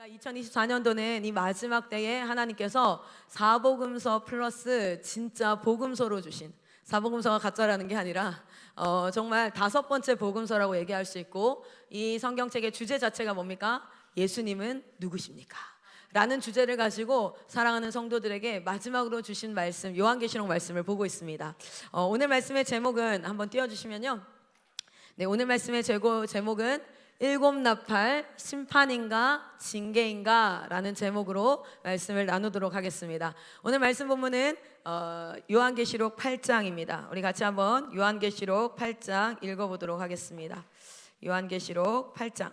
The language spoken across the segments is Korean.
2024년도는 이 마지막 때에 하나님께서 사복음서 플러스 진짜 복음서로 주신, 사복음서가 가짜라는 게 아니라 정말 5번째 복음서라고 얘기할 수 있고, 이 성경책의 주제 자체가 뭡니까? 예수님은 누구십니까? 라는 주제를 가지고 사랑하는 성도들에게 마지막으로 주신 말씀, 요한계시록 말씀을 보고 있습니다. 오늘 말씀의 제목은 한번 띄워주시면요, 네, 오늘 말씀의 제목은 일곱 나팔 심판인가 징계인가 라는 제목으로 말씀을 나누도록 하겠습니다. 오늘 말씀 본문은 요한계시록 8장입니다. 우리 같이 한번 요한계시록 8장 읽어보도록 하겠습니다. 요한계시록 8장.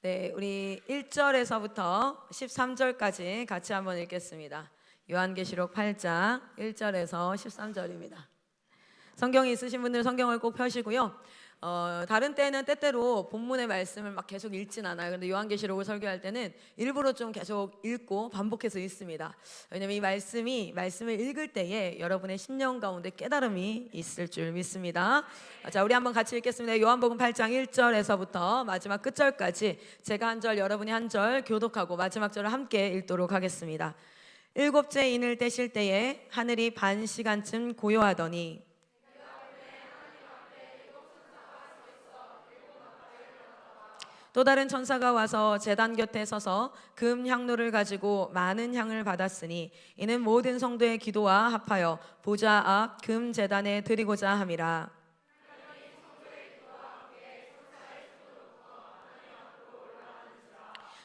네, 우리 1절에서부터 13절까지 같이 한번 읽겠습니다. 요한계시록 8장 1절에서 13절입니다. 성경이 있으신 분들은 성경을 꼭 펴시고요. 다른 때는 때때로 본문의 말씀을 막 계속 읽진 않아요. 근데 요한계시록을 설교할 때는 일부러 좀 계속 읽고 반복해서 읽습니다. 왜냐하면 이 말씀을 읽을 때에 여러분의 심령 가운데 깨달음이 있을 줄 믿습니다. 자, 우리 한번 같이 읽겠습니다. 요한복음 8장 1절에서부터 마지막 끝절까지 제가 한 절, 여러분이 한 절 교독하고 마지막 절을 함께 읽도록 하겠습니다. 일곱째 인을 떼실 때에 하늘이 반 시간쯤 고요하더니 또 다른 천사가 와서 제단 곁에 서서 금 향로를 가지고 많은 향을 받았으니 이는 모든 성도의 기도와 합하여 보좌 앞 금 제단에 드리고자 함이라.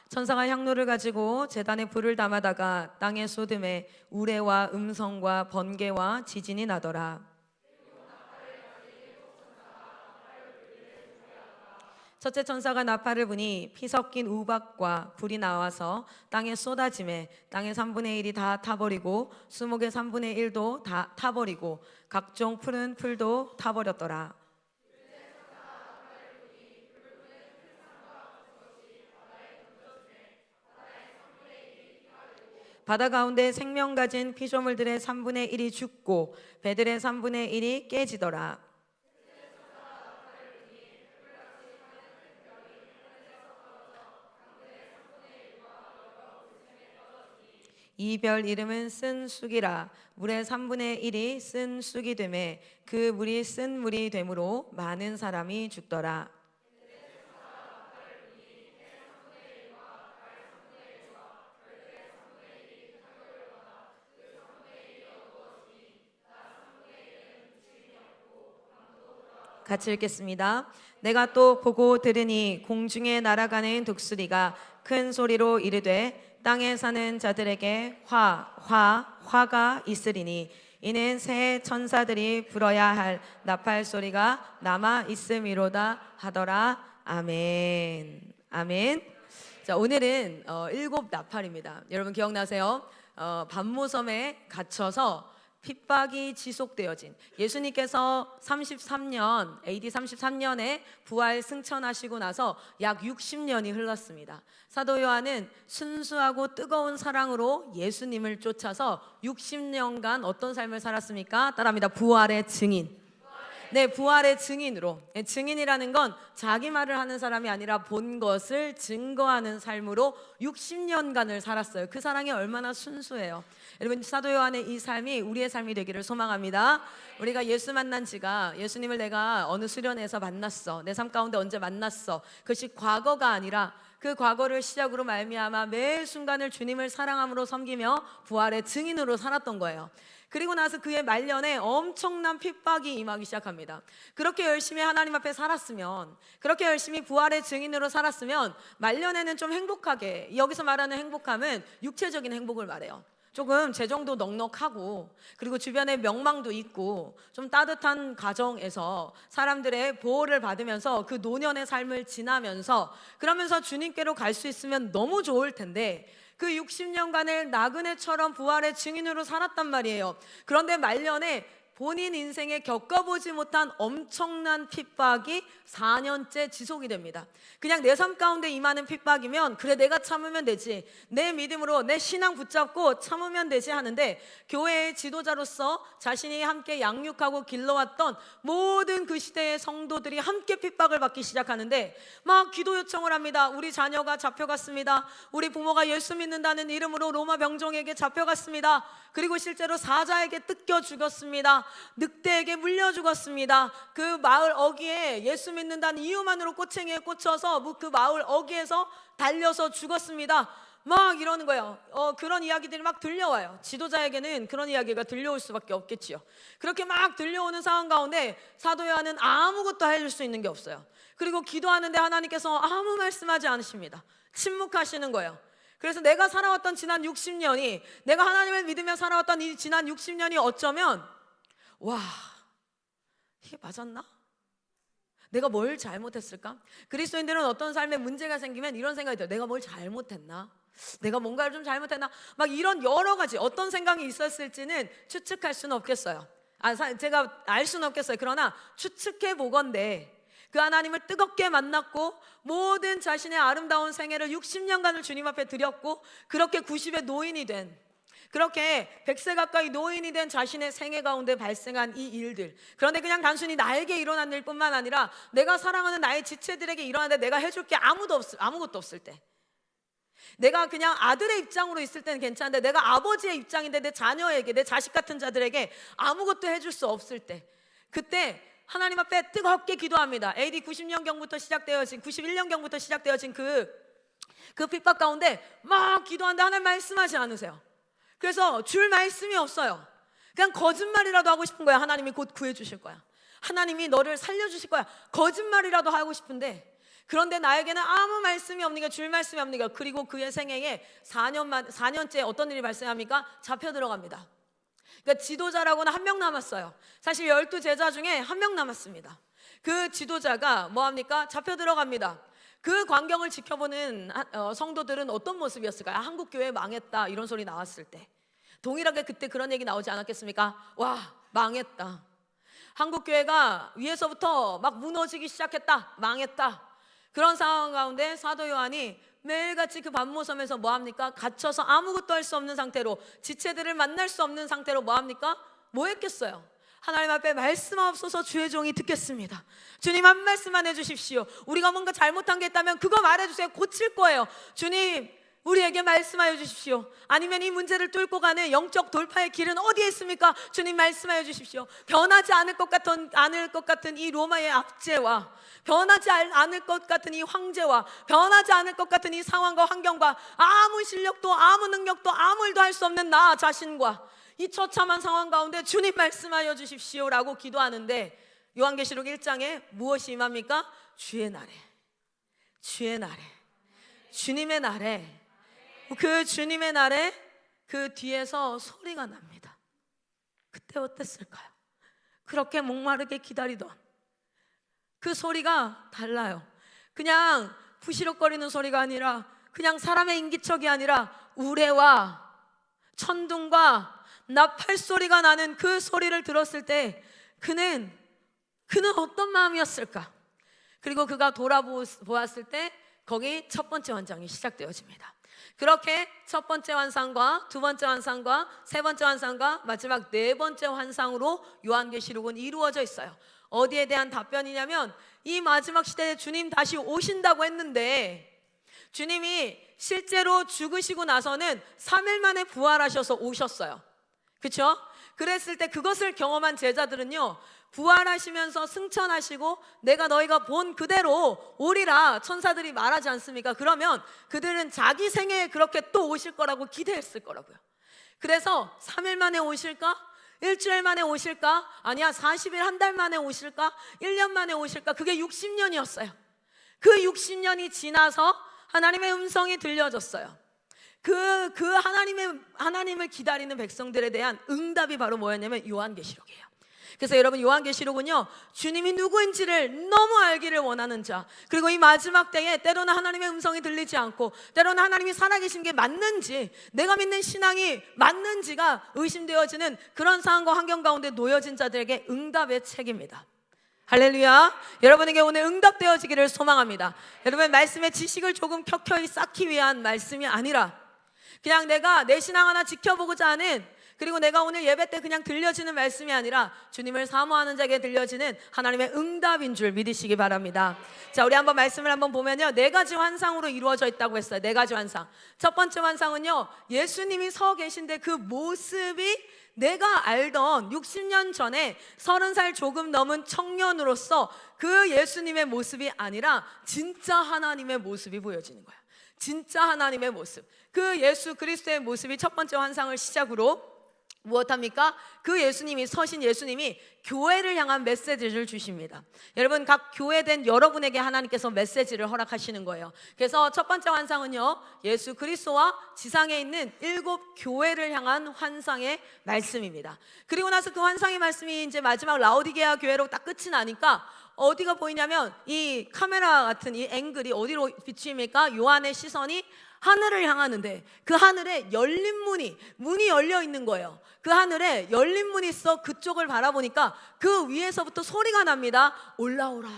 천사가 향로를 가지고 제단에 불을 담아다가 땅에 쏟음에 우레와 음성과 번개와 지진이 나더라. 첫째 천사가 나팔을 부니 피 섞인 우박과 불이 나와서 땅에 쏟아지매 땅의 3분의 1이 다 타버리고 수목의 3분의 1도 다 타버리고 각종 푸른 풀도 타버렸더라. 바다 가운데 생명 가진 피조물들의 3분의 1이 죽고 배들의 3분의 1이 깨지더라. 이 별 이름은 쓴 쑥이라. 물의 3분의 1이 쓴 쑥이 되매 그 물이 쓴 물이 되므로 많은 사람이 죽더라. 같이 읽겠습니다. 내가 또 보고 들으니 공중에 날아가는 독수리가 큰 소리로 이르되 땅에 사는 자들에게 화가 있으리니 이는 새 천사들이 불어야 할 나팔 소리가 남아 있음이로다 하더라. 아멘. 아멘. 자, 오늘은 일곱 나팔입니다. 여러분 기억나세요? 반모섬에 갇혀서 핍박이 지속되어진 예수님께서 AD 33년에 부활 승천하시고 나서 약 60년이 흘렀습니다. 사도 요한은 순수하고 뜨거운 사랑으로 예수님을 쫓아서 60년간 어떤 삶을 살았습니까? 따라합니다. 부활의 증인. 네, 부활의 증인으로. 증인이라는 건 자기 말을 하는 사람이 아니라 본 것을 증거하는 삶으로 60년간을 살았어요. 그 사랑이 얼마나 순수해요. 여러분, 사도 요한의 이 삶이 우리의 삶이 되기를 소망합니다. 우리가 예수 만난 지가, 예수님을 내가 어느 수련회에서 만났어, 내 삶 가운데 언제 만났어, 그것이 과거가 아니라 그 과거를 시작으로 말미암아 매 순간을 주님을 사랑함으로 섬기며 부활의 증인으로 살았던 거예요. 그리고 나서 그의 말년에 엄청난 핍박이 임하기 시작합니다. 그렇게 열심히 하나님 앞에 살았으면, 그렇게 열심히 부활의 증인으로 살았으면 말년에는 좀 행복하게, 여기서 말하는 행복함은 육체적인 행복을 말해요. 조금 재정도 넉넉하고, 그리고 주변에 명망도 있고, 좀 따뜻한 가정에서 사람들의 보호를 받으면서 그 노년의 삶을 지나면서, 그러면서 주님께로 갈 수 있으면 너무 좋을 텐데 그 60년간을 나그네처럼 부활의 증인으로 살았단 말이에요. 그런데 말년에 본인 인생에 겪어보지 못한 엄청난 핍박이 4년째 지속이 됩니다. 그냥 내 삶 가운데 임하는 핍박이면 그래 내가 참으면 되지, 내 믿음으로 내 신앙 붙잡고 참으면 되지 하는데, 교회의 지도자로서 자신이 함께 양육하고 길러왔던 모든 그 시대의 성도들이 함께 핍박을 받기 시작하는데 막 기도 요청을 합니다. 우리 자녀가 잡혀갔습니다. 우리 부모가 예수 믿는다는 이름으로 로마 병정에게 잡혀갔습니다. 그리고 실제로 사자에게 뜯겨 죽었습니다. 늑대에게 물려 죽었습니다. 그 마을 어귀에 예수 믿는다는 이유만으로 꼬챙이에 꽂혀서 그 마을 어귀에서 달려서 죽었습니다. 막 이러는 거예요. 그런 이야기들이 막 들려와요. 지도자에게는 그런 이야기가 들려올 수밖에 없겠지요. 그렇게 막 들려오는 상황 가운데 사도 요한은 아무것도 해줄 수 있는 게 없어요. 그리고 기도하는데 하나님께서 아무 말씀하지 않으십니다. 침묵하시는 거예요. 그래서 내가 살아왔던 지난 60년이, 내가 하나님을 믿으며 살아왔던 이 지난 60년이 어쩌면 와, 이게 맞았나? 내가 뭘 잘못했을까? 그리스도인들은 어떤 삶에 문제가 생기면 이런 생각이 들어요. 내가 뭘 잘못했나? 내가 뭔가를 좀 잘못했나? 막 이런 여러 가지 어떤 생각이 있었을지는 추측할 수는 없겠어요. 제가 알 수는 없겠어요. 그러나 추측해 보건대 그 하나님을 뜨겁게 만났고 모든 자신의 아름다운 생애를 60년간을 주님 앞에 드렸고 그렇게 90의 노인이 된, 그렇게 100세 가까이 노인이 된 자신의 생애 가운데 발생한 이 일들, 그런데 그냥 단순히 나에게 일어난 일뿐만 아니라 내가 사랑하는 나의 지체들에게 일어나는데 내가 해줄 게 아무것도 없을 때, 내가 그냥 아들의 입장으로 있을 때는 괜찮은데 내가 아버지의 입장인데 내 자녀에게, 내 자식 같은 자들에게 아무것도 해줄 수 없을 때, 그때 하나님 앞에 뜨겁게 기도합니다. AD 90년경부터 시작되어진, 91년경부터 시작되어진 그 핍박 가운데 막 기도하는데 하나님 말씀하지 않으세요. 그래서 줄 말씀이 없어요. 그냥 거짓말이라도 하고 싶은 거야. 하나님이 곧 구해주실 거야. 하나님이 너를 살려주실 거야. 거짓말이라도 하고 싶은데, 그런데 나에게는 아무 말씀이 없는 게, 줄 말씀이 없는 게. 그리고 그의 생애에 4년째 어떤 일이 발생합니까? 잡혀 들어갑니다. 그러니까 지도자라고는 한 명 남았어요. 사실 12제자 중에 한 명 남았습니다. 그 지도자가 뭐합니까? 잡혀 들어갑니다. 그 광경을 지켜보는 성도들은 어떤 모습이었을까요? 한국교회 망했다 이런 소리 나왔을 때 동일하게 그때 그런 얘기 나오지 않았겠습니까? 와, 망했다. 한국교회가 위에서부터 막 무너지기 시작했다. 망했다. 그런 상황 가운데 사도 요한이 매일같이 그 반모섬에서 뭐합니까? 갇혀서 아무것도 할 수 없는 상태로, 지체들을 만날 수 없는 상태로 뭐합니까? 뭐 했겠어요? 하나님 앞에 말씀하옵소서, 주의 종이 듣겠습니다. 주님 한 말씀만 해주십시오. 우리가 뭔가 잘못한 게 있다면 그거 말해주세요. 고칠 거예요. 주님 우리에게 말씀하여 주십시오. 아니면 이 문제를 뚫고 가는 영적 돌파의 길은 어디에 있습니까? 주님 말씀하여 주십시오. 변하지 않을 것 같은 이 로마의 압제와, 변하지 않을 것 같은 이 황제와, 변하지 않을 것 같은 이 상황과 환경과, 아무 실력도 아무 능력도 아무 일도 할 수 없는 나 자신과 이 처참한 상황 가운데 주님 말씀하여 주십시오라고 기도하는데, 요한계시록 1장에 무엇이 임합니까? 주의 날에, 주의 날에, 주님의 날에, 그 주님의 날에 그 뒤에서 소리가 납니다. 그때 어땠을까요? 그렇게 목마르게 기다리던 그 소리가 달라요. 그냥 부시럭거리는 소리가 아니라, 그냥 사람의 인기척이 아니라 우레와 천둥과 나팔 소리가 나는 그 소리를 들었을 때 그는 어떤 마음이었을까? 그리고 그가 돌아보았을 때 거기 첫 번째 환상이 시작되어집니다. 그렇게 첫 번째 환상과 두 번째 환상과 세 번째 환상과 마지막 네 번째 환상으로 요한계시록은 이루어져 있어요. 어디에 대한 답변이냐면, 이 마지막 시대에 주님 다시 오신다고 했는데 주님이 실제로 죽으시고 나서는 3일 만에 부활하셔서 오셨어요. 그렇죠? 그랬을 때 그것을 경험한 제자들은요, 부활하시면서 승천하시고 내가 너희가 본 그대로 오리라 천사들이 말하지 않습니까? 그러면 그들은 자기 생애에 그렇게 또 오실 거라고 기대했을 거라고요. 그래서 3일 만에 오실까? 일주일 만에 오실까? 아니야, 40일, 한 달 만에 오실까? 1년 만에 오실까? 그게 60년이었어요. 그 60년이 지나서 하나님의 음성이 들려졌어요. 하나님을 기다리는 백성들에 대한 응답이 바로 뭐였냐면 요한계시록이에요. 그래서 여러분, 요한계시록은요, 주님이 누구인지를 너무 알기를 원하는 자, 그리고 이 마지막 때에 때로는 하나님의 음성이 들리지 않고 때로는 하나님이 살아계신 게 맞는지, 내가 믿는 신앙이 맞는지가 의심되어지는 그런 상황과 환경 가운데 놓여진 자들에게 응답의 책입니다. 할렐루야. 여러분에게 오늘 응답되어지기를 소망합니다. 여러분, 말씀의 지식을 조금 켜켜이 쌓기 위한 말씀이 아니라 그냥 내가 내 신앙 하나 지켜보고자 하는, 그리고 내가 오늘 예배 때 그냥 들려지는 말씀이 아니라 주님을 사모하는 자에게 들려지는 하나님의 응답인 줄 믿으시기 바랍니다. 자, 우리 한번 말씀을 한번 보면요, 네 가지 환상으로 이루어져 있다고 했어요. 네 가지 환상. 첫 번째 환상은요, 예수님이 서 계신데 그 모습이 내가 알던 60년 전에 30살 조금 넘은 청년으로서 그 예수님의 모습이 아니라 진짜 하나님의 모습이 보여지는 거야. 진짜 하나님의 모습, 그 예수 그리스도의 모습이 첫 번째 환상을 시작으로 무엇합니까? 그 예수님이, 서신 예수님이 교회를 향한 메시지를 주십니다. 여러분, 각 교회된 여러분에게 하나님께서 메시지를 허락하시는 거예요. 그래서 첫 번째 환상은요, 예수 그리스도와 지상에 있는 7 교회를 향한 환상의 말씀입니다. 그리고 나서 그 환상의 말씀이 이제 마지막 라오디게아 교회로 딱 끝이 나니까 어디가 보이냐면, 이 카메라 같은 이 앵글이 어디로 비추입니까? 요한의 시선이 하늘을 향하는데 그 하늘에 열린 문이 열려 있는 거예요. 그 하늘에 열린 문이 있어 그쪽을 바라보니까 그 위에서부터 소리가 납니다. 올라오라.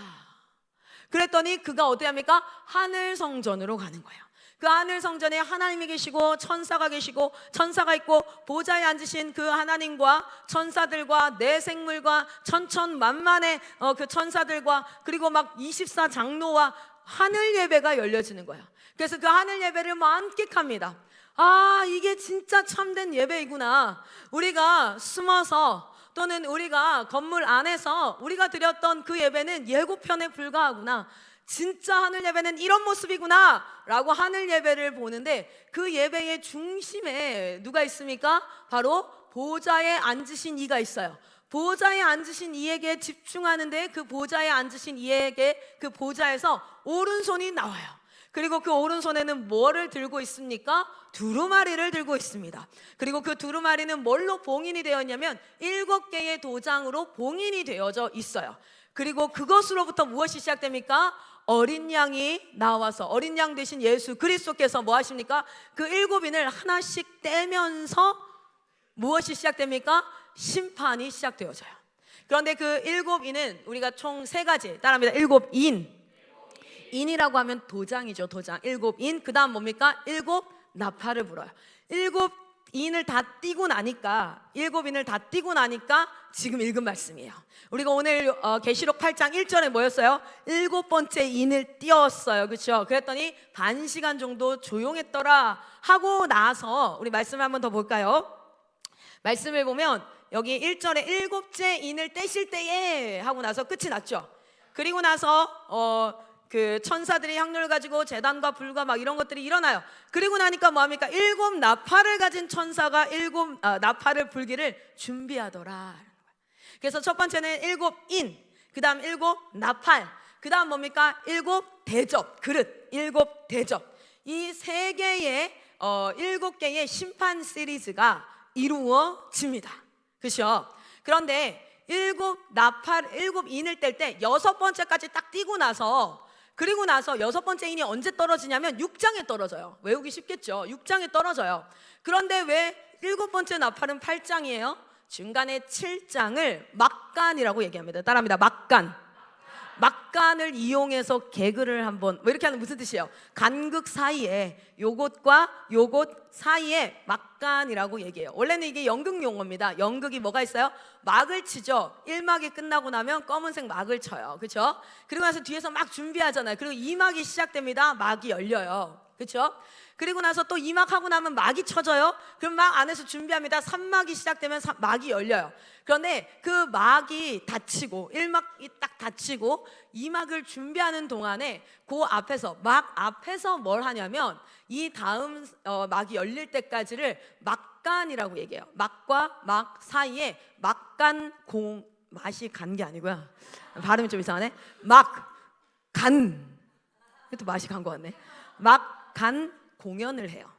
그랬더니 그가 어디 합니까? 하늘 성전으로 가는 거예요. 그 하늘 성전에 하나님이 계시고 천사가 계시고, 천사가 있고 보좌에 앉으신 그 하나님과 천사들과 내 생물과 천천만만의 그 천사들과, 그리고 막 24장로와 하늘 예배가 열려지는 거예요. 그래서 그 하늘 예배를 만끽합니다. 아, 이게 진짜 참된 예배이구나. 우리가 숨어서 또는 우리가 건물 안에서 우리가 드렸던 그 예배는 예고편에 불과하구나. 진짜 하늘 예배는 이런 모습이구나 라고 하늘 예배를 보는데, 그 예배의 중심에 누가 있습니까? 바로 보좌에 앉으신 이가 있어요. 보좌에 앉으신 이에게 집중하는데, 그 보좌에 앉으신 이에게 그 보좌에서 오른손이 나와요. 그리고 그 오른손에는 뭐를 들고 있습니까? 두루마리를 들고 있습니다. 그리고 그 두루마리는 뭘로 봉인이 되어 있냐면 7개의 도장으로 봉인이 되어져 있어요. 그리고 그것으로부터 무엇이 시작됩니까? 어린 양이 나와서, 어린 양 되신 예수 그리스도께서 뭐 하십니까? 그 7인을 하나씩 떼면서 무엇이 시작됩니까? 심판이 시작되어져요. 그런데 그 7인은 우리가 총 3가지 따라합니다. 7인. 인이라고 하면 도장이죠. 도장. 7인. 그 다음 뭡니까? 7 나팔을 불어요. 7인을 다 띄고 나니까, 7인을 다 띄고 나니까 지금 읽은 말씀이에요. 우리가 오늘 계시록 8장 1절에 뭐였어요? 7번째 인을 띄웠어요. 그렇죠? 그랬더니 반 시간 정도 조용했더라 하고 나서 우리 말씀을 한번 더 볼까요? 말씀을 보면 여기 1절에 7째 인을 떼실 때에 하고 나서 끝이 났죠. 그리고 나서 그 천사들이 향료를 가지고 제단과 불과 막 이런 것들이 일어나요. 그리고 나니까 뭐합니까? 7 나팔을 가진 천사가 7 나팔을 불기를 준비하더라. 그래서 첫 번째는 7인, 그 다음 7 나팔, 그 다음 뭡니까? 7 대접, 그릇, 7 대접. 이 3개의 7개의 심판 시리즈가 이루어집니다. 그렇죠? 그런데 7 나팔, 7인을 뗄 때 6번째까지 딱 띄고 나서, 그리고 나서 6번째 인이 언제 떨어지냐면 6장에 떨어져요. 외우기 쉽겠죠? 6장에 떨어져요. 그런데 왜 7번째 나팔은 8장이에요? 중간에 7장을 막간이라고 얘기합니다. 따라합니다. 막간을 이용해서 개그를 한번, 뭐 이렇게 하는 무슨 뜻이에요? 간극 사이에, 요것과 요것 사이에 막간이라고 얘기해요. 원래는 이게 연극 용어입니다. 연극이 뭐가 있어요? 막을 치죠. 1막이 끝나고 나면 검은색 막을 쳐요. 그렇죠? 그리고 나서 뒤에서 막 준비하잖아요. 그리고 2막이 시작됩니다. 막이 열려요. 그렇죠? 그리고 나서 또 2막 하고 나면 막이 쳐져요. 그럼 막 안에서 준비합니다. 3막이 시작되면 막이 열려요. 그런데 그 막이 닫히고 1막이 딱 닫히고 2막을 준비하는 동안에 그 앞에서, 막 앞에서 뭘 하냐면 이 다음 막이 열릴 때까지를 막간이라고 얘기해요. 막과 막 사이에 맛이 간 게 아니고요. 발음이 좀 이상하네. 간. 또 맛이 간 것 같네. 간 공연을 해요.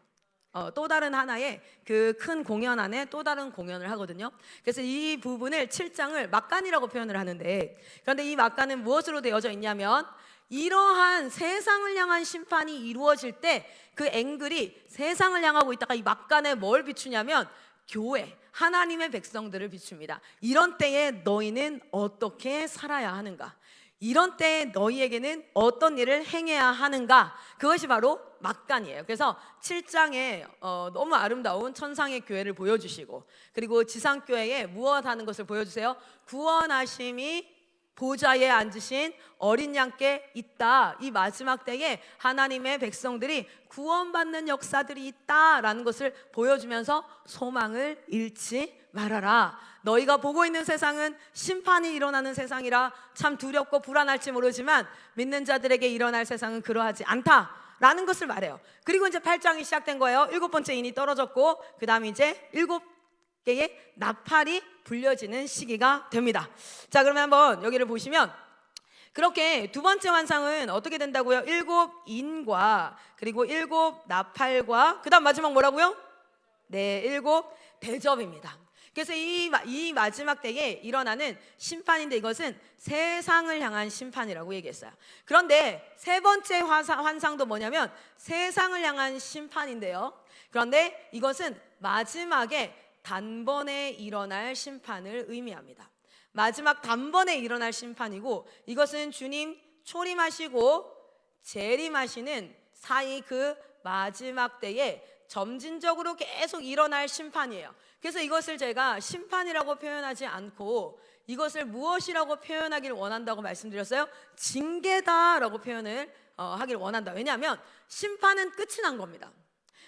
또 다른 하나의 그 큰 공연 안에 또 다른 공연을 하거든요. 그래서 이 부분을 7장을 막간이라고 표현을 하는데, 그런데 이 막간은 무엇으로 되어져 있냐면 이러한 세상을 향한 심판이 이루어질 때 그 앵글이 세상을 향하고 있다가 이 막간에 뭘 비추냐면 교회, 하나님의 백성들을 비춥니다. 이런 때에 너희는 어떻게 살아야 하는가? 이런 때에 너희에게는 어떤 일을 행해야 하는가? 그것이 바로 막간이에요. 그래서 7장에 너무 아름다운 천상의 교회를 보여주시고, 그리고 지상교회에 무엇하는 것을 보여주세요? 구원하심이 보좌에 앉으신 어린 양께 있다. 이 마지막 때에 하나님의 백성들이 구원받는 역사들이 있다라는 것을 보여주면서 소망을 잃지 말아라. 너희가 보고 있는 세상은 심판이 일어나는 세상이라 참 두렵고 불안할지 모르지만 믿는 자들에게 일어날 세상은 그러하지 않다라는 것을 말해요. 그리고 이제 8장이 시작된 거예요. 7번째 인이 떨어졌고, 그 다음 이제 7개의 나팔이 불려지는 시기가 됩니다. 자, 그러면 한번 여기를 보시면 그렇게 두 번째 환상은 어떻게 된다고요? 7인과 그리고 7나팔과 그 다음 마지막 뭐라고요? 네, 7대접입니다. 그래서 이 마지막 때에 일어나는 심판인데 이것은 세상을 향한 심판이라고 얘기했어요. 그런데 세 번째 환상도 뭐냐면 세상을 향한 심판인데요. 그런데 이것은 마지막에 단번에 일어날 심판을 의미합니다. 마지막 단번에 일어날 심판이고, 이것은 주님 초림하시고 재림하시는 사이 그 마지막 때에 점진적으로 계속 일어날 심판이에요. 그래서 이것을 제가 심판이라고 표현하지 않고 이것을 무엇이라고 표현하기를 원한다고 말씀드렸어요? 징계다라고 표현을 하기를 원한다. 왜냐하면 심판은 끝이 난 겁니다.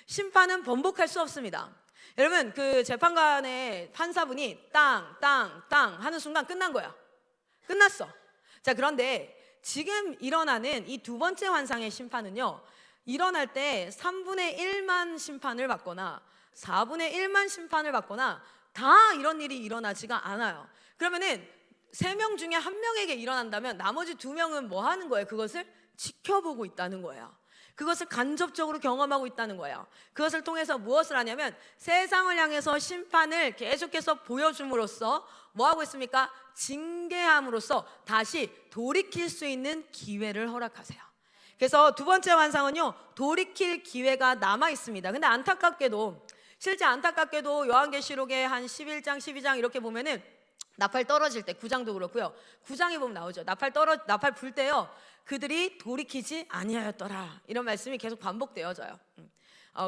심판은 번복할 수 없습니다. 여러분, 그 재판관의 판사분이 땅 하는 순간 끝난 거야. 끝났어. 자, 그런데 지금 일어나는 이 두 번째 환상의 심판은요, 일어날 때 3분의 1만 심판을 받거나 4분의 1만 심판을 받거나 다 이런 일이 일어나지가 않아요. 그러면은 3명 중에 1명에게 일어난다면 나머지 2명은 뭐 하는 거예요? 그것을 지켜보고 있다는 거예요. 그것을 간접적으로 경험하고 있다는 거예요. 그것을 통해서 무엇을 하냐면 세상을 향해서 심판을 계속해서 보여줌으로써 뭐 하고 있습니까? 징계함으로써 다시 돌이킬 수 있는 기회를 허락하세요. 그래서 두 번째 환상은요, 돌이킬 기회가 남아 있습니다. 근데 실제 안타깝게도 요한계시록의 한 11장 12장 이렇게 보면은 나팔 떨어질 때 9장도 그렇고요. 9장에 보면 나오죠. 나팔 불 때요, 그들이 돌이키지 아니하였더라. 이런 말씀이 계속 반복되어져요.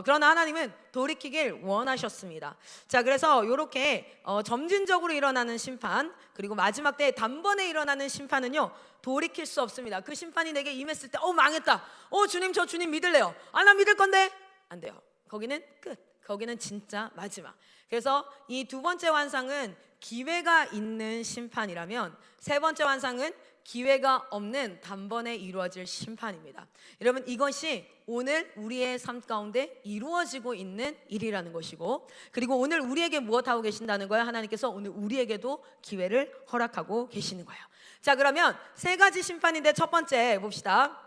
그러나 하나님은 돌이키길 원하셨습니다. 자, 그래서 이렇게 점진적으로 일어나는 심판, 그리고 마지막 때 단번에 일어나는 심판은요, 돌이킬 수 없습니다. 그 심판이 내게 임했을 때 망했다. 주님, 저 주님 믿을래요. 나 믿을 건데 안 돼요. 거기는 끝. 거기는 진짜 마지막. 그래서 이 두 번째 환상은 기회가 있는 심판이라면 세 번째 환상은 기회가 없는 단번에 이루어질 심판입니다. 여러분, 이것이 오늘 우리의 삶 가운데 이루어지고 있는 일이라는 것이고, 그리고 오늘 우리에게 무엇 하고 계신다는 거예요? 하나님께서 오늘 우리에게도 기회를 허락하고 계시는 거예요. 자, 그러면 세 가지 심판인데 첫 번째 봅시다.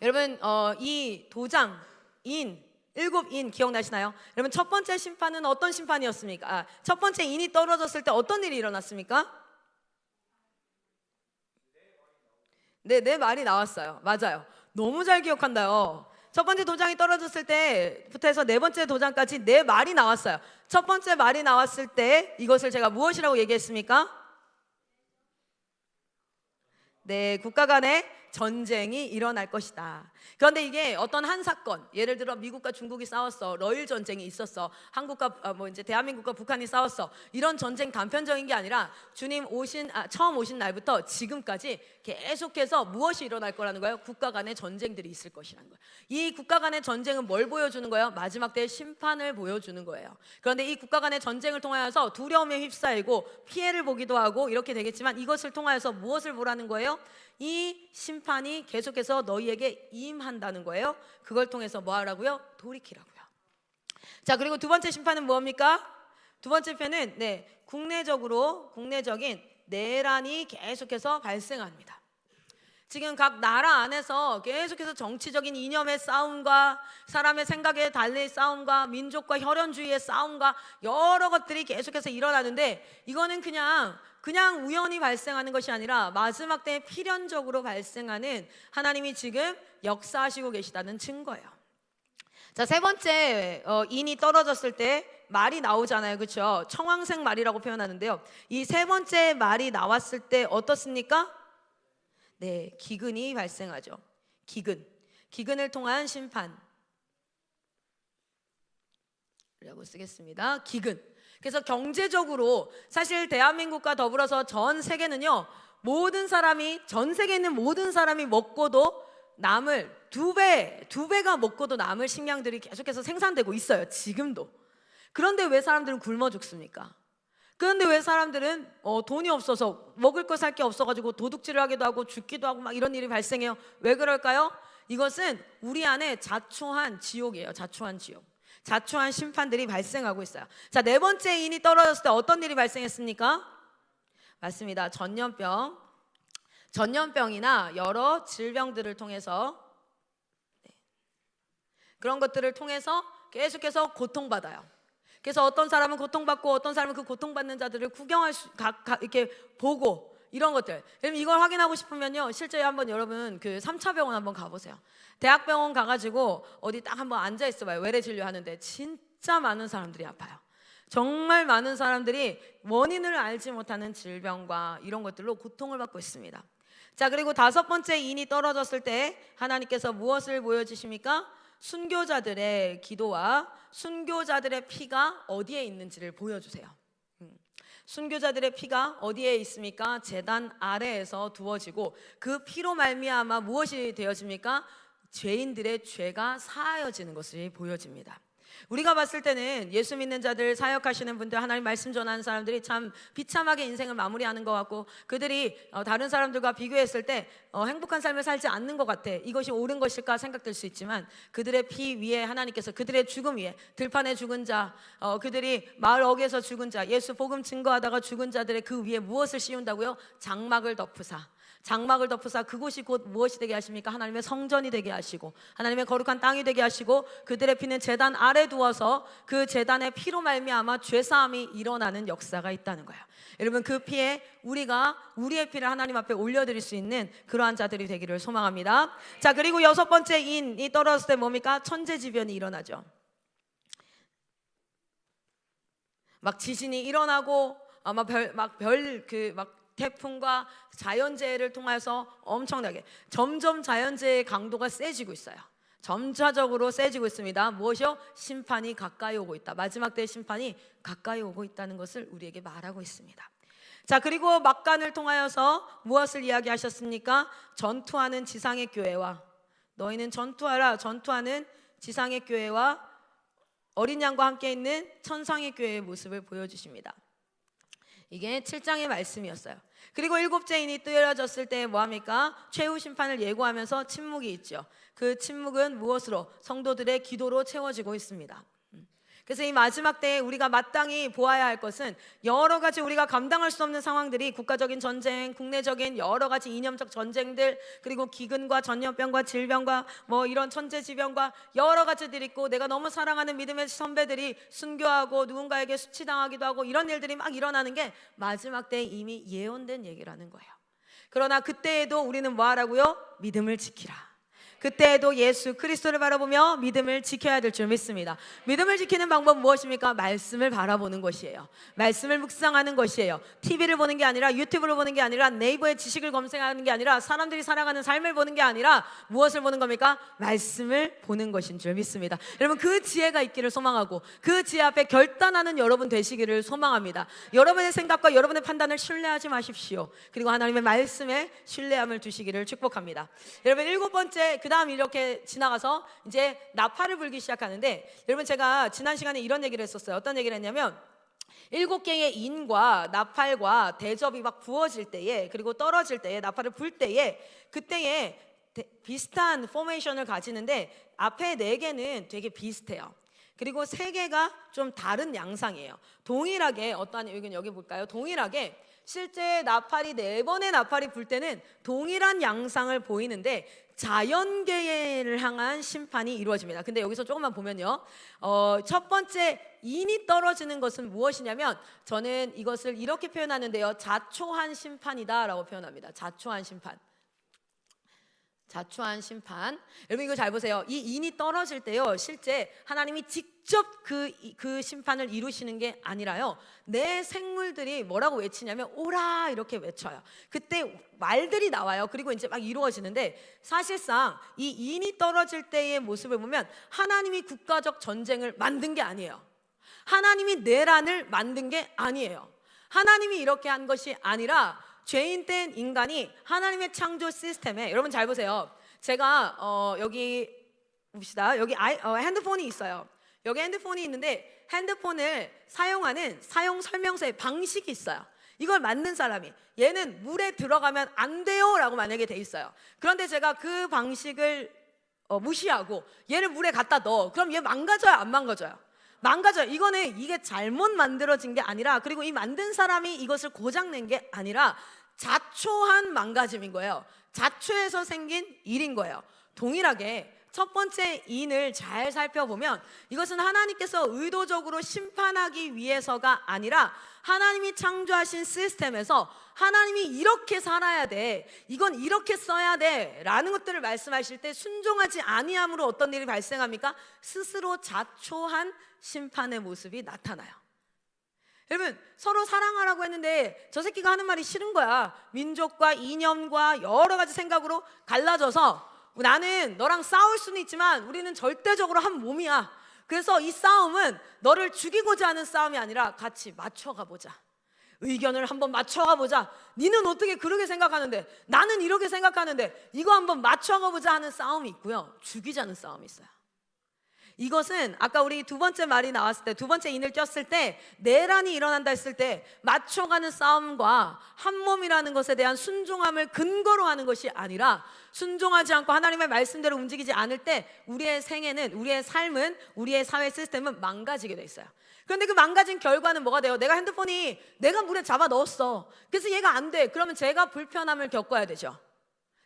여러분, 이 도장인 7인 기억나시나요? 여러분, 첫 번째 심판은 어떤 심판이었습니까? 첫 번째 인이 떨어졌을 때 어떤 일이 일어났습니까? 네, 내 말이 나왔어요. 맞아요. 너무 잘 기억한다요. 첫 번째 도장이 떨어졌을 때부터 해서 네 번째 도장까지 내 말이 나왔어요. 첫 번째 말이 나왔을 때 이것을 제가 무엇이라고 얘기했습니까? 네, 국가 간의 전쟁이 일어날 것이다. 그런데 이게 어떤 한 사건, 예를 들어 미국과 중국이 싸웠어, 러일 전쟁이 있었어, 한국과 이제 대한민국과 북한이 싸웠어, 이런 전쟁 단편적인 게 아니라 주님 처음 오신 날부터 지금까지 계속해서 무엇이 일어날 거라는 거예요? 국가 간의 전쟁들이 있을 것이라는 거예요. 이 국가 간의 전쟁은 뭘 보여주는 거예요? 마지막 때의 심판을 보여주는 거예요. 그런데 이 국가 간의 전쟁을 통하여서 두려움에 휩싸이고 피해를 보기도 하고 이렇게 되겠지만, 이것을 통하여서 무엇을 보라는 거예요? 이 심판이 계속해서 너희에게 임한다는 거예요. 그걸 통해서 뭐 하라고요? 돌이키라고요. 자, 그리고 두 번째 심판은 뭡니까? 두 번째 편은 국내적인 내란이 계속해서 발생합니다. 지금 각 나라 안에서 계속해서 정치적인 이념의 싸움과 사람의 생각에 달리 싸움과 민족과 혈연주의의 싸움과 여러 것들이 계속해서 일어나는데, 이거는 그냥 우연히 발생하는 것이 아니라 마지막 때에 필연적으로 발생하는 하나님이 지금 역사하시고 계시다는 증거예요. 자, 세 번째, 인이 떨어졌을 때 말이 나오잖아요, 그렇죠? 청황색 말이라고 표현하는데요, 이 세 번째 말이 나왔을 때 어떻습니까? 네, 기근이 발생하죠. 기근을 통한 심판이라고 쓰겠습니다. 기근. 그래서 경제적으로 사실 대한민국과 더불어서 전 세계는요, 전 세계에 있는 모든 사람이 먹고도 남을 두 배가 먹고도 남을 식량들이 계속해서 생산되고 있어요, 지금도. 그런데 왜 사람들은 굶어 죽습니까? 그런데 왜 사람들은 돈이 없어서, 먹을 거 살 게 없어가지고 도둑질을 하기도 하고 죽기도 하고 막 이런 일이 발생해요? 왜 그럴까요? 이것은 우리 안에 자초한 지옥이에요. 자초한 지옥. 자초한 심판들이 발생하고 있어요. 자, 네 번째 인이 떨어졌을 때 어떤 일이 발생했습니까? 맞습니다. 전염병이나 여러 질병들을 통해서, 그런 것들을 통해서 계속해서 고통받아요. 그래서 어떤 사람은 고통받고 어떤 사람은 그 고통받는 자들을 이렇게 보고, 이런 것들. 여러분, 이걸 확인하고 싶으면요, 실제 한번 여러분 그 3차 병원 한번 가보세요. 대학병원 가가지고 어디 딱 한번 앉아 있어봐요. 외래 진료하는데 진짜 많은 사람들이 아파요. 정말 많은 사람들이 원인을 알지 못하는 질병과 이런 것들로 고통을 받고 있습니다. 자, 그리고 다섯 번째 인이 떨어졌을 때 하나님께서 무엇을 보여주십니까? 순교자들의 기도와 순교자들의 피가 어디에 있는지를 보여주세요. 순교자들의 피가 어디에 있습니까? 제단 아래에서 두어지고, 그 피로 말미암아 무엇이 되어집니까? 죄인들의 죄가 사하여지는 것이 보여집니다. 우리가 봤을 때는 예수 믿는 자들, 사역하시는 분들, 하나님 말씀 전하는 사람들이 참 비참하게 인생을 마무리하는 것 같고, 그들이 다른 사람들과 비교했을 때 행복한 삶을 살지 않는 것 같아. 이것이 옳은 것일까 생각될 수 있지만, 그들의 피 위에 하나님께서, 그들의 죽음 위에, 들판에 죽은 자, 그들이 마을 어귀에서 죽은 자, 예수 복음 증거하다가 죽은 자들의 그 위에 무엇을 씌운다고요? 장막을 덮으사 그곳이 곧 무엇이 되게 하십니까? 하나님의 성전이 되게 하시고, 하나님의 거룩한 땅이 되게 하시고, 그들의 피는 제단 아래 두어서 그 제단의 피로 말미암아 죄사함이 일어나는 역사가 있다는 거예요. 여러분, 그 피에 우리의 피를 하나님 앞에 올려드릴 수 있는 그러한 자들이 되기를 소망합니다. 자, 그리고 여섯 번째 인이 떨어졌을 때 뭡니까? 천재지변이 일어나죠. 막 지진이 일어나고, 태풍과 자연재해를 통해서 엄청나게 점점 자연재해의 강도가 세지고 있어요. 점차적으로 세지고 있습니다. 무엇이요? 심판이 가까이 오고 있다. 마지막 때의 심판이 가까이 오고 있다는 것을 우리에게 말하고 있습니다. 자, 그리고 막간을 통하여서 무엇을 이야기하셨습니까? 전투하는 지상의 교회와, 너희는 전투하라, 전투하는 지상의 교회와 어린 양과 함께 있는 천상의 교회의 모습을 보여주십니다. 이게 7장의 말씀이었어요. 그리고 일곱째 인이 뜨려졌을 때 뭐합니까? 최후 심판을 예고하면서 침묵이 있죠. 그 침묵은 무엇으로? 성도들의 기도로 채워지고 있습니다. 그래서 이 마지막 때에 우리가 마땅히 보아야 할 것은, 여러 가지 우리가 감당할 수 없는 상황들이, 국가적인 전쟁, 국내적인 여러 가지 이념적 전쟁들, 그리고 기근과 전염병과 질병과 이런 천재지변과 여러 가지들이 있고, 내가 너무 사랑하는 믿음의 선배들이 순교하고 누군가에게 수치당하기도 하고, 이런 일들이 막 일어나는 게 마지막 때에 이미 예언된 얘기라는 거예요. 그러나 그때에도 우리는 뭐 하라고요? 믿음을 지키라. 그때에도 예수 그리스도를 바라보며 믿음을 지켜야 될 줄 믿습니다. 믿음을 지키는 방법은 무엇입니까? 말씀을 바라보는 것이에요. 말씀을 묵상하는 것이에요. TV를 보는 게 아니라, 유튜브를 보는 게 아니라, 네이버에 지식을 검색하는 게 아니라, 사람들이 살아가는 삶을 보는 게 아니라 무엇을 보는 겁니까? 말씀을 보는 것인 줄 믿습니다. 여러분, 그 지혜가 있기를 소망하고, 그 지혜 앞에 결단하는 여러분 되시기를 소망합니다. 여러분의 생각과 여러분의 판단을 신뢰하지 마십시오. 그리고 하나님의 말씀에 신뢰함을 두시기를 축복합니다. 여러분, 일곱 번째, 그 다음 이렇게 지나가서 이제 나팔을 불기 시작하는데, 여러분, 제가 지난 시간에 이런 얘기를 했었어요. 어떤 얘기를 했냐면, 7개의 인과 나팔과 대접이 막 부어질 때에, 그리고 떨어질 때에, 나팔을 불 때에, 그때에 비슷한 포메이션을 가지는데, 앞에 4개는 되게 비슷해요. 그리고 3개가 좀 다른 양상이에요. 동일하게, 여기 볼까요? 동일하게 실제 나팔이 4번의 나팔이 불 때는 동일한 양상을 보이는데 자연계를 향한 심판이 이루어집니다. 근데 여기서 조금만 보면요, 첫 번째 인이 떨어지는 것은 무엇이냐면 저는 이것을 이렇게 표현하는데요, 자초한 심판이다 라고 표현합니다. 자초한 심판. 자초한 심판. 여러분 이거 잘 보세요. 이 인이 떨어질 때요, 실제 하나님이 직접 그 심판을 이루시는 게 아니라요, 내 생물들이 뭐라고 외치냐면 오라 이렇게 외쳐요. 그때 말들이 나와요. 그리고 이제 막 이루어지는데, 사실상 이 인이 떨어질 때의 모습을 보면 하나님이 국가적 전쟁을 만든 게 아니에요. 하나님이 내란을 만든 게 아니에요. 하나님이 이렇게 한 것이 아니라 죄인된 인간이 하나님의 창조 시스템에, 여러분 잘 보세요. 제가 여기 봅시다. 여기 핸드폰이 있어요. 여기 핸드폰이 있는데 핸드폰을 사용하는 사용 설명서의 방식이 있어요. 이걸 만든 사람이 얘는 물에 들어가면 안 돼요 라고 만약에 돼 있어요. 그런데 제가 그 방식을 무시하고 얘를 물에 갖다 넣어. 그럼 얘 망가져요, 안 망가져요? 망가져요. 이게 잘못 만들어진 게 아니라, 그리고 이 만든 사람이 이것을 고장낸 게 아니라 자초한 망가짐인 거예요. 자초해서 생긴 일인 거예요. 동일하게 첫 번째 인을 잘 살펴보면 이것은 하나님께서 의도적으로 심판하기 위해서가 아니라 하나님이 창조하신 시스템에서 하나님이 이렇게 살아야 돼, 이건 이렇게 써야 돼 라는 것들을 말씀하실 때 순종하지 아니함으로 어떤 일이 발생합니까? 스스로 자초한 심판의 모습이 나타나요. 여러분, 서로 사랑하라고 했는데 저 새끼가 하는 말이 싫은 거야. 민족과 이념과 여러 가지 생각으로 갈라져서 나는 너랑 싸울 수는 있지만 우리는 절대적으로 한 몸이야. 그래서 이 싸움은 너를 죽이고자 하는 싸움이 아니라 같이 맞춰가 보자. 의견을 한번 맞춰가 보자. 니는 어떻게 그렇게 생각하는데 나는 이렇게 생각하는데 이거 한번 맞춰가 보자 하는 싸움이 있고요, 죽이자는 싸움이 있어요. 이것은 아까 우리 두 번째 말이 나왔을 때, 두 번째 인을 꼈을 때 내란이 일어난다 했을 때 맞춰가는 싸움과 한 몸이라는 것에 대한 순종함을 근거로 하는 것이 아니라, 순종하지 않고 하나님의 말씀대로 움직이지 않을 때 우리의 생애는, 우리의 삶은, 우리의 사회 시스템은 망가지게 돼 있어요. 그런데 그 망가진 결과는 뭐가 돼요? 내가 핸드폰이 내가 물에 잡아 넣었어. 그래서 얘가 안 돼. 그러면 제가 불편함을 겪어야 되죠.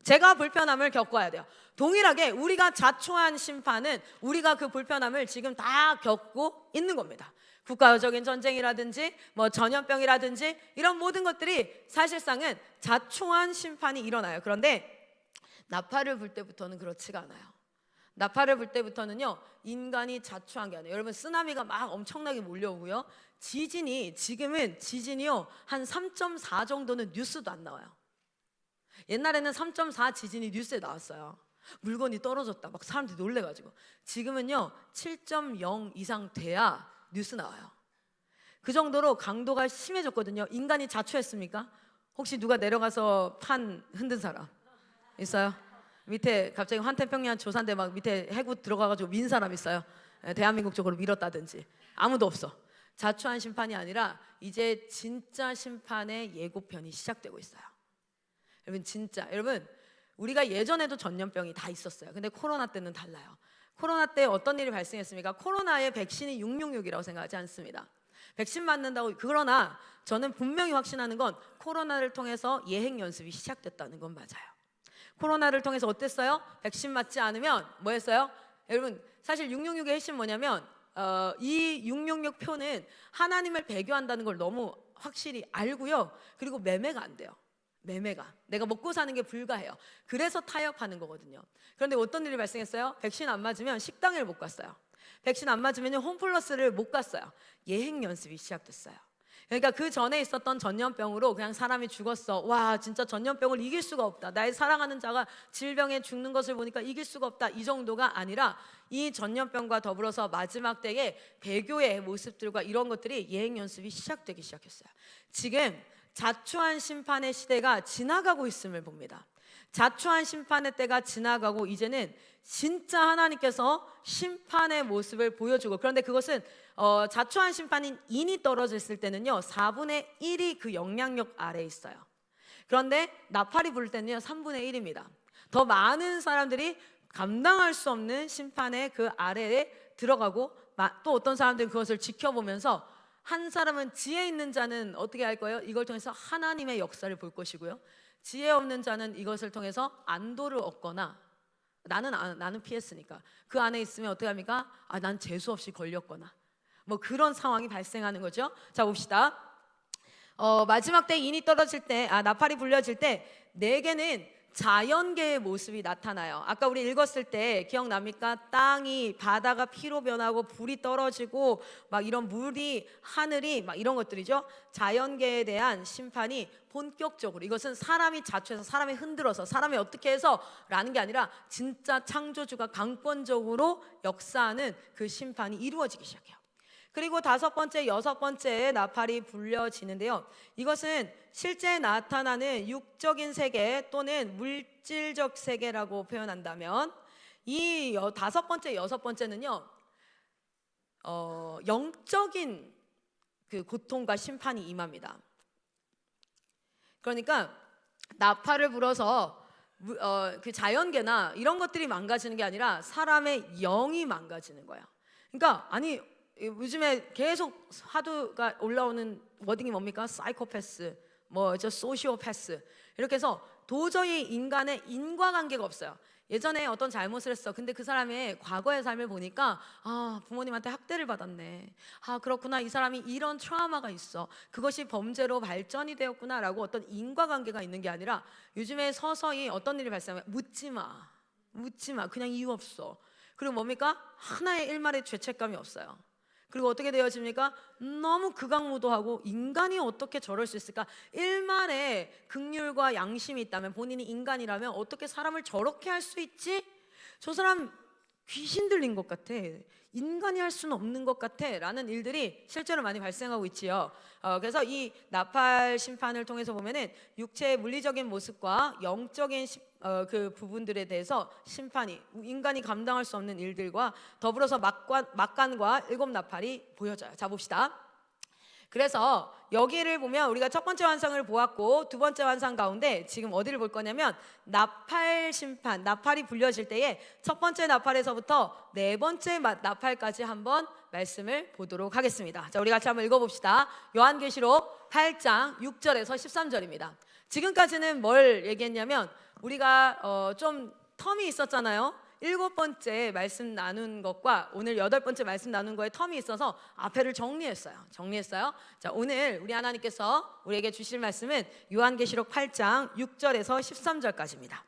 제가 불편함을 겪어야 돼요. 동일하게 우리가 자초한 심판은 우리가 그 불편함을 지금 다 겪고 있는 겁니다. 국가적인 전쟁이라든지 전염병이라든지 이런 모든 것들이 사실상은 자초한 심판이 일어나요. 그런데 나팔을 불 때부터는 그렇지가 않아요. 나팔을 불 때부터는요, 인간이 자초한 게 아니에요. 여러분, 쓰나미가 막 엄청나게 몰려오고요, 지금은 지진이요 한 3.4 정도는 뉴스도 안 나와요. 옛날에는 3.4 지진이 뉴스에 나왔어요. 물건이 떨어졌다 막 사람들이 놀래가지고. 지금은요 7.0 이상 돼야 뉴스 나와요. 그 정도로 강도가 심해졌거든요. 인간이 자초했습니까? 혹시 누가 내려가서 판 흔든 사람 있어요? 밑에 갑자기 환태평양 조산대 막 밑에 해구 들어가가지고 민 사람 있어요? 대한민국 쪽으로 밀었다든지. 아무도 없어. 자초한 심판이 아니라 이제 진짜 심판의 예고편이 시작되고 있어요. 여러분 우리가 예전에도 전염병이 다 있었어요. 근데 코로나 때는 달라요. 코로나 때 어떤 일이 발생했습니까? 코로나의 백신이 666이라고 생각하지 않습니다. 백신 맞는다고. 그러나 저는 분명히 확신하는 건 코로나를 통해서 예행 연습이 시작됐다는 건 맞아요. 코로나를 통해서 어땠어요? 백신 맞지 않으면 뭐 했어요? 여러분, 사실 666의 핵심 뭐냐면 이 666 표는 하나님을 배교한다는 걸 너무 확실히 알고요, 그리고 매매가 안 돼요. 매매가 내가 먹고 사는 게 불가해요. 그래서 타협하는 거거든요. 그런데 어떤 일이 발생했어요? 백신 안 맞으면 식당을 못 갔어요. 백신 안 맞으면 홈플러스를 못 갔어요. 예행 연습이 시작됐어요. 그러니까 그 전에 있었던 전염병으로 그냥 사람이 죽었어. 와, 진짜 전염병을 이길 수가 없다. 나의 사랑하는 자가 질병에 죽는 것을 보니까 이길 수가 없다. 이 정도가 아니라 이 전염병과 더불어서 마지막 때에 배교의 모습들과 이런 것들이 예행 연습이 시작되기 시작했어요. 지금 자초한 심판의 시대가 지나가고 있음을 봅니다. 자초한 심판의 때가 지나가고 이제는 진짜 하나님께서 심판의 모습을 보여주고, 그런데 그것은 자초한 심판인 인이 떨어졌을 때는요 4분의 1이 그 영향력 아래에 있어요. 그런데 나팔이 불 때는요 3분의 1입니다. 더 많은 사람들이 감당할 수 없는 심판의 그 아래에 들어가고, 또 어떤 사람들은 그것을 지켜보면서 한 사람은 지혜 있는 자는 어떻게 할 거예요? 이걸 통해서 하나님의 역사를 볼 것이고요. 지혜 없는 자는 이것을 통해서 안도를 얻거나 나는 피했으니까 그 안에 있으면 어떻게 합니까? 난 재수 없이 걸렸거나 뭐 그런 상황이 발생하는 거죠. 자 봅시다. 마지막 때 인이 떨어질 때, 나팔이 불려질 때 내게는 자연계의 모습이 나타나요. 아까 우리 읽었을 때 기억납니까? 땅이, 바다가 피로 변하고 불이 떨어지고 막 이런 물이, 하늘이 막 이런 것들이죠. 자연계에 대한 심판이 본격적으로, 이것은 사람이 자초해서 사람이 흔들어서 사람이 어떻게 해서 라는 게 아니라 진짜 창조주가 강권적으로 역사하는 그 심판이 이루어지기 시작해요. 그리고 다섯 번째, 여섯 번째 나팔이 불려지는데요. 이것은 실제 나타나는 육적인 세계 또는 물질적 세계라고 표현한다면, 이 다섯 번째, 여섯 번째는요, 영적인 그 고통과 심판이 임합니다. 그러니까 나팔을 불어서 그 자연계나 이런 것들이 망가지는 게 아니라 사람의 영이 망가지는 거예요. 그러니까 요즘에 계속 화두가 올라오는 워딩이 뭡니까? 사이코패스, 소시오패스, 이렇게 해서 도저히 인간의 인과관계가 없어요. 예전에 어떤 잘못을 했어. 근데 그 사람의 과거의 삶을 보니까 부모님한테 학대를 받았네. 그렇구나. 이 사람이 이런 트라우마가 있어. 그것이 범죄로 발전이 되었구나 라고 어떤 인과관계가 있는 게 아니라 요즘에 서서히 어떤 일이 발생하면 묻지 마. 그냥 이유 없어. 그리고 뭡니까? 하나의 일말의 죄책감이 없어요. 그리고 어떻게 되어집니까? 너무 극악무도하고 인간이 어떻게 저럴 수 있을까? 일말의 긍휼과 양심이 있다면, 본인이 인간이라면 어떻게 사람을 저렇게 할 수 있지? 저 사람 귀신 들린 것 같아. 인간이 할 수는 없는 것 같아 라는 일들이 실제로 많이 발생하고 있지요. 그래서 이 나팔 심판을 통해서 보면은 육체의 물리적인 모습과 영적인 그 부분들에 대해서 심판이, 인간이 감당할 수 없는 일들과 더불어서 막간과 일곱 나팔이 보여져요. 자 봅시다. 그래서 여기를 보면 우리가 첫 번째 환상을 보았고 두 번째 환상 가운데 지금 어디를 볼 거냐면 나팔 심판, 나팔이 불려질 때에 첫 번째 나팔에서부터 네 번째 나팔까지 한번 말씀을 보도록 하겠습니다. 자, 우리 같이 한번 읽어봅시다. 요한계시록 8장 6절에서 13절입니다. 지금까지는 뭘 얘기했냐면 우리가 좀 텀이 있었잖아요. 일곱 번째 말씀 나눈 것과 오늘 여덟 번째 말씀 나눈 거에 텀이 있어서 앞에를 정리했어요. 자, 오늘 우리 하나님께서 우리에게 주실 말씀은 요한계시록 8장 6절에서 13절까지입니다.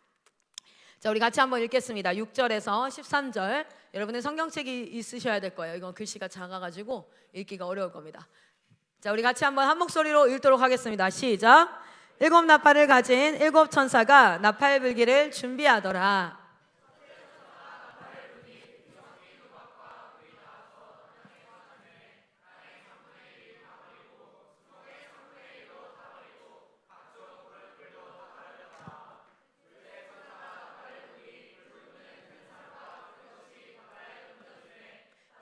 자, 우리 같이 한번 읽겠습니다. 6절에서 13절. 여러분의 성경책이 있으셔야 될 거예요. 이건 글씨가 작아가지고 읽기가 어려울 겁니다. 자, 우리 같이 한번 한 목소리로 읽도록 하겠습니다. 시작. 일곱 나팔을 가진 일곱 천사가 나팔 불기를 준비하더라.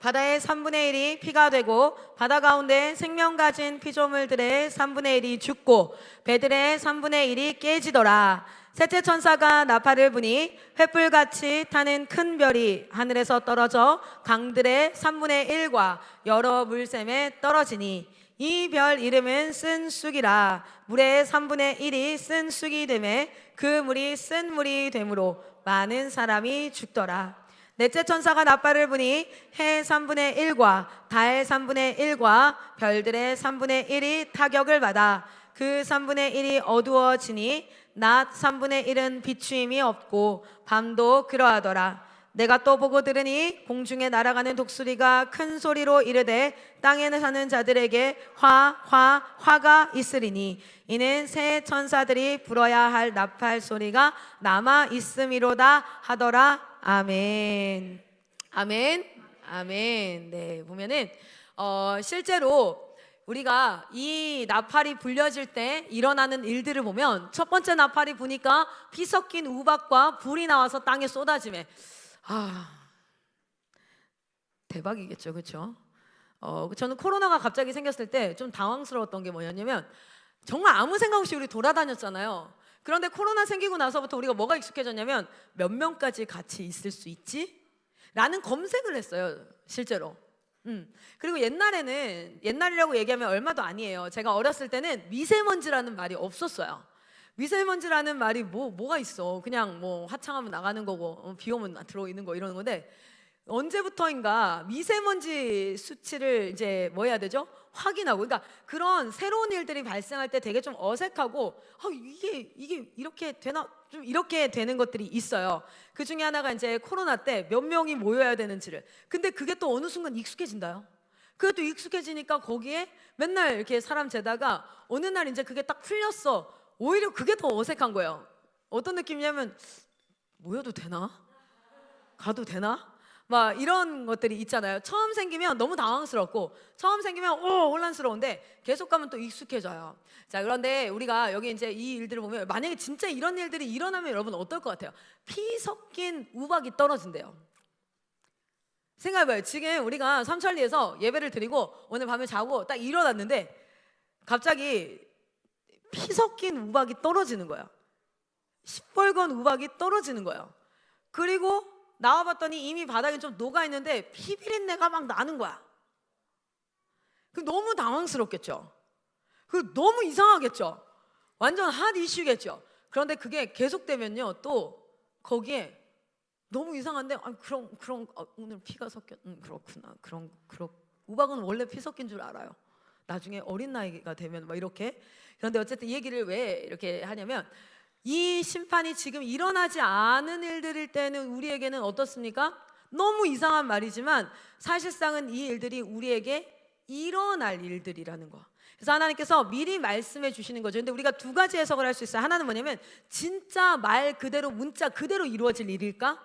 바다의 3분의 1이 피가 되고 바다 가운데 생명 가진 피조물들의 3분의 1이 죽고 배들의 3분의 1이 깨지더라. 셋째 천사가 나팔을 부니 횃불같이 타는 큰 별이 하늘에서 떨어져 강들의 3분의 1과 여러 물샘에 떨어지니 이 별 이름은 쓴 쑥이라. 물의 3분의 1이 쓴 쑥이 되매 그 물이 쓴 물이 되므로 많은 사람이 죽더라. 넷째 천사가 나팔을 부니 해 3분의 1과 달 3분의 1과 별들의 3분의 1이 타격을 받아 그 3분의 1이 어두워지니 낮 3분의 1은 비추임이 없고 밤도 그러하더라. 내가 또 보고 들으니 공중에 날아가는 독수리가 큰 소리로 이르되 땅에 사는 자들에게 화가 있으리니 이는 새 천사들이 불어야 할 나팔 소리가 남아 있음이로다 하더라. 아멘. 네, 보면은 실제로 우리가 이 나팔이 불려질 때 일어나는 일들을 보면 첫 번째 나팔이 부니까 피 섞인 우박과 불이 나와서 땅에 쏟아지매 대박이겠죠, 그렇죠? 저는 코로나가 갑자기 생겼을 때 좀 당황스러웠던 게 뭐였냐면 정말 아무 생각 없이 우리 돌아다녔잖아요. 그런데 코로나 생기고 나서부터 우리가 뭐가 익숙해졌냐면 몇 명까지 같이 있을 수 있지? 라는 검색을 했어요, 실제로. 그리고 옛날이라고 얘기하면 얼마도 아니에요. 제가 어렸을 때는 미세먼지라는 말이 없었어요. 미세먼지라는 말이 뭐가 있어. 그냥 뭐 화창하면 나가는 거고 비 오면 들어오는 거 이러는 건데, 언제부터인가 미세먼지 수치를 이제 뭐 해야 되죠? 확인하고. 그러니까 그런 새로운 일들이 발생할 때 되게 좀 어색하고 이게 이렇게 되나? 좀 이렇게 되는 것들이 있어요. 그 중에 하나가 이제 코로나 때 몇 명이 모여야 되는지를. 근데 그게 또 어느 순간 익숙해진다요. 그게 또 익숙해지니까 거기에 맨날 이렇게 사람 재다가 어느 날 이제 그게 딱 풀렸어. 오히려 그게 더 어색한 거예요. 어떤 느낌이냐면 모여도 되나? 가도 되나? 막 이런 것들이 있잖아요. 처음 생기면 너무 당황스럽고, 처음 생기면 혼란스러운데 계속 가면 또 익숙해져요. 자, 그런데 우리가 여기 이제 이 일들을 보면 만약에 진짜 이런 일들이 일어나면 여러분 어떨 것 같아요? 피 섞인 우박이 떨어진대요. 생각해봐요. 지금 우리가 삼천리에서 예배를 드리고 오늘 밤에 자고 딱 일어났는데 갑자기 피 섞인 우박이 떨어지는 거예요. 시뻘건 우박이 떨어지는 거예요. 그리고 나와봤더니 이미 바닥에 좀 녹아있는데 피 비린내가 막 나는 거야. 그 너무 당황스럽겠죠. 그 너무 이상하겠죠. 완전 핫 이슈겠죠. 그런데 그게 계속되면요, 또 거기에 너무 이상한데, 오늘 피가 섞여. 그렇구나. 우박은 원래 피 섞인 줄 알아요. 나중에 어린 나이가 되면 막 이렇게. 그런데 어쨌든 이 얘기를 왜 이렇게 하냐면, 이 심판이 지금 일어나지 않은 일들일 때는 우리에게는 어떻습니까? 너무 이상한 말이지만 사실상은 이 일들이 우리에게 일어날 일들이라는 거. 그래서 하나님께서 미리 말씀해 주시는 거죠. 근데 우리가 두 가지 해석을 할 수 있어요. 하나는 뭐냐면 진짜 말 그대로 문자 그대로 이루어질 일일까?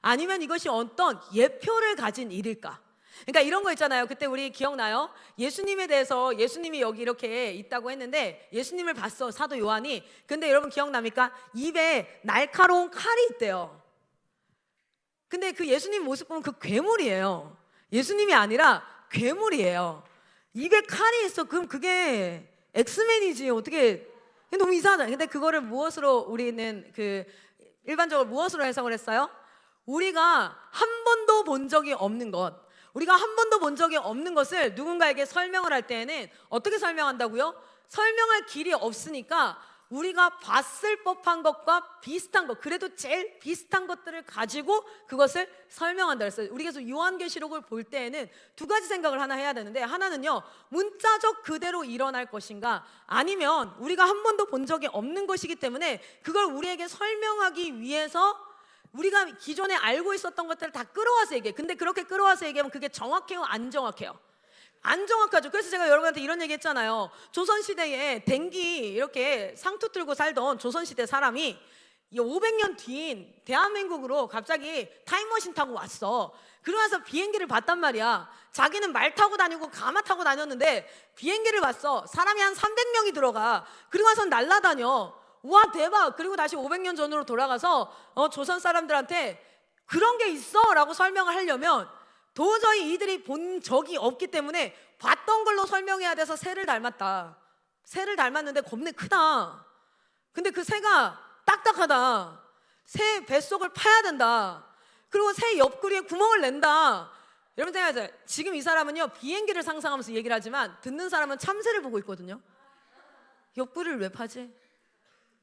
아니면 이것이 어떤 예표를 가진 일일까? 그러니까 이런 거 있잖아요. 그때 우리 기억나요? 예수님에 대해서, 예수님이 여기 이렇게 있다고 했는데 예수님을 봤어, 사도 요한이. 근데 여러분 기억납니까? 입에 날카로운 칼이 있대요. 근데 그 예수님 모습 보면 그 괴물이에요. 예수님이 아니라 괴물이에요. 입에 칼이 있어. 그럼 그게 엑스맨이지. 어떻게, 너무 이상하잖아요. 근데 그거를 무엇으로 우리는 일반적으로 무엇으로 해석을 했어요? 우리가 한 번도 본 적이 없는 것, 우리가 한 번도 본 적이 없는 것을 누군가에게 설명을 할 때에는 어떻게 설명한다고요? 설명할 길이 없으니까 우리가 봤을 법한 것과 비슷한 것, 그래도 제일 비슷한 것들을 가지고 그것을 설명한다 그랬어요. 우리가 그래서 요한계시록을 볼 때에는 두 가지 생각을 하나 해야 되는데, 하나는요, 문자적 그대로 일어날 것인가, 아니면 우리가 한 번도 본 적이 없는 것이기 때문에 그걸 우리에게 설명하기 위해서 우리가 기존에 알고 있었던 것들을 다 끌어와서 얘기해. 근데 그렇게 끌어와서 얘기하면 그게 정확해요? 안 정확해요? 안 정확하죠. 그래서 제가 여러분한테 이런 얘기 했잖아요. 조선시대에 댕기 이렇게 상투 들고 살던 조선시대 사람이 500년 뒤인 대한민국으로 갑자기 타임머신 타고 왔어. 그러면서 비행기를 봤단 말이야. 자기는 말 타고 다니고 가마 타고 다녔는데 비행기를 봤어. 사람이 한 300명이 들어가. 그리고 와서 날아다녀. 와, 대박. 그리고 다시 500년 전으로 돌아가서 조선 사람들한테 그런 게 있어 라고 설명을 하려면 도저히 이들이 본 적이 없기 때문에 봤던 걸로 설명해야 돼서 새를 닮았다. 새를 닮았는데 겁내 크다. 근데 그 새가 딱딱하다. 새 뱃속을 파야 된다. 그리고 새 옆구리에 구멍을 낸다. 여러분 생각하세요. 지금 이 사람은요, 비행기를 상상하면서 얘기를 하지만 듣는 사람은 참새를 보고 있거든요. 옆구리를 왜 파지?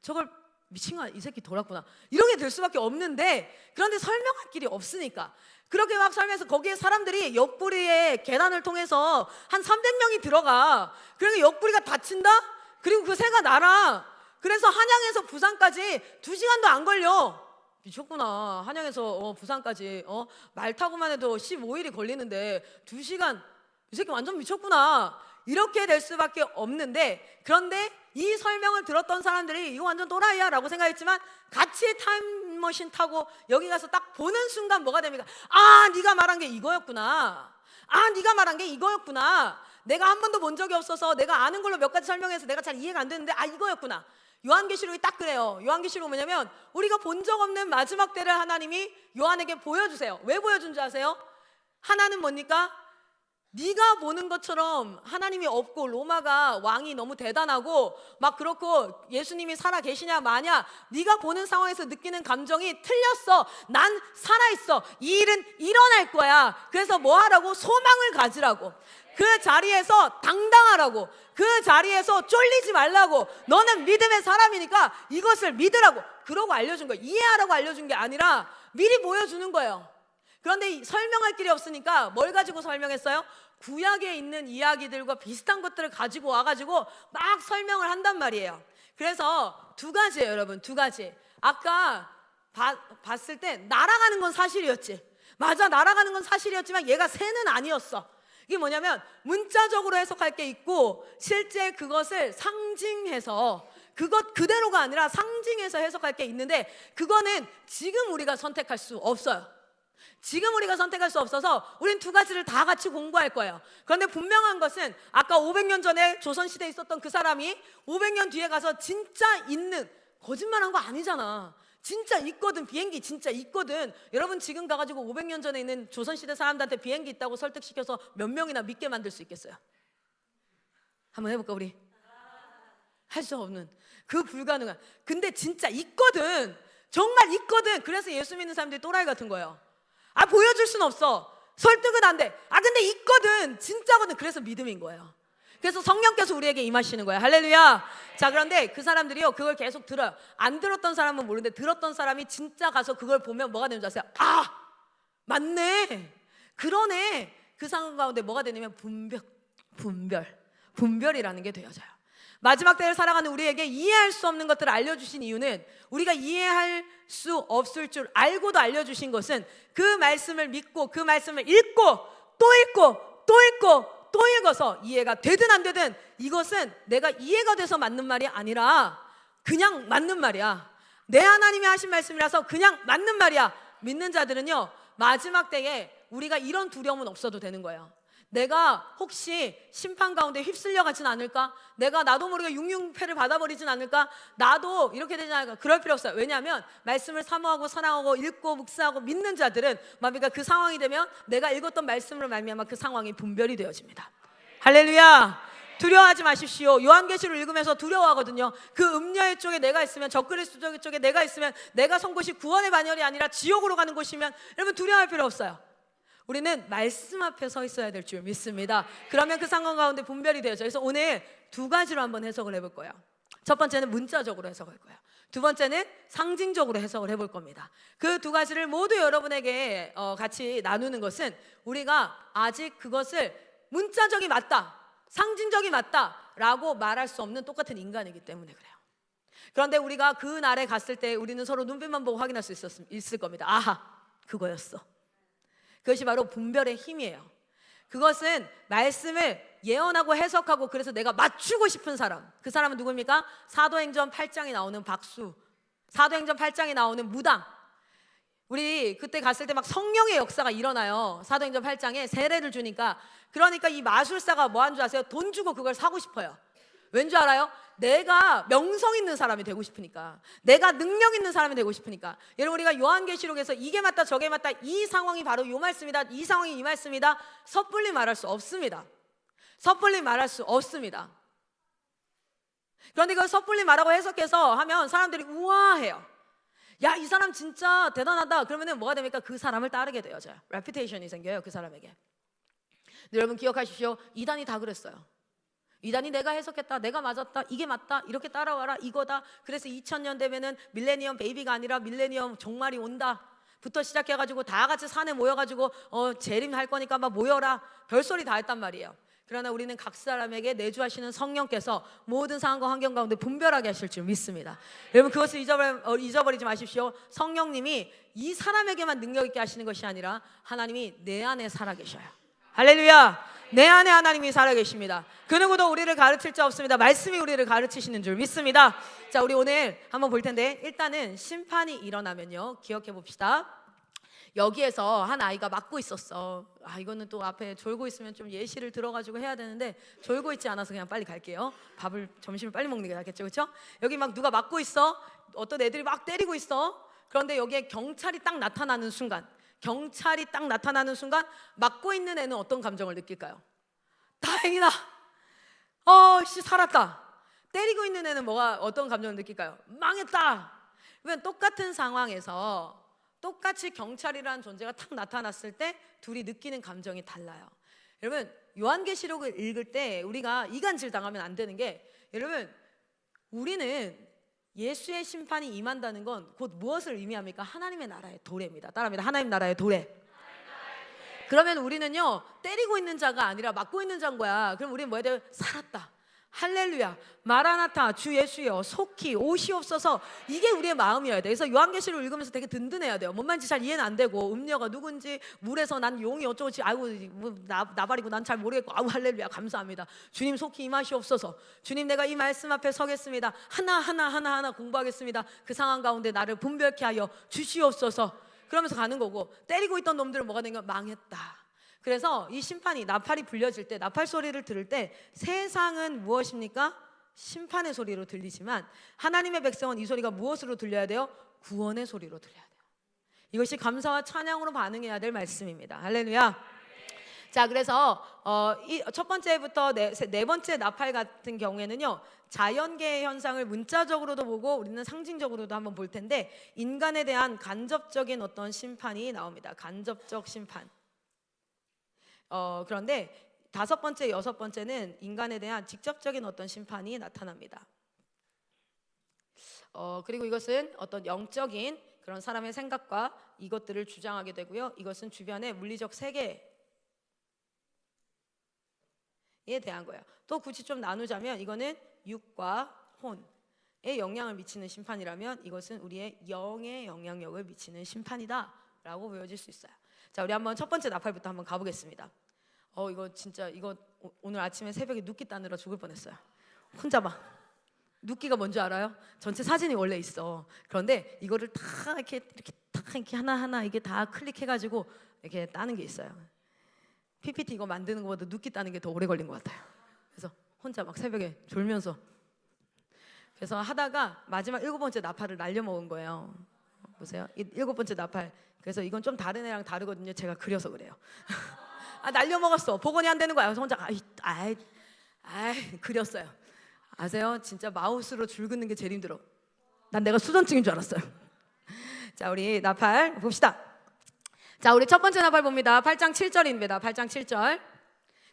저걸 미친 거야, 이 새끼 돌았구나, 이렇게 될 수밖에 없는데, 그런데 설명할 길이 없으니까 그렇게 막 설명해서 거기에 사람들이 옆구리에 계단을 통해서 한 300명이 들어가. 그리고 옆구리가 다친다? 그리고 그 새가 날아. 그래서 한양에서 부산까지 2시간도 안 걸려. 미쳤구나. 한양에서 부산까지 말 타고만 해도 15일이 걸리는데 2시간, 이 새끼 완전 미쳤구나. 이렇게 될 수밖에 없는데, 그런데 이 설명을 들었던 사람들이 이거 완전 또라이야 라고 생각했지만 같이 타임머신 타고 여기 가서 딱 보는 순간 뭐가 됩니까? 아, 네가 말한 게 이거였구나. 아, 네가 말한 게 이거였구나. 내가 한 번도 본 적이 없어서 내가 아는 걸로 몇 가지 설명해서 내가 잘 이해가 안 되는데, 아, 이거였구나. 요한계시록이 딱 그래요. 요한계시록 뭐냐면 우리가 본 적 없는 마지막 때를 하나님이 요한에게 보여주세요. 왜 보여준 줄 아세요? 하나는 뭡니까? 네가 보는 것처럼 하나님이 없고 로마가 왕이 너무 대단하고 막 그렇고 예수님이 살아 계시냐 마냐, 네가 보는 상황에서 느끼는 감정이 틀렸어. 난 살아있어. 이 일은 일어날 거야. 그래서 뭐 하라고? 소망을 가지라고. 그 자리에서 당당하라고. 그 자리에서 쫄리지 말라고. 너는 믿음의 사람이니까 이것을 믿으라고. 그러고 알려준 거예요. 이해하라고 알려준 게 아니라 미리 보여주는 거예요. 그런데 설명할 길이 없으니까 뭘 가지고 설명했어요? 구약에 있는 이야기들과 비슷한 것들을 가지고 와가지고 막 설명을 한단 말이에요. 그래서 두 가지예요, 여러분. 두 가지. 아까 봤을 때 날아가는 건 사실이었지. 맞아, 날아가는 건 사실이었지만 얘가 새는 아니었어. 이게 뭐냐면 문자적으로 해석할 게 있고 실제 그것을 상징해서, 그것 그대로가 아니라 상징해서 해석할 게 있는데 그거는 지금 우리가 선택할 수 없어요. 지금 우리가 선택할 수 없어서 우린 두 가지를 다 같이 공부할 거예요. 그런데 분명한 것은 아까 500년 전에 조선시대에 있었던 그 사람이 500년 뒤에 가서 진짜 있는, 거짓말한 거 아니잖아. 진짜 있거든. 비행기 진짜 있거든. 여러분 지금 가가지고 500년 전에 있는 조선시대 사람들한테 비행기 있다고 설득시켜서 몇 명이나 믿게 만들 수 있겠어요? 한번 해볼까 우리? 할 수 없는, 그 불가능한. 근데 진짜 있거든. 정말 있거든. 그래서 예수 믿는 사람들이 또라이 같은 거예요. 아, 보여줄 순 없어. 설득은 안 돼. 아, 근데 있거든. 진짜거든. 그래서 믿음인 거예요. 그래서 성령께서 우리에게 임하시는 거예요. 할렐루야. 자, 그런데 그 사람들이요, 그걸 계속 들어요. 안 들었던 사람은 모르는데 들었던 사람이 진짜 가서 그걸 보면 뭐가 되는 줄 아세요? 아, 맞네. 그러네. 그 상황 가운데 뭐가 되냐면 분별이라는 게 되어져요. 마지막 때를 살아가는 우리에게 이해할 수 없는 것들을 알려주신 이유는, 우리가 이해할 수 없을 줄 알고도 알려주신 것은 그 말씀을 믿고 그 말씀을 읽고 또 읽고 또 읽고 또 읽어서 이해가 되든 안 되든 이것은 내가 이해가 돼서 맞는 말이 아니라 그냥 맞는 말이야. 내 하나님이 하신 말씀이라서 그냥 맞는 말이야. 믿는 자들은요, 마지막 때에 우리가 이런 두려움은 없어도 되는 거예요. 내가 혹시 심판 가운데 휩쓸려 가진 않을까? 내가 나도 모르게 육육패를 받아버리진 않을까? 나도 이렇게 되지 않을까? 그럴 필요 없어요. 왜냐하면 말씀을 사모하고 사랑하고 읽고 묵상하고 믿는 자들은 그러니까 그 상황이 되면 내가 읽었던 말씀으로 말미암아 그 상황이 분별이 되어집니다. 할렐루야. 두려워하지 마십시오. 요한계시를 읽으면서 두려워하거든요. 그 음녀의 쪽에 내가 있으면, 적그리스도 쪽에 내가 있으면 내가 선 곳이 구원의 반열이 아니라 지옥으로 가는 곳이면 여러분 두려워할 필요 없어요. 우리는 말씀 앞에 서 있어야 될 줄 믿습니다. 그러면 그 상황 가운데 분별이 되어져. 그래서 오늘 두 가지로 한번 해석을 해볼 거예요. 첫 번째는 문자적으로 해석할 거예요. 두 번째는 상징적으로 해석을 해볼 겁니다. 그 두 가지를 모두 여러분에게 같이 나누는 것은, 우리가 아직 그것을 문자적이 맞다, 상징적이 맞다 라고 말할 수 없는 똑같은 인간이기 때문에 그래요. 그런데 우리가 그 날에 갔을 때 우리는 서로 눈빛만 보고 확인할 수 있을 겁니다. 아하, 그거였어. 그것이 바로 분별의 힘이에요. 그것은 말씀을 예언하고 해석하고 그래서 내가 맞추고 싶은 사람, 그 사람은 누구입니까? 사도행전 8장에 나오는 박수, 사도행전 8장에 나오는 무당. 우리 그때 갔을 때 막 성령의 역사가 일어나요. 사도행전 8장에 세례를 주니까. 그러니까 이 마술사가 뭐 한 줄 아세요? 돈 주고 그걸 사고 싶어요. 왠 줄 알아요? 내가 명성 있는 사람이 되고 싶으니까, 내가 능력 있는 사람이 되고 싶으니까. 여러분, 우리가 요한계시록에서 이게 맞다 저게 맞다, 이 상황이 바로 요 말씀이다, 이 상황이 이 말씀이다, 섣불리 말할 수 없습니다. 섣불리 말할 수 없습니다. 그런데 그걸 섣불리 말하고 해석해서 하면 사람들이 우아해요. 야, 이 사람 진짜 대단하다. 그러면은 뭐가 됩니까? 그 사람을 따르게 되어져요. 레퓨테이션이 생겨요, 그 사람에게. 근데 여러분 기억하십시오. 이단이 다 그랬어요. 이단이 내가 해석했다, 내가 맞았다, 이게 맞다, 이렇게 따라와라, 이거다. 그래서 2000년 되면은 밀레니엄 베이비가 아니라 밀레니엄 종말이 온다 부터 시작해가지고 다 같이 산에 모여가지고 재림할 거니까 막 모여라, 별소리 다 했단 말이에요. 그러나 우리는 각 사람에게 내주하시는 성령께서 모든 상황과 환경 가운데 분별하게 하실 줄 믿습니다. 여러분 그것을 잊어버리지 마십시오. 성령님이 이 사람에게만 능력 있게 하시는 것이 아니라 하나님이 내 안에 살아계셔요. 할렐루야. 내 안에 하나님이 살아계십니다. 그 누구도 우리를 가르칠 자 없습니다. 말씀이 우리를 가르치시는 줄 믿습니다. 자, 우리 오늘 한번 볼 텐데, 일단은 심판이 일어나면요, 기억해 봅시다. 여기에서 한 아이가 맞고 있었어. 아, 이거는 또 앞에 졸고 있으면 좀 예시를 들어가지고 해야 되는데 졸고 있지 않아서 그냥 빨리 갈게요. 점심을 빨리 먹는 게 낫겠죠, 그렇죠? 여기 막 누가 맞고 있어. 어떤 애들이 막 때리고 있어. 그런데 여기에 경찰이 딱 나타나는 순간, 경찰이 딱 나타나는 순간 막고 있는 애는 어떤 감정을 느낄까요? 다행이다. 살았다. 때리고 있는 애는 어떤 감정을 느낄까요? 망했다. 그러면 똑같은 상황에서 똑같이 경찰이라는 존재가 탁 나타났을 때 둘이 느끼는 감정이 달라요. 여러분, 요한계시록을 읽을 때 우리가 이간질 당하면 안 되는 게, 여러분, 우리는 예수의 심판이 임한다는 건 곧 무엇을 의미합니까? 하나님의 나라의 도래입니다. 따라합니다. 하나님 나라의 도래. 그러면 우리는요, 때리고 있는 자가 아니라 맞고 있는 자인 거야. 그럼 우리는 뭐 해야 돼요? 살았다. 할렐루야, 마라나타, 주 예수여 속히 오시옵소서. 이게 우리의 마음이어야 돼. 그래서 요한계시록을 읽으면서 되게 든든해야 돼요. 뭔 말인지 잘 이해는 안 되고, 음녀가 누군지, 물에서 난 용이 어쩌고지, 아이고 나발이고 난 잘 모르겠고, 아우 할렐루야 감사합니다. 주님 속히 임하시옵소서. 주님, 내가 이 말씀 앞에 서겠습니다. 하나하나 공부하겠습니다. 그 상황 가운데 나를 분별케 하여 주시옵소서. 그러면서 가는 거고, 때리고 있던 놈들은 뭐가 된 거야? 망했다. 그래서 이 심판이, 나팔이 불려질 때, 나팔 소리를 들을 때 세상은 무엇입니까? 심판의 소리로 들리지만 하나님의 백성은 이 소리가 무엇으로 들려야 돼요? 구원의 소리로 들려야 돼요. 이것이 감사와 찬양으로 반응해야 될 말씀입니다. 할렐루야. 자, 그래서 이 첫 번째부터 네 번째 나팔 같은 경우에는요, 자연계의 현상을 문자적으로도 보고 우리는 상징적으로도 한번 볼 텐데, 인간에 대한 간접적인 어떤 심판이 나옵니다. 간접적 심판. 그런데 다섯 번째, 여섯 번째는 인간에 대한 직접적인 어떤 심판이 나타납니다. 그리고 이것은 어떤 영적인 그런 사람의 생각과 이것들을 주장하게 되고요. 이것은 주변의 물리적 세계에 대한 거예요. 또 굳이 좀 나누자면 이거는 육과 혼에 영향을 미치는 심판이라면, 이것은 우리의 영에 영향력을 미치는 심판이다라고 보여질 수 있어요. 자, 우리 한번 첫 번째 나팔부터 한번 가보겠습니다. 이거 오늘 아침에 새벽에 눕기 따느라 죽을 뻔했어요. 혼자 막 눕기가 뭔지 알아요? 전체 사진이 원래 있어. 그런데 이거를 다 이렇게 하나하나 이게 다 클릭해가지고 이렇게 따는 게 있어요. PPT 이거 만드는 것보다 눕기 따는 게 더 오래 걸린 것 같아요. 그래서 혼자 막 새벽에 졸면서, 그래서 하다가 마지막 7번째 나팔을 날려먹은 거예요. 보세요, 7번째 나팔. 그래서 이건 좀 다른 애랑 다르거든요. 제가 그려서 그래요. 날려먹었어. 복원이 안 되는 거야. 그래서 혼자 그렸어요. 아세요? 진짜 마우스로 줄 긋는 게 제일 힘들어. 난 내가 수전증인 줄 알았어요. 자, 우리 나팔 봅시다. 자, 우리 첫 번째 나팔 봅니다. 8장 7절입니다. 8장 7절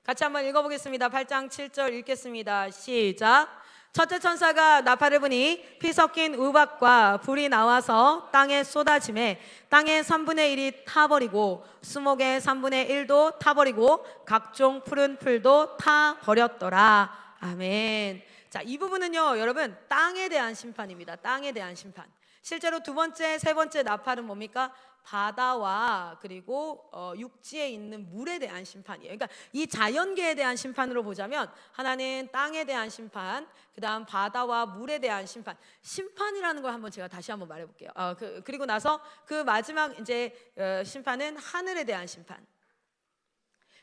같이 한번 읽어보겠습니다. 8장 7절 읽겠습니다. 시작. 첫째 천사가 나팔을 부니 피 섞인 우박과 불이 나와서 땅에 쏟아짐에 땅의 3분의 1이 타버리고 수목의 3분의 1도 타버리고 각종 푸른 풀도 타버렸더라. 아멘. 자, 이 부분은요, 여러분, 땅에 대한 심판입니다. 땅에 대한 심판. 실제로 두 번째, 세 번째 나팔은 뭡니까? 바다와 그리고 육지에 있는 물에 대한 심판이에요. 그러니까 이 자연계에 대한 심판으로 보자면, 하나는 땅에 대한 심판, 그 다음 바다와 물에 대한 심판. 심판이라는 걸 한번 제가 다시 한번 말해볼게요. 그리고 나서 그 마지막 이제 심판은 하늘에 대한 심판.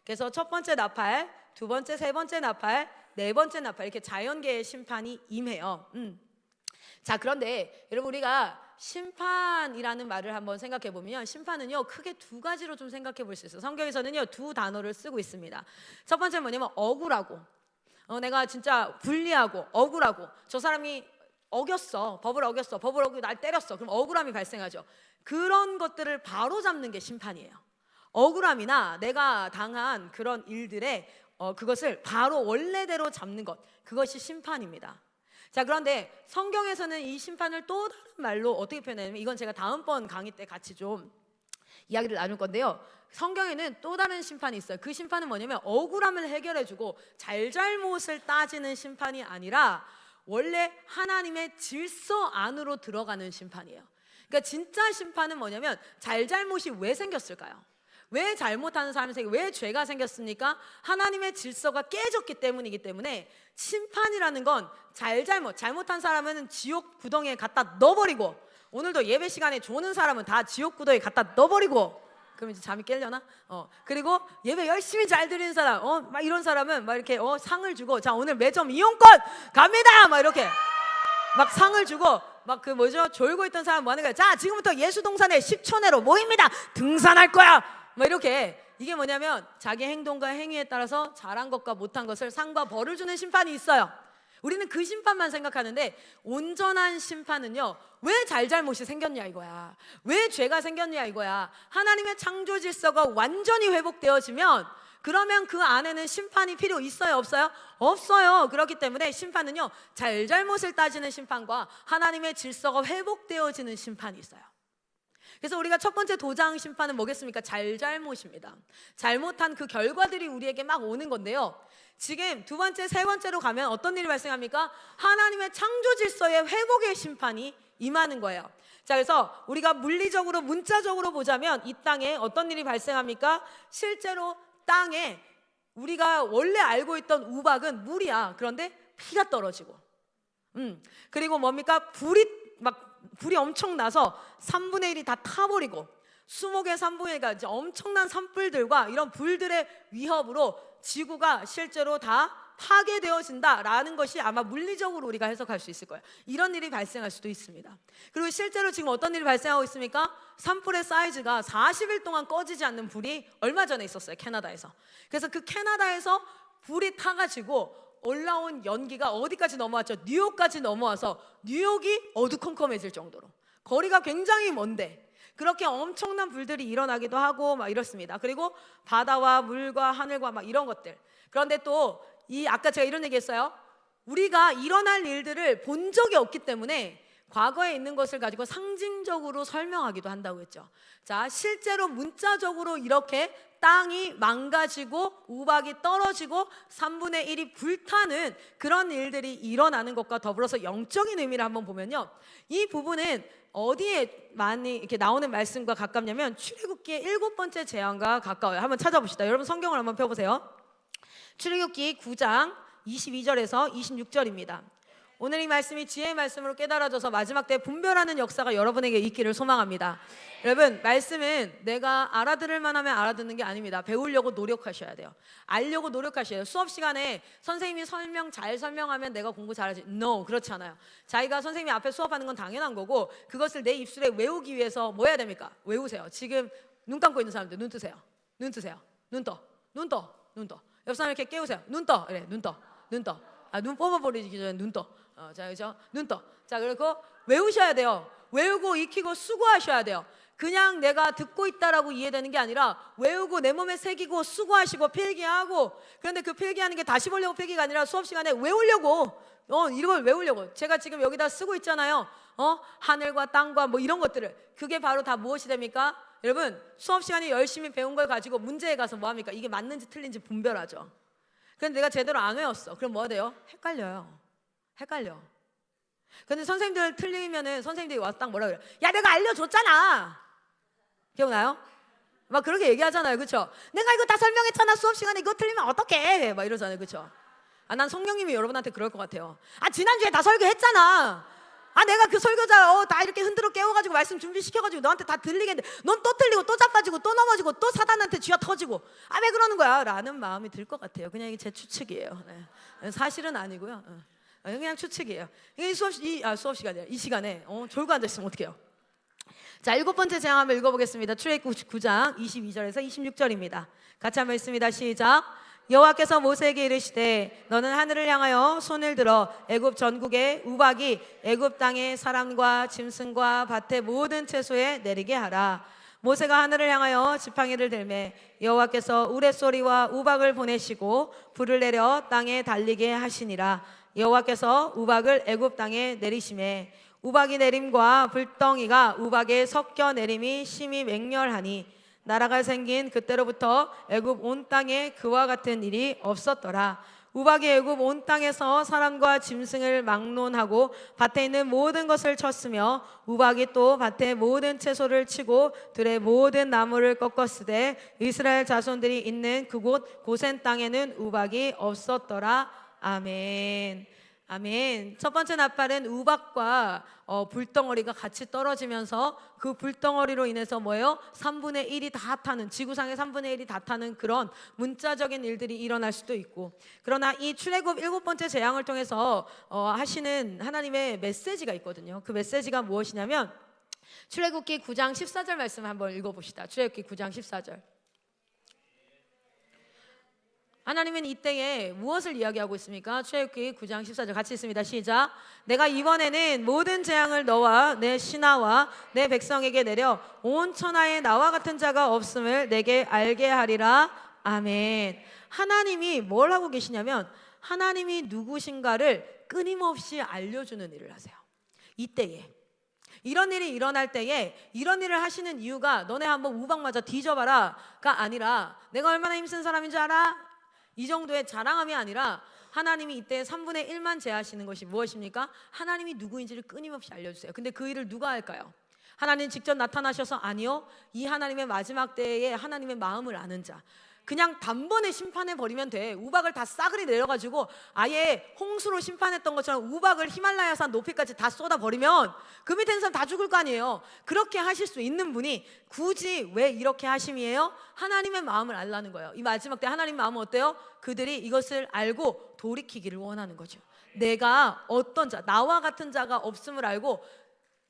그래서 첫 번째 나팔, 두 번째, 세 번째 나팔, 네 번째 나팔, 이렇게 자연계의 심판이 임해요. 자, 그런데 여러분, 우리가 심판이라는 말을 한번 생각해 보면, 심판은요 크게 두 가지로 좀 생각해 볼 수 있어요. 성경에서는요 두 단어를 쓰고 있습니다. 첫 번째는 뭐냐면 억울하고, 내가 진짜 불리하고 억울하고, 저 사람이 어겼어, 법을 어기고 날 때렸어. 그럼 억울함이 발생하죠. 그런 것들을 바로 잡는 게 심판이에요. 억울함이나 내가 당한 그런 일들에 그것을 바로 원래대로 잡는 것, 그것이 심판입니다. 자, 그런데 성경에서는 이 심판을 또 다른 말로 어떻게 표현하냐면, 이건 제가 다음번 강의 때 같이 좀 이야기를 나눌 건데요, 성경에는 또 다른 심판이 있어요. 그 심판은 뭐냐면 억울함을 해결해주고 잘잘못을 따지는 심판이 아니라 원래 하나님의 질서 안으로 들어가는 심판이에요. 그러니까 진짜 심판은 뭐냐면, 잘잘못이 왜 생겼을까요? 왜 잘못하는 사람이 왜 죄가 생겼습니까? 하나님의 질서가 깨졌기 때문이기 때문에, 심판이라는 건 잘못한 사람은 지옥 구덩이에 갖다 넣어버리고, 오늘도 예배 시간에 조는 사람은 다 지옥 구덩이에 갖다 넣어버리고, 그럼 이제 잠이 깰려나? 그리고 예배 열심히 잘 드리는 사람, 막 이런 사람은 막 이렇게 상을 주고, 자, 오늘 매점 이용권 갑니다! 막 이렇게 막 상을 주고, 막 그 뭐죠? 졸고 있던 사람 뭐 하는 거야? 자, 지금부터 예수동산에 10초 내로 모입니다. 등산할 거야. 막 이렇게. 이게 뭐냐면 자기 행동과 행위에 따라서 잘한 것과 못한 것을 상과 벌을 주는 심판이 있어요. 우리는 그 심판만 생각하는데 온전한 심판은요, 왜 잘잘못이 생겼냐 이거야. 왜 죄가 생겼냐 이거야. 하나님의 창조 질서가 완전히 회복되어지면 그러면 그 안에는 심판이 필요 있어요 없어요? 없어요. 그렇기 때문에 심판은요, 잘잘못을 따지는 심판과 하나님의 질서가 회복되어지는 심판이 있어요. 그래서 우리가 첫 번째 도장 심판은 뭐겠습니까? 잘잘못입니다. 잘못한 그 결과들이 우리에게 막 오는 건데요, 지금 두 번째, 세 번째로 가면 어떤 일이 발생합니까? 하나님의 창조 질서의 회복의 심판이 임하는 거예요. 자, 그래서 우리가 물리적으로 문자적으로 보자면 이 땅에 어떤 일이 발생합니까? 실제로 땅에 우리가 원래 알고 있던 우박은 물이야. 그런데 피가 떨어지고 그리고 뭡니까? 불이 엄청 나서 3분의 1이 다 타버리고, 수목의 3분의 1가 이제 엄청난 산불들과 이런 불들의 위협으로 지구가 실제로 다 파괴되어진다라는 것이 아마 물리적으로 우리가 해석할 수 있을 거예요. 이런 일이 발생할 수도 있습니다. 그리고 실제로 지금 어떤 일이 발생하고 있습니까? 산불의 사이즈가 40일 동안 꺼지지 않는 불이 얼마 전에 있었어요, 캐나다에서. 그래서 그 캐나다에서 불이 타가지고 올라온 연기가 어디까지 넘어왔죠? 뉴욕까지 넘어와서 뉴욕이 어두컴컴해질 정도로, 거리가 굉장히 먼데 그렇게 엄청난 불들이 일어나기도 하고 막 이렇습니다. 그리고 바다와 물과 하늘과 막 이런 것들. 그런데 또 아까 제가 이런 얘기했어요. 우리가 일어날 일들을 본 적이 없기 때문에 과거에 있는 것을 가지고 상징적으로 설명하기도 한다고 했죠. 자, 실제로 문자적으로 이렇게 땅이 망가지고 우박이 떨어지고 3분의 1이 불타는 그런 일들이 일어나는 것과 더불어서 영적인 의미를 한번 보면요, 이 부분은 어디에 많이 이렇게 나오는 말씀과 가깝냐면 출애굽기의 7번째 재앙과 가까워요. 한번 찾아봅시다. 여러분 성경을 한번 펴보세요. 출애굽기 9장 22절에서 26절입니다. 오늘 이 말씀이 지혜의 말씀으로 깨달아져서 마지막 때 분별하는 역사가 여러분에게 있기를 소망합니다. 여러분, 말씀은 내가 알아들을 만하면 알아듣는 게 아닙니다. 배우려고 노력하셔야 돼요. 알려고 노력하셔야 돼요. 수업 시간에 선생님이 잘 설명하면 내가 공부 잘하지. No, 그렇지 않아요. 자기가 선생님이 앞에 수업하는 건 당연한 거고, 그것을 내 입술에 외우기 위해서 뭐 해야 됩니까? 외우세요. 지금 눈 감고 있는 사람들 눈 뜨세요. 눈 뜨세요. 눈 떠. 눈 떠. 눈 떠. 옆 사람 이렇게 깨우세요. 눈 떠. 그래, 눈 떠. 눈 떠. 눈 뽑아버리기 전에 눈 떠. 자, 그죠? 눈 떠. 자, 그리고 외우셔야 돼요. 외우고 익히고 수고하셔야 돼요. 그냥 내가 듣고 있다라고 이해되는 게 아니라 외우고 내 몸에 새기고 수고하시고 필기하고, 그런데 그 필기하는 게 다시 보려고 필기가 아니라 수업 시간에 외우려고, 이걸 외우려고. 제가 지금 여기다 쓰고 있잖아요. 하늘과 땅과 뭐 이런 것들을. 그게 바로 다 무엇이 됩니까? 여러분, 수업 시간에 열심히 배운 걸 가지고 문제에 가서 뭐 합니까? 이게 맞는지 틀린지 분별하죠. 그런데 내가 제대로 안 외웠어. 그럼 뭐가 돼요? 헷갈려. 근데 선생님들 틀리면은 선생님들이 와서 딱 뭐라 그래요? 야, 내가 알려줬잖아. 기억나요? 막 그렇게 얘기하잖아요, 그렇죠? 내가 이거 다 설명했잖아. 수업 시간에 이거 틀리면 어떡해? 막 이러잖아요, 그렇죠? 난 성령님이 여러분한테 그럴 것 같아요. 지난주에 다 설교했잖아. 내가 그 설교자 다 이렇게 흔들어 깨워가지고 말씀 준비시켜가지고 너한테 다 들리겠는데 넌 또 틀리고 또 자빠지고 또 넘어지고 또 사단한테 쥐어 터지고 왜 그러는 거야? 라는 마음이 들 것 같아요. 그냥 이게 제 추측이에요. 네. 사실은 아니고요. 그냥 추측이에요. 이게 수업 시간이에요. 이 시간에 졸고 앉아있으면 어떡해요? 자, 7번째 재앙 한번 읽어보겠습니다. 출애굽기 9장 22절에서 26절입니다. 같이 한번 읽습니다. 시작. 여호와께서 모세에게 이르시되 너는 하늘을 향하여 손을 들어 애굽 전국에 우박이 애굽 땅의 사람과 짐승과 밭의 모든 채소에 내리게 하라. 모세가 하늘을 향하여 지팡이를 들매 여호와께서 우레소리와 우박을 보내시고 불을 내려 땅에 달리게 하시니라. 여호와께서 우박을 애굽 땅에 내리시매 우박이 내림과 불덩이가 우박에 섞여 내림이 심히 맹렬하니 나라가 생긴 그때로부터 애굽 온 땅에 그와 같은 일이 없었더라. 우박이 애굽 온 땅에서 사람과 짐승을 막론하고 밭에 있는 모든 것을 쳤으며 우박이 또 밭의 모든 채소를 치고 들의 모든 나무를 꺾었으되 이스라엘 자손들이 있는 그곳 고센 땅에는 우박이 없었더라. 아멘. 아멘. 첫 번째 나팔은 우박과 불덩어리가 같이 떨어지면서 그 불덩어리로 인해서 뭐예요? 3분의 1이 다 타는, 지구상의 3분의 1이 다 타는 그런 문자적인 일들이 일어날 수도 있고, 그러나 이 출애굽 7번째 재앙을 통해서 하시는 하나님의 메시지가 있거든요. 그 메시지가 무엇이냐면 출애굽기 9장 14절 말씀 한번 읽어봅시다. 출애굽기 9장 14절. 하나님은 이때에 무엇을 이야기하고 있습니까? 출애굽기 9장 14절 같이 있습니다. 시작. 내가 이번에는 모든 재앙을 너와 내 신하와 내 백성에게 내려 온 천하에 나와 같은 자가 없음을 내게 알게 하리라. 아멘. 하나님이 뭘 하고 계시냐면 하나님이 누구신가를 끊임없이 알려주는 일을 하세요. 이때에 이런 일이 일어날 때에 이런 일을 하시는 이유가 너네 한번 우박 맞아 뒤져봐라가 아니라 내가 얼마나 힘쓴 사람인 줄 알아? 이 정도의 자랑함이 아니라 하나님이 이때 3분의 1만 제하시는 것이 무엇입니까? 하나님이 누구인지를 끊임없이 알려주세요. 근데 그 일을 누가 할까요? 하나님 직접 나타나셔서 아니요, 이 하나님의 마지막 때에 하나님의 마음을 아는 자, 그냥 단번에 심판해 버리면 돼. 우박을 다 싸그리 내려가지고 아예 홍수로 심판했던 것처럼 우박을 히말라야산 높이까지 다 쏟아버리면 그 밑에 있는 사람 다 죽을 거 아니에요. 그렇게 하실 수 있는 분이 굳이 왜 이렇게 하심이에요? 하나님의 마음을 알라는 거예요. 이 마지막 때 하나님 마음은 어때요? 그들이 이것을 알고 돌이키기를 원하는 거죠. 내가 어떤 자, 나와 같은 자가 없음을 알고,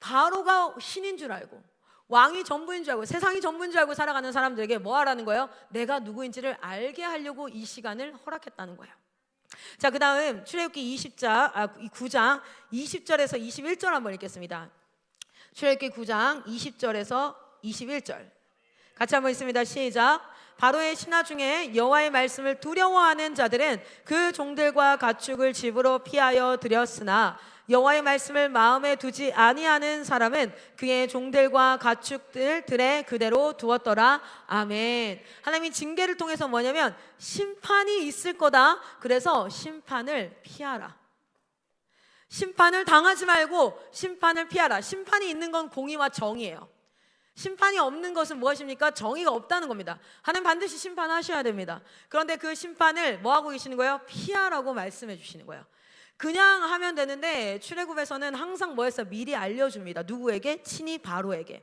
바로가 신인 줄 알고 왕이 전부인 줄 알고 세상이 전부인 줄 알고 살아가는 사람들에게 뭐 하라는 거예요? 내가 누구인지를 알게 하려고 이 시간을 허락했다는 거예요. 자, 그 다음 출애굽기 9장 20절에서 21절 한번 읽겠습니다. 출애굽기 9장 20절에서 21절 같이 한번 읽습니다. 시작. 바로의 신하 중에 여호와의 말씀을 두려워하는 자들은 그 종들과 가축을 집으로 피하여 들였으나 여호와의 말씀을 마음에 두지 아니하는 사람은 그의 종들과 가축들 들에 그대로 두었더라. 아멘. 하나님이 징계를 통해서 뭐냐면 심판이 있을 거다. 그래서 심판을 피하라. 심판을 당하지 말고 심판을 피하라. 심판이 있는 건 공의와 정의예요. 심판이 없는 것은 무엇입니까? 정의가 없다는 겁니다. 하나님 반드시 심판하셔야 됩니다. 그런데 그 심판을 뭐 하고 계시는 거예요? 피하라고 말씀해 주시는 거예요. 그냥 하면 되는데 출애굽에서는 항상 뭐 했어요? 미리 알려줍니다. 누구에게? 친히 바로에게.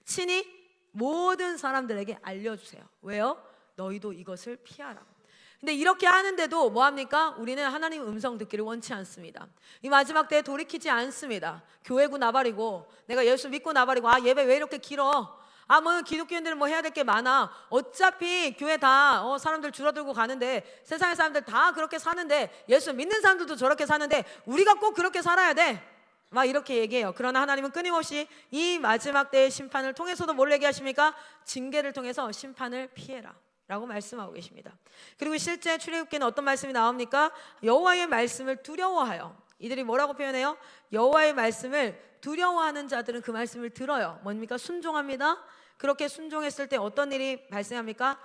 친히 모든 사람들에게 알려주세요. 왜요? 너희도 이것을 피하라고. 근데 이렇게 하는데도 뭐합니까? 우리는 하나님 음성 듣기를 원치 않습니다. 이 마지막 때에 돌이키지 않습니다. 교회고 나발이고 내가 예수 믿고 나발이고 예배 왜 이렇게 길어? 뭐 기독교인들은 뭐 해야 될 게 많아. 어차피 교회 다 사람들 줄어들고 가는데 세상의 사람들 다 그렇게 사는데 예수 믿는 사람들도 저렇게 사는데 우리가 꼭 그렇게 살아야 돼. 막 이렇게 얘기해요. 그러나 하나님은 끊임없이 이 마지막 때의 심판을 통해서도 뭘 얘기하십니까? 징계를 통해서 심판을 피해라 라고 말씀하고 계십니다. 그리고 실제 출애굽기는 어떤 말씀이 나옵니까? 여호와의 말씀을 두려워하여. 이들이 뭐라고 표현해요? 여호와의 말씀을 두려워하는 자들은 그 말씀을 들어요. 뭡니까? 순종합니다. 그렇게 순종했을 때 어떤 일이 발생합니까?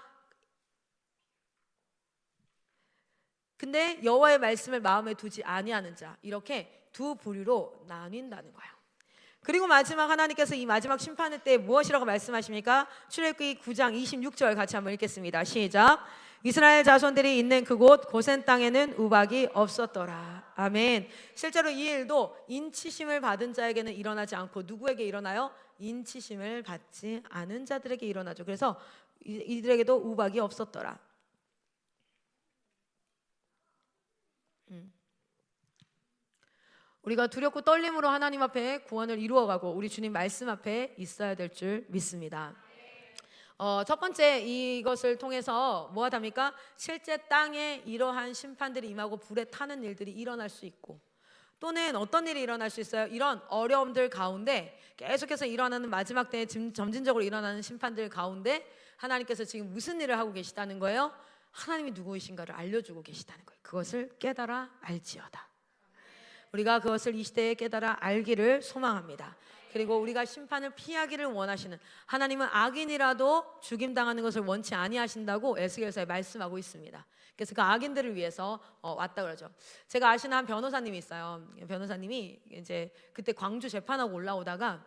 근데 여호와의 말씀을 마음에 두지 아니하는 자, 이렇게 두 부류로 나뉜다는 거예요. 그리고 마지막 하나님께서 이 마지막 심판의 때 무엇이라고 말씀하십니까? 출애굽기 9장 26절 같이 한번 읽겠습니다. 시작. 이스라엘 자손들이 있는 그곳 고센 땅에는 우박이 없었더라. 아멘. 실제로 이 일도 인치심을 받은 자에게는 일어나지 않고 누구에게 일어나요? 인치심을 받지 않은 자들에게 일어나죠. 그래서 이들에게도 우박이 없었더라. 우리가 두렵고 떨림으로 하나님 앞에 구원을 이루어가고 우리 주님 말씀 앞에 있어야 될 줄 믿습니다. 첫 번째 이것을 통해서 뭐하답니까? 실제 땅에 이러한 심판들이 임하고 불에 타는 일들이 일어날 수 있고, 또는 어떤 일이 일어날 수 있어요? 이런 어려움들 가운데 계속해서 일어나는 마지막 때에 점진적으로 일어나는 심판들 가운데 하나님께서 지금 무슨 일을 하고 계시다는 거예요? 하나님이 누구이신가를 알려주고 계시다는 거예요. 그것을 깨달아 알지어다. 우리가 그것을 이 시대에 깨달아 알기를 소망합니다. 그리고 우리가 심판을 피하기를 원하시는 하나님은 악인이라도 죽임당하는 것을 원치 아니하신다고 에스겔서에 말씀하고 있습니다. 그래서 그 악인들을 위해서 왔다 그러죠. 제가 아시는 한 변호사님이 있어요. 변호사님이 이제 그때 광주 재판하고 올라오다가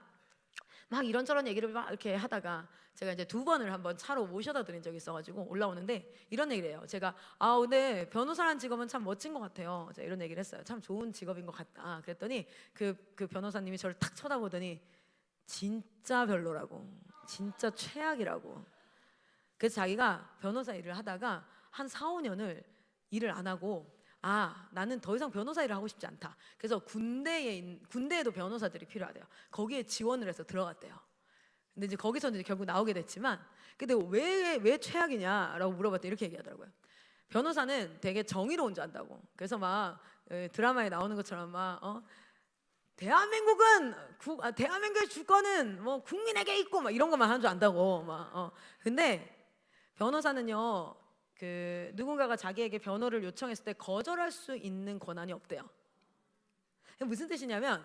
막 이런저런 얘기를 막 이렇게 하다가 제가 이제 두 번을 한번 차로 모셔다 드린 적이 있어가지고 올라오는데 이런 얘기를 해요. 제가 근데 변호사라는 직업은 참 멋진 것 같아요. 제가 이런 얘기를 했어요. 참 좋은 직업인 것 같다. 그랬더니 그 변호사님이 저를 탁 쳐다보더니 진짜 별로라고, 진짜 최악이라고. 그래서 자기가 변호사 일을 하다가 한 4, 5년을 일을 안 하고 나는 더 이상 변호사 일을 하고 싶지 않다. 그래서 군대에도 변호사들이 필요하대요. 거기에 지원을 해서 들어갔대요. 근데 이제 거기서 이제 결국 나오게 됐지만, 근데 왜 최악이냐라고 물어봤더니 이렇게 얘기하더라고요. 변호사는 되게 정의로운 줄 안다고. 그래서 막 드라마에 나오는 것처럼 막 대한민국의 주권은 뭐 국민에게 있고 막 이런 것만 하는 줄 안다고 근데 변호사는요, 누군가가 자기에게 변호를 요청했을 때 거절할 수 있는 권한이 없대요. 무슨 뜻이냐면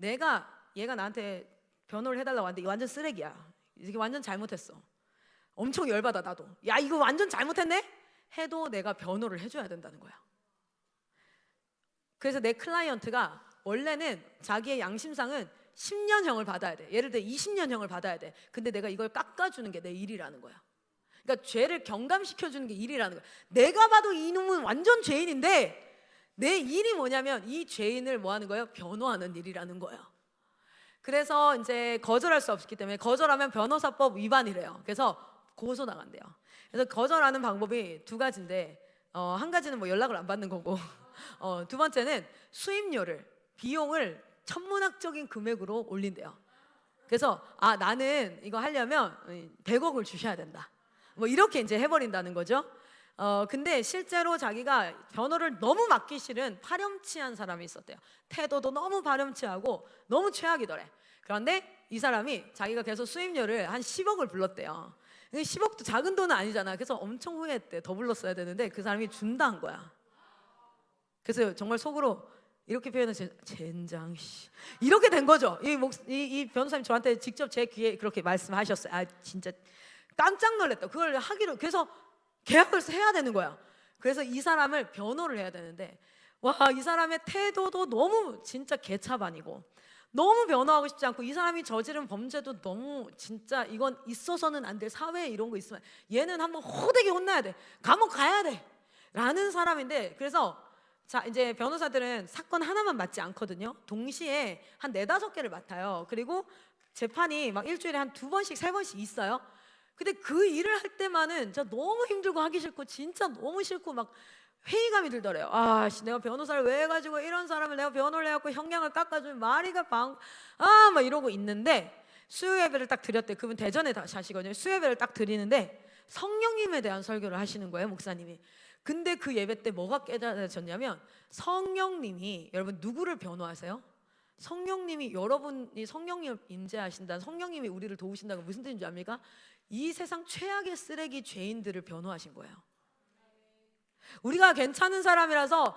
얘가 나한테 변호를 해달라고 하는데 완전 쓰레기야, 이게 완전 잘못했어, 엄청 열받아 나도, 야 이거 완전 잘못했네? 해도 내가 변호를 해줘야 된다는 거야. 그래서 내 클라이언트가 원래는 자기의 양심상은 10년형을 받아야 돼. 예를 들어 20년형을 받아야 돼. 근데 내가 이걸 깎아주는 게 내 일이라는 거야. 그러니까 죄를 경감시켜주는 게 일이라는 거야. 내가 봐도 이놈은 완전 죄인인데 내 일이 뭐냐면 이 죄인을 뭐 하는 거예요? 변호하는 일이라는 거예요. 그래서 이제 거절할 수 없기 때문에, 거절하면 변호사법 위반이래요. 그래서 고소 나간대요. 그래서 거절하는 방법이 두 가지인데 한 가지는 뭐 연락을 안 받는 거고 두 번째는 비용을 천문학적인 금액으로 올린대요. 그래서 나는 이거 하려면 100억을 주셔야 된다, 뭐 이렇게 이제 해버린다는 거죠. 근데 실제로 자기가 변호를 너무 맡기 싫은 파렴치한 사람이 있었대요. 태도도 너무 파렴치하고 너무 최악이더래. 그런데 이 사람이 자기가 계속 수임료를 한 10억을 불렀대요. 10억도 작은 돈은 아니잖아. 그래서 엄청 후회했대. 더 불렀어야 되는데 그 사람이 준다 한 거야. 그래서 정말 속으로 이렇게 표현해서 젠장 씨 이렇게 된 거죠. 이 변호사님 저한테 직접 제 귀에 그렇게 말씀하셨어요. 진짜 깜짝 놀랐다. 그걸 하기로, 그래서 계약을 해야 되는 거야. 그래서 이 사람을 변호를 해야 되는데 이 사람의 태도도 너무 진짜 개차반이고 너무 변호하고 싶지 않고, 이 사람이 저지른 범죄도 너무 진짜 이건 있어서는 안 될, 사회에 이런 거 있으면 얘는 한번 호되게 혼나야 돼, 감옥 가야 돼 라는 사람인데, 그래서 이제 변호사들은 사건 하나만 맡지 않거든요. 동시에 한 4-5개를 맡아요. 그리고 재판이 막 일주일에 한 2번씩 3번씩 있어요. 근데 그 일을 할 때만은 진짜 너무 힘들고 하기 싫고 진짜 너무 싫고 막 회의감이 들더래요. 내가 변호사를 왜 해가지고 이런 사람을 내가 변호를 해갖고 형량을 깎아주면 말이가 막 이러고 있는데, 수요 예배를 딱 드렸대. 그분 대전에 사시거든요. 수요 예배를 딱 드리는데 성령님에 대한 설교를 하시는 거예요, 목사님이. 근데 그 예배 때 뭐가 깨달아졌냐면, 성령님이, 여러분 누구를 변호하세요? 성령님이, 여러분이 성령님을 임재하신다, 성령님이 우리를 도우신다는 건 무슨 뜻인지 압니까? 이 세상 최악의 쓰레기 죄인들을 변호하신 거예요. 우리가 괜찮은 사람이라서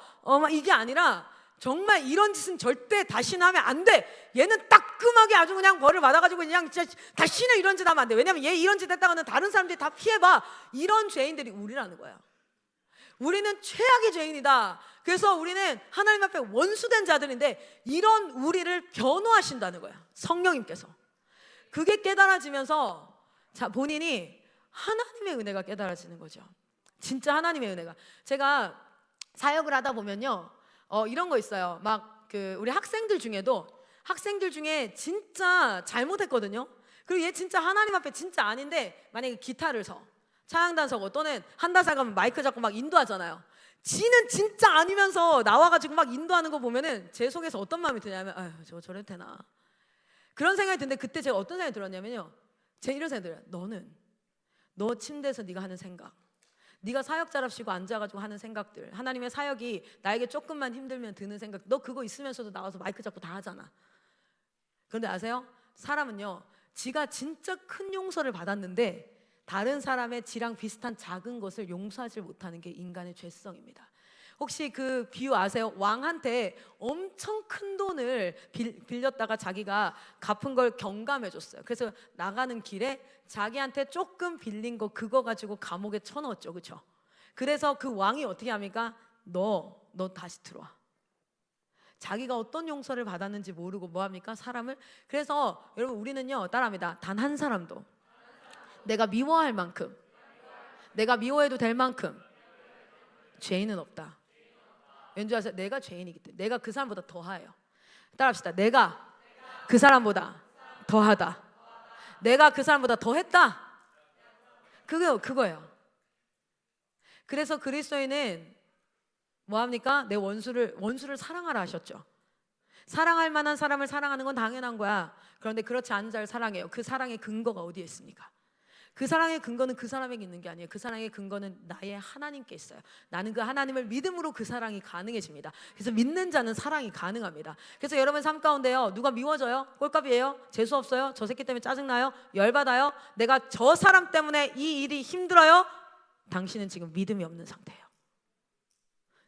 이게 아니라 정말 이런 짓은 절대 다시는 하면 안 돼, 얘는 따끔하게 아주 그냥 벌을 받아가지고 그냥 진짜 다시는 이런 짓 하면 안 돼, 왜냐면 얘 이런 짓 했다가는 다른 사람들이 다 피해봐, 이런 죄인들이 우리라는 거예요. 우리는 최악의 죄인이다. 그래서 우리는 하나님 앞에 원수된 자들인데 이런 우리를 변호하신다는 거야, 성령님께서. 그게 깨달아지면서 본인이 하나님의 은혜가 깨달아지는 거죠. 진짜 하나님의 은혜가. 제가 사역을 하다 보면요, 이런 거 있어요. 막 우리 학생들 중에 진짜 잘못했거든요. 그리고 얘 진짜 하나님 앞에 진짜 아닌데 만약에 기타를 차양단 서고 또는 한다사 가면 마이크 잡고 막 인도하잖아요. 지는 진짜 아니면서 나와가지고 막 인도하는 거 보면은 제 속에서 어떤 마음이 드냐면 저래도 되나, 그런 생각이 드는데, 그때 제가 어떤 생각이 들었냐면요, 제 이런 생각이 들어요. 너 침대에서 네가 하는 생각, 네가 사역자랍시고 앉아가지고 하는 생각들, 하나님의 사역이 나에게 조금만 힘들면 드는 생각, 너 그거 있으면서도 나와서 마이크 잡고 다 하잖아. 그런데 아세요? 사람은요, 지가 진짜 큰 용서를 받았는데 다른 사람의 지랑 비슷한 작은 것을 용서하지 못하는 게 인간의 죄성입니다. 혹시 그 비유 아세요? 왕한테 엄청 큰 돈을 빌렸다가 자기가 갚은 걸 경감해 줬어요. 그래서 나가는 길에 자기한테 조금 빌린 거 그거 가지고 감옥에 쳐넣었죠. 그렇죠? 그래서 그 왕이 어떻게 합니까? 너 다시 들어와. 자기가 어떤 용서를 받았는지 모르고 뭐합니까? 사람을. 그래서 여러분 우리는요, 따라합니다. 단 한 사람도 내가 미워할 만큼, 내가 미워해도 될 만큼 죄인은 없다. 왠지 아세요? 내가 죄인이기 때문에. 내가 그 사람보다 더하여. 따라합시다. 내가 그 사람보다 더하다. 내가 그 사람보다 더했다. 그거예요. 그래서 그리스도인은 뭐합니까? 내 원수를 사랑하라 하셨죠. 사랑할 만한 사람을 사랑하는 건 당연한 거야. 그런데 그렇지 않은 자를 사랑해요. 그 사랑의 근거가 어디에 있습니까? 그 사랑의 근거는 그 사람에게 있는 게 아니에요. 그 사랑의 근거는 나의 하나님께 있어요. 나는 그 하나님을 믿음으로 그 사랑이 가능해집니다. 그래서 믿는 자는 사랑이 가능합니다. 그래서 여러분 삶 가운데요, 누가 미워져요? 꼴값이에요? 재수 없어요? 저 새끼 때문에 짜증나요? 열받아요? 내가 저 사람 때문에 이 일이 힘들어요? 당신은 지금 믿음이 없는 상태예요.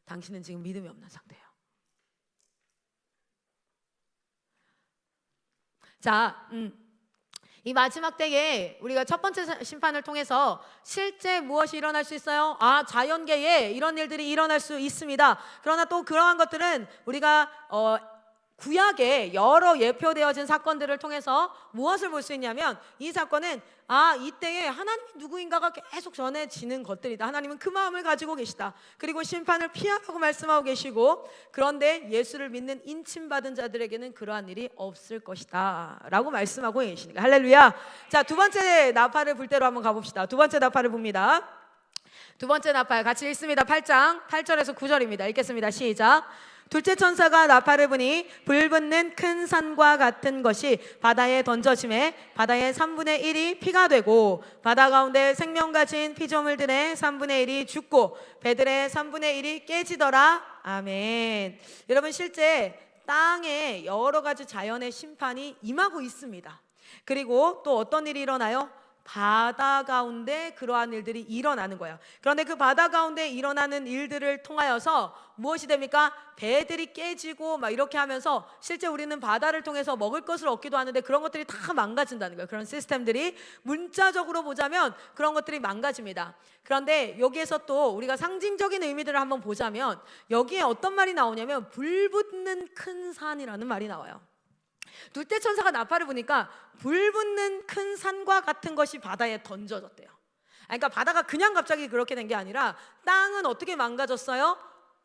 당신은 지금 믿음이 없는 상태예요. 자, 이 마지막 때에 우리가 첫 번째 심판을 통해서 실제 무엇이 일어날 수 있어요? 자연계에 이런 일들이 일어날 수 있습니다. 그러나 또 그러한 것들은 우리가 구약에 여러 예표되어진 사건들을 통해서 무엇을 볼 수 있냐면, 이 사건은 이때에 하나님이 누구인가가 계속 전해지는 것들이다. 하나님은 그 마음을 가지고 계시다. 그리고 심판을 피하라고 말씀하고 계시고, 그런데 예수를 믿는 인침받은 자들에게는 그러한 일이 없을 것이다 라고 말씀하고 계시니까 할렐루야. 자, 두 번째 나팔을 불 때로 한번 가봅시다. 두 번째 나팔을 봅니다. 두 번째 나팔 같이 읽습니다. 8장 8절에서 9절입니다. 읽겠습니다. 시작. 둘째 천사가 나팔을 부니 불붙는 큰 산과 같은 것이 바다에 던져짐에 바다의 3분의 1이 피가 되고, 바다 가운데 생명 가진 피조물들의 3분의 1이 죽고 배들의 3분의 1이 깨지더라. 아멘. 여러분, 실제 땅에 여러 가지 자연의 심판이 임하고 있습니다. 그리고 또 어떤 일이 일어나요? 바다 가운데 그러한 일들이 일어나는 거예요. 그런데 그 바다 가운데 일어나는 일들을 통하여서 무엇이 됩니까? 배들이 깨지고 막 이렇게 하면서 실제 우리는 바다를 통해서 먹을 것을 얻기도 하는데 그런 것들이 다 망가진다는 거예요. 그런 시스템들이 문자적으로 보자면 그런 것들이 망가집니다. 그런데 여기에서 또 우리가 상징적인 의미들을 한번 보자면 여기에 어떤 말이 나오냐면 불붙는 큰 산이라는 말이 나와요. 둘째 천사가 나팔을 부니까 불붙는 큰 산과 같은 것이 바다에 던져졌대요. 그러니까 바다가 그냥 갑자기 그렇게 된 게 아니라 땅은 어떻게 망가졌어요?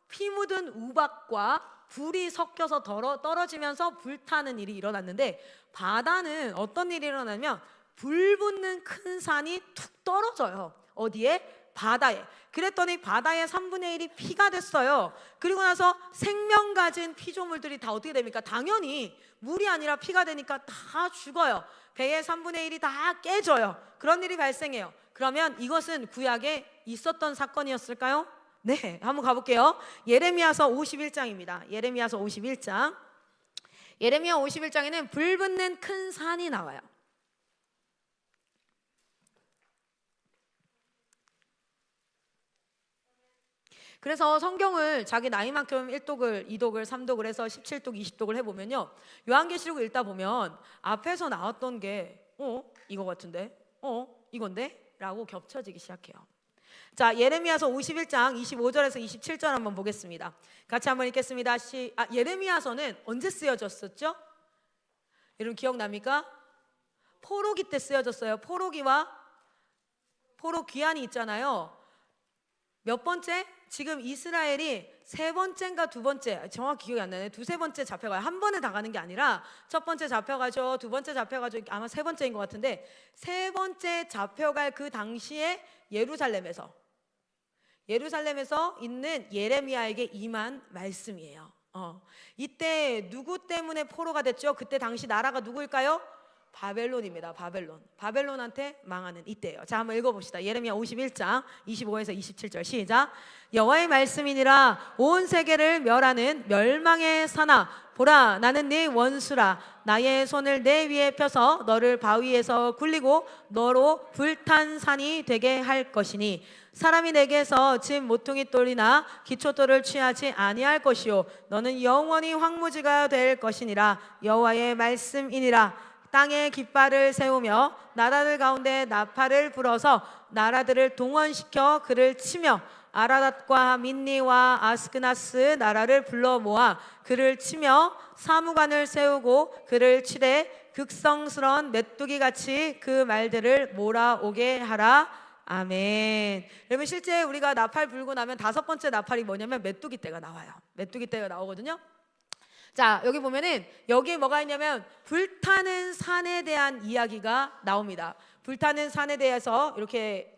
피 묻은 우박과 불이 섞여서 떨어지면서 불타는 일이 일어났는데, 바다는 어떤 일이 일어나면 불붙는 큰 산이 툭 떨어져요. 어디에? 바다에. 그랬더니 바다의 3분의 1이 피가 됐어요. 그리고 나서 생명 가진 피조물들이 다 어떻게 됩니까? 당연히 물이 아니라 피가 되니까 다 죽어요. 배의 3분의 1이 다 깨져요. 그런 일이 발생해요. 그러면 이것은 구약에 있었던 사건이었을까요? 네, 한번 가볼게요. 예레미야서 51장입니다. 예레미야서 51장. 예레미야 51장에는 불붙는 큰 산이 나와요. 그래서 성경을 자기 나이만큼 1독을, 2독을, 3독을 해서 17독, 20독을 해보면요, 요한계시록 읽다 보면 앞에서 나왔던 게 이거 같은데? 이건데? 라고 겹쳐지기 시작해요. 자, 예레미야서 51장 25절에서 27절 한번 보겠습니다. 같이 한번 읽겠습니다. 예레미야서는 언제 쓰여졌었죠? 여러분 기억납니까? 포로기 때 쓰여졌어요. 포로기와 포로 귀환이 있잖아요. 몇 번째? 지금 이스라엘이 세 번째인가 두 번째, 정확히 기억이 안 나네. 두세 번째 잡혀가요. 한 번에 다 가는 게 아니라 첫 번째 잡혀가죠, 두 번째 잡혀가죠, 아마 세 번째인 것 같은데, 세 번째 잡혀갈 그 당시에 예루살렘에서 있는 예레미야에게 임한 말씀이에요. 이때 누구 때문에 포로가 됐죠? 그때 당시 나라가 누구일까요? 바벨론입니다. 바벨론한테 망하는 이때예요. 자, 한번 읽어봅시다. 예레미야 51장 25에서 27절 시작. 여호와의 말씀이니라. 온 세계를 멸하는 멸망의 사나, 보라, 나는 네 원수라. 나의 손을 내 위에 펴서 너를 바위에서 굴리고 너로 불탄 산이 되게 할 것이니, 사람이 내게서 진 모퉁이 돌이나 기초돌을 취하지 아니할 것이요 너는 영원히 황무지가 될 것이니라. 여호와의 말씀이니라. 땅에 깃발을 세우며 나라들 가운데 나팔을 불어서 나라들을 동원시켜 그를 치며 아라닷과 민니와 아스크나스 나라를 불러 모아 그를 치며 사무관을 세우고 그를 치되 극성스러운 메뚜기 같이 그 말들을 몰아오게 하라. 아멘. 여러분, 실제 우리가 나팔 불고 나면 다섯 번째 나팔이 뭐냐면 메뚜기 떼가 나와요. 메뚜기 떼가 나오거든요. 자, 여기 보면은 여기에 뭐가 있냐면 불타는 산에 대한 이야기가 나옵니다. 불타는 산에 대해서 이렇게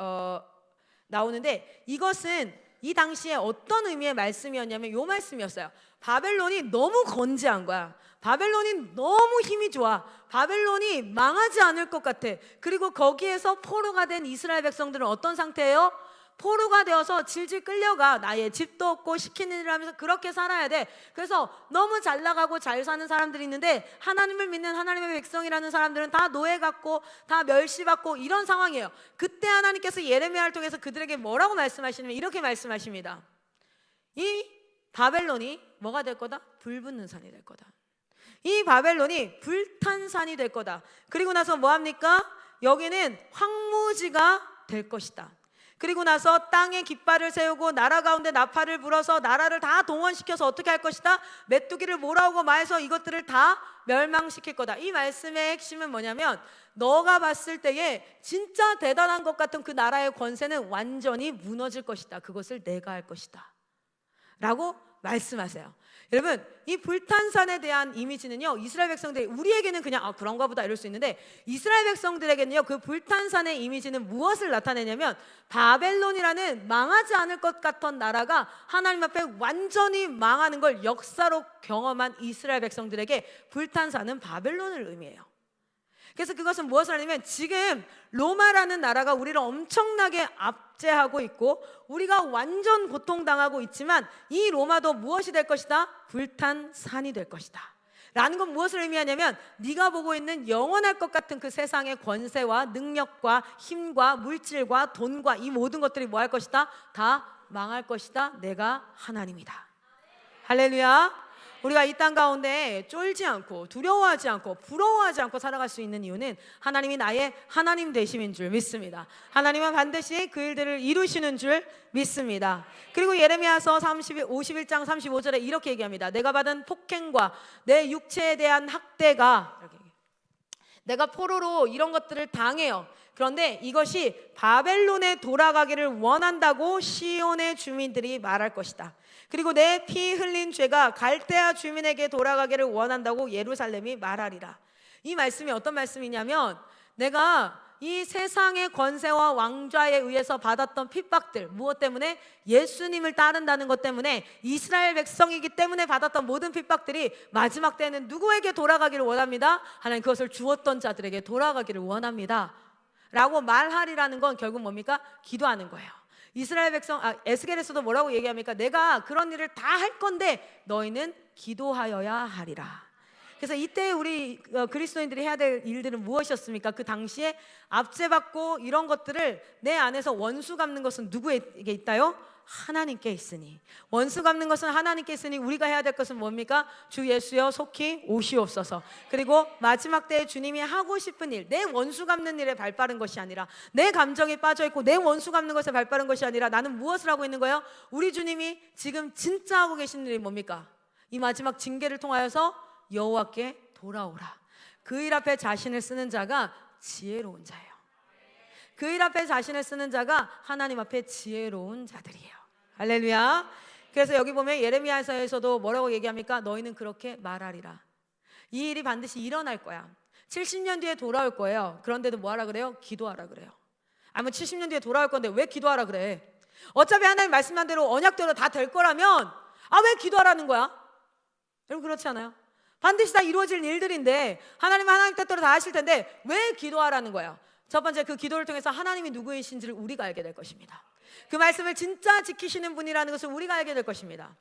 나오는데, 이것은 이 당시에 어떤 의미의 말씀이었냐면 요 말씀이었어요. 바벨론이 너무 건재한 거야. 바벨론이 너무 힘이 좋아. 바벨론이 망하지 않을 것 같아. 그리고 거기에서 포로가 된 이스라엘 백성들은 어떤 상태예요? 포로가 되어서 질질 끌려가. 나의 집도 없고 시키는 일을 하면서 그렇게 살아야 돼. 그래서 너무 잘 나가고 잘 사는 사람들이 있는데 하나님을 믿는 하나님의 백성이라는 사람들은 다 노예받고 다 멸시받고 이런 상황이에요. 그때 하나님께서 예레미야를 통해서 그들에게 뭐라고 말씀하시냐면 이렇게 말씀하십니다. 이 바벨론이 뭐가 될 거다? 불붙는 산이 될 거다. 이 바벨론이 불탄 산이 될 거다. 그리고 나서 뭐합니까? 여기는 황무지가 될 것이다. 그리고 나서 땅에 깃발을 세우고 나라 가운데 나팔을 불어서 나라를 다 동원시켜서 어떻게 할 것이다? 메뚜기를 몰아오고 마해서 이것들을 다 멸망시킬 거다. 이 말씀의 핵심은 뭐냐면 너가 봤을 때에 진짜 대단한 것 같은 그 나라의 권세는 완전히 무너질 것이다. 그것을 내가 할 것이다 라고 말씀하세요. 여러분, 이 불탄산에 대한 이미지는요, 이스라엘 백성들이, 우리에게는 그냥 그런가 보다 이럴 수 있는데 이스라엘 백성들에게는요, 그 불탄산의 이미지는 무엇을 나타내냐면 바벨론이라는 망하지 않을 것 같던 나라가 하나님 앞에 완전히 망하는 걸 역사로 경험한 이스라엘 백성들에게 불탄산은 바벨론을 의미해요. 그래서 그것은 무엇을 하냐면 지금 로마라는 나라가 우리를 엄청나게 압제하고 있고 우리가 완전 고통당하고 있지만 이 로마도 무엇이 될 것이다? 불탄 산이 될 것이다 라는 건 무엇을 의미하냐면 네가 보고 있는 영원할 것 같은 그 세상의 권세와 능력과 힘과 물질과 돈과 이 모든 것들이 뭐 할 것이다? 다 망할 것이다. 내가 하나님이다. 할렐루야. 우리가 이 땅 가운데 쫄지 않고 두려워하지 않고 부러워하지 않고 살아갈 수 있는 이유는 하나님이 나의 하나님 되심인 줄 믿습니다. 하나님은 반드시 그 일들을 이루시는 줄 믿습니다. 그리고 예레미야서 51장 35절에 이렇게 얘기합니다. 내가 받은 폭행과 내 육체에 대한 학대가, 내가 포로로 이런 것들을 당해요. 그런데 이것이 바벨론에 돌아가기를 원한다고 시온의 주민들이 말할 것이다. 그리고 내 피 흘린 죄가 갈대아 주민에게 돌아가기를 원한다고 예루살렘이 말하리라. 이 말씀이 어떤 말씀이냐면 내가 이 세상의 권세와 왕좌에 의해서 받았던 핍박들, 무엇 때문에? 예수님을 따른다는 것 때문에, 이스라엘 백성이기 때문에 받았던 모든 핍박들이 마지막 때는 누구에게 돌아가기를 원합니다? 하나님 그것을 주었던 자들에게 돌아가기를 원합니다 라고 말하리라는 건 결국 뭡니까? 기도하는 거예요. 이스라엘 백성, 에스겔에서도 뭐라고 얘기합니까? 내가 그런 일을 다 할 건데 너희는 기도하여야 하리라. 그래서 이때 우리 그리스도인들이 해야 될 일들은 무엇이었습니까? 그 당시에 압제받고 이런 것들을 내 안에서 원수 갚는 것은 누구에게 있다요? 하나님께 있으니. 원수 갚는 것은 하나님께 있으니 우리가 해야 될 것은 뭡니까? 주 예수여 속히 오시옵소서. 그리고 마지막 때에 주님이 하고 싶은 일, 내 원수 갚는 일에 발빠른 것이 아니라, 내 감정에 빠져있고 내 원수 갚는 것에 발빠른 것이 아니라 나는 무엇을 하고 있는 거예요? 우리 주님이 지금 진짜 하고 계신 일이 뭡니까? 이 마지막 징계를 통하여서 여호와께 돌아오라. 그 일 앞에 자신을 쓰는 자가 지혜로운 자예요. 그 일 앞에 자신을 쓰는 자가 하나님 앞에 지혜로운 자들이에요. 할렐루야. 그래서 여기 보면 예레미야서에서도 뭐라고 얘기합니까? 너희는 그렇게 말하리라. 이 일이 반드시 일어날 거야. 70년 뒤에 돌아올 거예요. 그런데도 뭐하라 그래요? 기도하라 그래요. 아니면 70년 뒤에 돌아올 건데 왜 기도하라 그래? 어차피 하나님 말씀한 대로 언약대로 다 될 거라면 왜 기도하라는 거야? 여러분 그렇지 않아요? 반드시 다 이루어질 일들인데 하나님은 하나님 뜻대로 다 하실 텐데 왜 기도하라는 거예요? 첫 번째, 그 기도를 통해서 하나님이 누구이신지를 우리가 알게 될 것입니다. 그 말씀을 진짜 지키시는 분이라는 것을 우리가 알게 될 것입니다.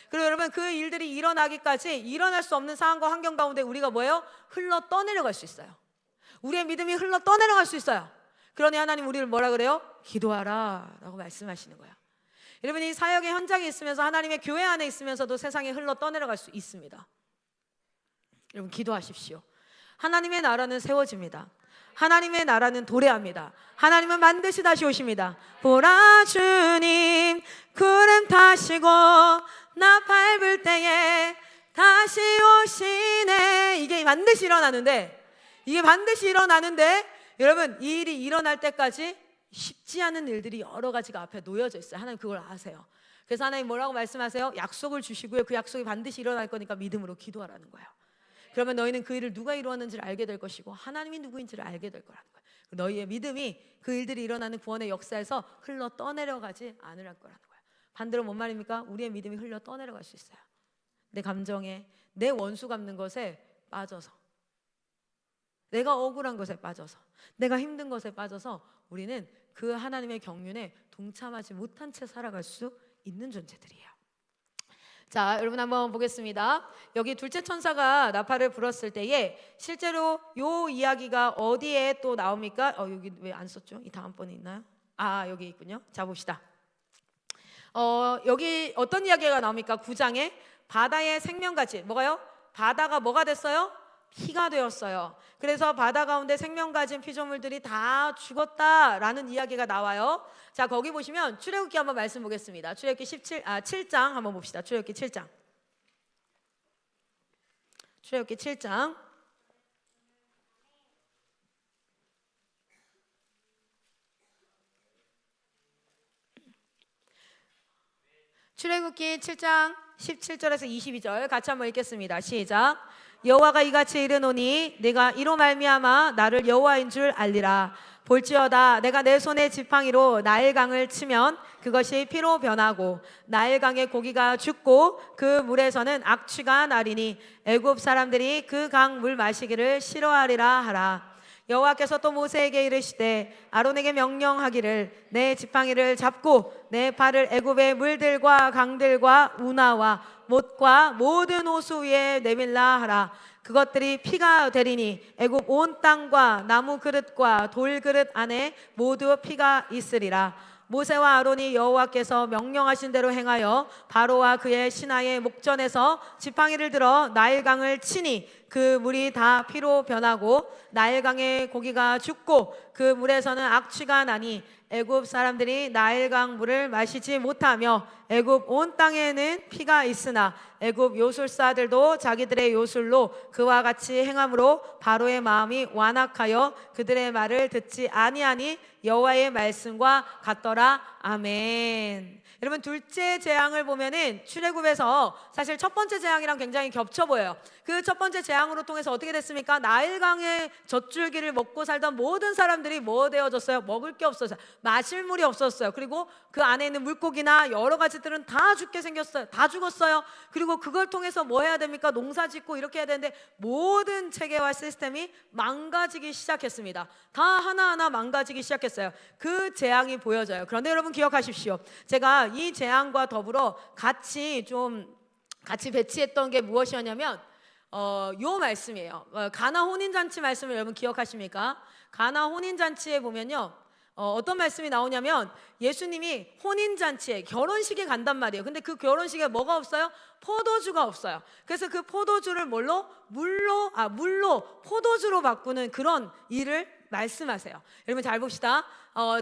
그리고 여러분 그 일들이 일어나기까지 일어날 수 없는 상황과 환경 가운데 우리가 뭐예요? 흘러 떠내려갈 수 있어요. 우리의 믿음이 흘러 떠내려갈 수 있어요. 그러니 하나님 우리를 뭐라 그래요? 기도하라 라고 말씀하시는 거예요. 여러분이 사역의 현장에 있으면서 하나님의 교회 안에 있으면서도 세상에 흘러 떠내려갈 수 있습니다. 여러분 기도하십시오. 하나님의 나라는 세워집니다. 하나님의 나라는 도래합니다. 하나님은 반드시 다시 오십니다. 보라 주님 구름 타시고 나 밟을 때에 다시 오시네. 이게 반드시 일어나는데 여러분, 이 일이 일어날 때까지 쉽지 않은 일들이 여러 가지가 앞에 놓여져 있어요. 하나님 그걸 아세요. 그래서 하나님 뭐라고 말씀하세요? 약속을 주시고요, 그 약속이 반드시 일어날 거니까 믿음으로 기도하라는 거예요. 그러면 너희는 그 일을 누가 이루었는지를 알게 될 것이고 하나님이 누구인지를 알게 될 거라는 거예요. 너희의 믿음이 그 일들이 일어나는 구원의 역사에서 흘러 떠내려가지 않으랄 거라는 거예요. 반대로 뭔 말입니까? 우리의 믿음이 흘러 떠내려갈 수 있어요. 내 감정에, 내 원수 갚는 것에 빠져서, 내가 억울한 것에 빠져서, 내가 힘든 것에 빠져서 우리는 그 하나님의 경륜에 동참하지 못한 채 살아갈 수 있는 존재들이에요. 자, 여러분 한번 보겠습니다. 여기 둘째 천사가 나팔을 불었을 때에 실제로 요 이야기가 어디에 또 나옵니까? 여기 왜 안 썼죠? 이 다음번에 있나요? 여기 있군요. 자, 봅시다. 여기 어떤 이야기가 나옵니까? 9장에 바다의 생명같이, 뭐가요? 바다가 뭐가 됐어요? 피가 되었어요. 그래서 바다 가운데 생명 가진 피조물들이 다 죽었다라는 이야기가 나와요. 자, 거기 보시면 출애굽기 한번 말씀 보겠습니다. 출애굽기 7장 한번 봅시다. 출애굽기 7장. 출애굽기 7장. 출애굽기 7장 17절에서 22절 같이 한번 읽겠습니다. 시작. 여호와가 이같이 이르노니 내가 이로 말미암아 나를 여호와인 줄 알리라. 볼지어다 내가 내 손의 지팡이로 나일강을 치면 그것이 피로 변하고 나일강의 고기가 죽고 그 물에서는 악취가 나리니 애굽 사람들이 그 강 물 마시기를 싫어하리라 하라. 여호와께서 또 모세에게 이르시되 아론에게 명령하기를 내 지팡이를 잡고 내 발을 애굽의 물들과 강들과 운하와 못과 모든 호수 위에 내밀라 하라. 그것들이 피가 되리니 애굽 온 땅과 나무 그릇과 돌 그릇 안에 모두 피가 있으리라. 모세와 아론이 여호와께서 명령하신 대로 행하여 바로와 그의 신하의 목전에서 지팡이를 들어 나일강을 치니 그 물이 다 피로 변하고 나일강의 고기가 죽고 그 물에서는 악취가 나니 애굽 사람들이 나일강 물을 마시지 못하며 애굽 온 땅에는 피가 있으나 애굽 요술사들도 자기들의 요술로 그와 같이 행함으로 바로의 마음이 완악하여 그들의 말을 듣지 아니하니 여호와의 말씀과 같더라. 아멘. 여러분, 둘째 재앙을 보면은 출애굽에서 사실 첫 번째 재앙이랑 굉장히 겹쳐 보여요. 그 첫 번째 재앙으로 통해서 어떻게 됐습니까? 나일강의 젖줄기를 먹고 살던 모든 사람들이 뭐 되어졌어요? 먹을 게 없었어요. 마실 물이 없었어요. 그리고 그 안에 있는 물고기나 여러 가지들은 다 죽게 생겼어요. 다 죽었어요. 그리고 그걸 통해서 뭐 해야 됩니까? 농사 짓고 이렇게 해야 되는데 모든 체계와 시스템이 망가지기 시작했습니다. 다 하나하나 망가지기 시작했어요. 그 재앙이 보여져요. 그런데 여러분 기억하십시오. 제가 이 재앙과 더불어 같이 배치했던 게 무엇이었냐면 요 말씀이에요. 가나 혼인잔치 말씀을 여러분 기억하십니까? 가나 혼인잔치에 보면요, 어떤 말씀이 나오냐면 예수님이 혼인잔치에 결혼식에 간단 말이에요. 근데 그 결혼식에 뭐가 없어요? 포도주가 없어요. 그래서 그 포도주를 물로 포도주로 바꾸는 그런 일을 말씀하세요. 여러분 잘 봅시다.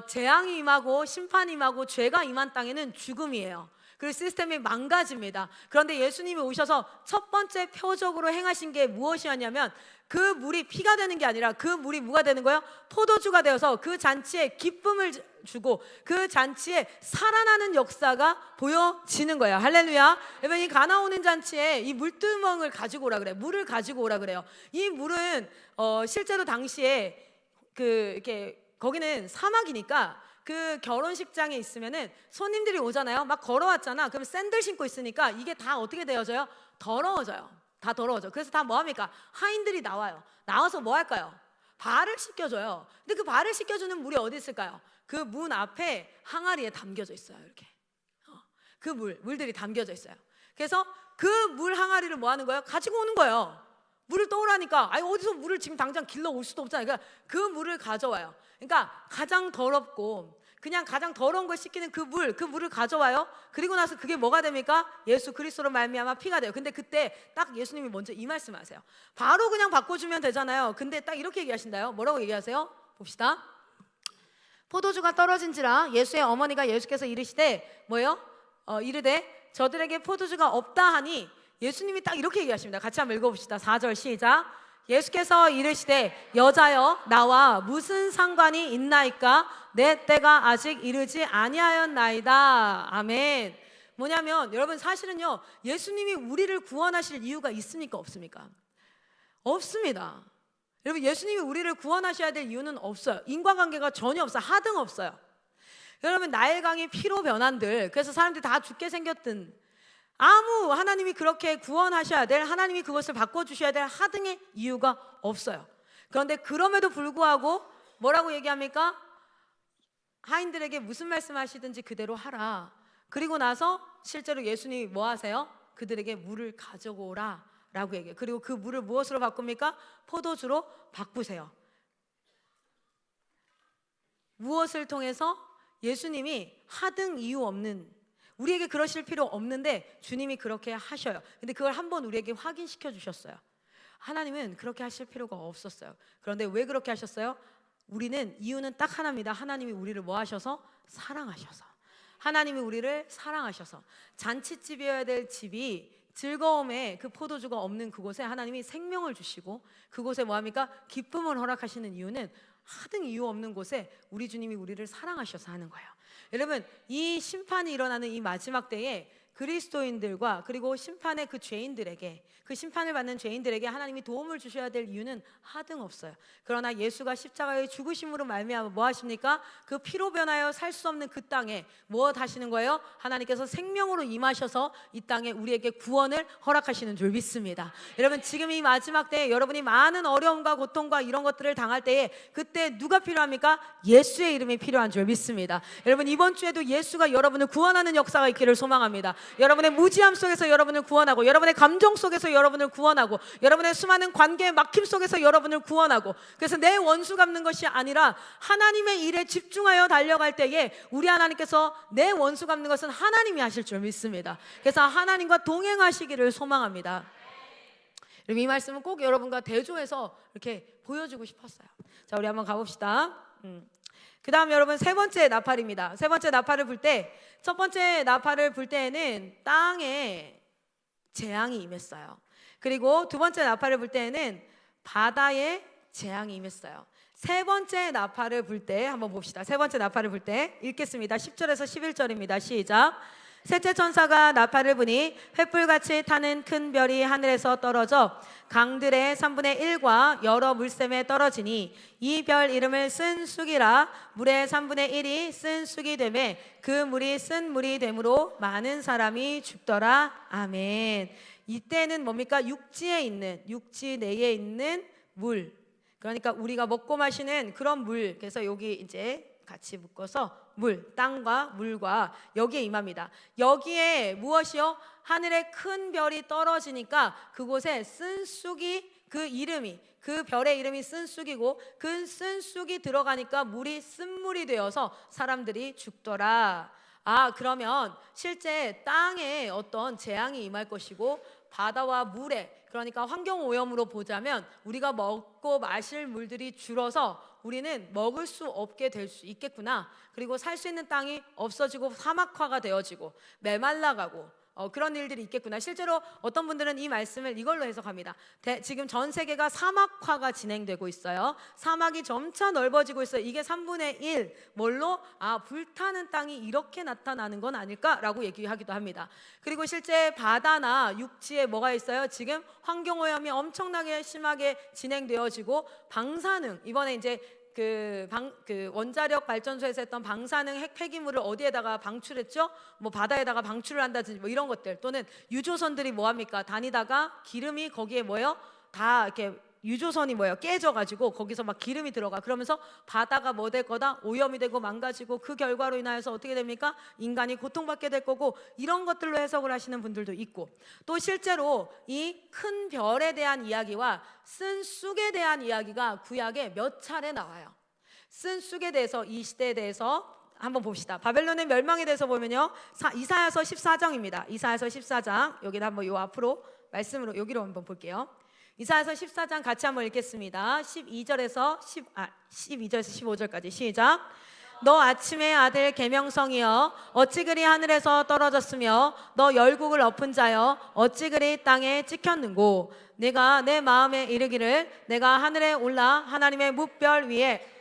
재앙이 임하고 심판이 임하고 죄가 임한 땅에는 죽음이에요. 그리고 시스템이 망가집니다. 그런데 예수님이 오셔서 첫 번째 표적으로 행하신 게 무엇이었냐면 그 물이 피가 되는 게 아니라 그 물이 뭐가 되는 거예요? 포도주가 되어서 그 잔치에 기쁨을 주고 그 잔치에 살아나는 역사가 보여지는 거예요. 할렐루야. 여러분, 이 가나 오는 잔치에 이 물두멍을 가지고 오라 그래요. 물을 가지고 오라 그래요. 이 물은 실제로 당시에 이렇게 거기는 사막이니까 그 결혼식장에 있으면은 손님들이 오잖아요. 막 걸어왔잖아. 그럼 샌들 신고 있으니까 이게 다 어떻게 되어져요? 더러워져요. 다 더러워져. 그래서 다 뭐 합니까? 하인들이 나와요. 나와서 뭐 할까요? 발을 씻겨줘요. 근데 그 발을 씻겨주는 물이 어디 있을까요? 그 문 앞에 항아리에 담겨져 있어요. 이렇게 그 물들이 담겨져 있어요. 그래서 그 물 항아리를 뭐 하는 거예요? 가지고 오는 거예요. 물을 떠오라니까 어디서 물을 지금 당장 길러 올 수도 없잖아요. 그러니까 그 물을 가져와요. 그러니까 가장 더럽고 그냥 가장 더러운 걸 씻기는 그 물을 가져와요. 그리고 나서 그게 뭐가 됩니까? 예수 그리스도로 말미암아 피가 돼요. 근데 그때 딱 예수님이 먼저 이 말씀하세요. 바로 그냥 바꿔주면 되잖아요. 근데 딱 이렇게 얘기하신다요. 뭐라고 얘기하세요? 봅시다. 포도주가 떨어진지라 예수의 어머니가 예수께서 이르시되 뭐예요? 이르되 저들에게 포도주가 없다 하니 예수님이 딱 이렇게 얘기하십니다. 같이 한번 읽어봅시다. 4절 시작. 예수께서 이르시되 여자여 나와 무슨 상관이 있나이까? 내 때가 아직 이르지 아니하였나이다. 아멘. 뭐냐면 여러분 사실은요, 예수님이 우리를 구원하실 이유가 있습니까? 없습니까? 없습니다. 여러분 예수님이 우리를 구원하셔야 될 이유는 없어요. 인과관계가 전혀 없어요. 하등 없어요. 여러분 나일강의 피로 변환들, 그래서 사람들이 다 죽게 생겼든 아무 하나님이 그렇게 구원하셔야 될, 하나님이 그것을 바꿔주셔야 될 하등의 이유가 없어요. 그런데 그럼에도 불구하고 뭐라고 얘기합니까? 하인들에게 무슨 말씀하시든지 그대로 하라. 그리고 나서 실제로 예수님이 뭐 하세요? 그들에게 물을 가져오라 라고 얘기해요. 그리고 그 물을 무엇으로 바꿉니까? 포도주로 바꾸세요. 무엇을 통해서? 예수님이 하등 이유 없는, 우리에게 그러실 필요 없는데 주님이 그렇게 하셔요. 근데 그걸 한번 우리에게 확인시켜 주셨어요. 하나님은 그렇게 하실 필요가 없었어요. 그런데 왜 그렇게 하셨어요? 우리는 이유는 딱 하나입니다. 하나님이 우리를 뭐 하셔서? 사랑하셔서. 하나님이 우리를 사랑하셔서. 잔치집이어야 될 집이 즐거움에 그 포도주가 없는 그곳에 하나님이 생명을 주시고 그곳에 뭐합니까? 기쁨을 허락하시는 이유는 하등 이유 없는 곳에 우리 주님이 우리를 사랑하셔서 하는 거예요. 여러분 이 심판이 일어나는 이 마지막 때에 그리스도인들과 그리고 심판의 그 죄인들에게, 그 심판을 받는 죄인들에게 하나님이 도움을 주셔야 될 이유는 하등 없어요. 그러나 예수가 십자가의 죽으심으로 말미암아 뭐 하십니까? 그 피로 변하여 살 수 없는 그 땅에 무엇 하시는 거예요? 하나님께서 생명으로 임하셔서 이 땅에 우리에게 구원을 허락하시는 줄 믿습니다. 여러분 지금 이 마지막 때에 여러분이 많은 어려움과 고통과 이런 것들을 당할 때에 그때 누가 필요합니까? 예수의 이름이 필요한 줄 믿습니다. 여러분 이번 주에도 예수가 여러분을 구원하는 역사가 있기를 소망합니다. 여러분의 무지함 속에서 여러분을 구원하고, 여러분의 감정 속에서 여러분을 구원하고, 여러분의 수많은 관계의 막힘 속에서 여러분을 구원하고, 그래서 내 원수 갚는 것이 아니라 하나님의 일에 집중하여 달려갈 때에 우리 하나님께서 내 원수 갚는 것은 하나님이 하실 줄 믿습니다. 그래서 하나님과 동행하시기를 소망합니다. 이 말씀은 꼭 여러분과 대조해서 이렇게 보여주고 싶었어요. 자, 우리 한번 가봅시다. 그 다음 여러분 세 번째 나팔입니다. 세 번째 나팔을 불 때, 첫 번째 나팔을 불 때에는 땅에 재앙이 임했어요. 그리고 두 번째 나팔을 불 때에는 바다에 재앙이 임했어요. 세 번째 나팔을 불 때 한번 봅시다. 세 번째 나팔을 불 때 읽겠습니다. 10절에서 11절입니다. 시작. 셋째 천사가 나팔을 부니 횃불같이 타는 큰 별이 하늘에서 떨어져 강들의 3분의 1과 여러 물샘에 떨어지니 이 별 이름을 쓴 쑥이라. 물의 3분의 1이 쓴 쑥이 되매 그 물이 쓴 물이 되므로 많은 사람이 죽더라. 아멘. 이때는 뭡니까? 육지 내에 있는 물, 그러니까 우리가 먹고 마시는 그런 물. 그래서 여기 이제 같이 묶어서 물, 땅과 물과 여기에 임합니다. 여기에 무엇이요? 하늘에 큰 별이 떨어지니까 그곳에 쓴 쑥이, 그 이름이, 그 별의 이름이 쓴 쑥이고 그 쓴 쑥이 들어가니까 물이 쓴물이 되어서 사람들이 죽더라. 아, 그러면 실제 땅에 어떤 재앙이 임할 것이고 바다와 물에, 그러니까 환경오염으로 보자면 우리가 먹고 마실 물들이 줄어서 우리는 먹을 수 없게 될 수 있겠구나. 그리고 살 수 있는 땅이 없어지고 사막화가 되어지고 메말라가고 그런 일들이 있겠구나. 실제로 어떤 분들은 이 말씀을 이걸로 해석합니다. 지금 전 세계가 사막화가 진행되고 있어요. 사막이 점차 넓어지고 있어요. 이게 3분의 1 뭘로? 불타는 땅이 이렇게 나타나는 건 아닐까라고 얘기하기도 합니다. 그리고 실제 바다나 육지에 뭐가 있어요? 지금 환경오염이 엄청나게 심하게 진행되어지고 방사능, 이번에 이제 그 원자력 발전소에서 했던 방사능 핵 폐기물을 어디에다가 방출했죠? 뭐 바다에다가 방출을 한다든지 뭐 이런 것들, 또는 유조선들이 뭐 합니까? 다니다가 기름이 거기에 뭐예요? 다 이렇게 유조선이 뭐예요? 깨져가지고 거기서 막 기름이 들어가. 그러면서 바다가 뭐 될 거다? 오염이 되고 망가지고 그 결과로 인하여서 어떻게 됩니까? 인간이 고통받게 될 거고, 이런 것들로 해석을 하시는 분들도 있고, 또 실제로 이 큰 별에 대한 이야기와 쓴 쑥에 대한 이야기가 구약에 몇 차례 나와요. 쓴 쑥에 대해서 이 시대에 대해서 한번 봅시다. 바벨론의 멸망에 대해서 보면요, 이사야서 14장입니다. 이사야서 14장, 여기다 한번 요 앞으로 말씀으로 여기로 한번 볼게요. 이사야서 14장 같이 한번 읽겠습니다. 12절에서 15절까지 시작. 너 아침의 아들 계명성이여, 어찌 그리 하늘에서 떨어졌으며 너 열국을 엎은 자여, 어찌 그리 땅에 찍혔는고. 내가 내 마음에 이르기를 내가 하늘에 올라 하나님의 뭇별 위에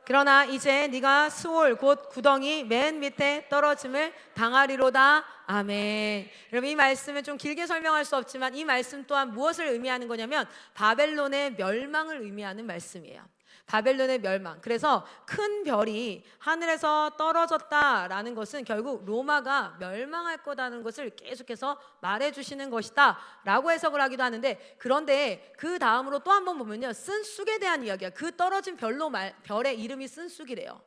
그러나 이제 네가 스올 곧 구덩이 맨 밑에 떨어짐을 당하리로다. 아멘. 여러분, 이 말씀을 좀 길게 설명할 수 없지만 이 말씀 또한 무엇을 의미하는 거냐면 바벨론의 멸망을 의미하는 말씀이에요. 바벨론의 멸망. 그래서 큰 별이 하늘에서 떨어졌다라는 것은 결국 로마가 멸망할 거라는 것을 계속해서 말해주시는 것이다 라고 해석을 하기도 하는데, 그런데 그 다음으로 또 한 번 보면요, 쓴쑥에 대한 이야기야. 그 떨어진 별의 이름이 쓴쑥이래요.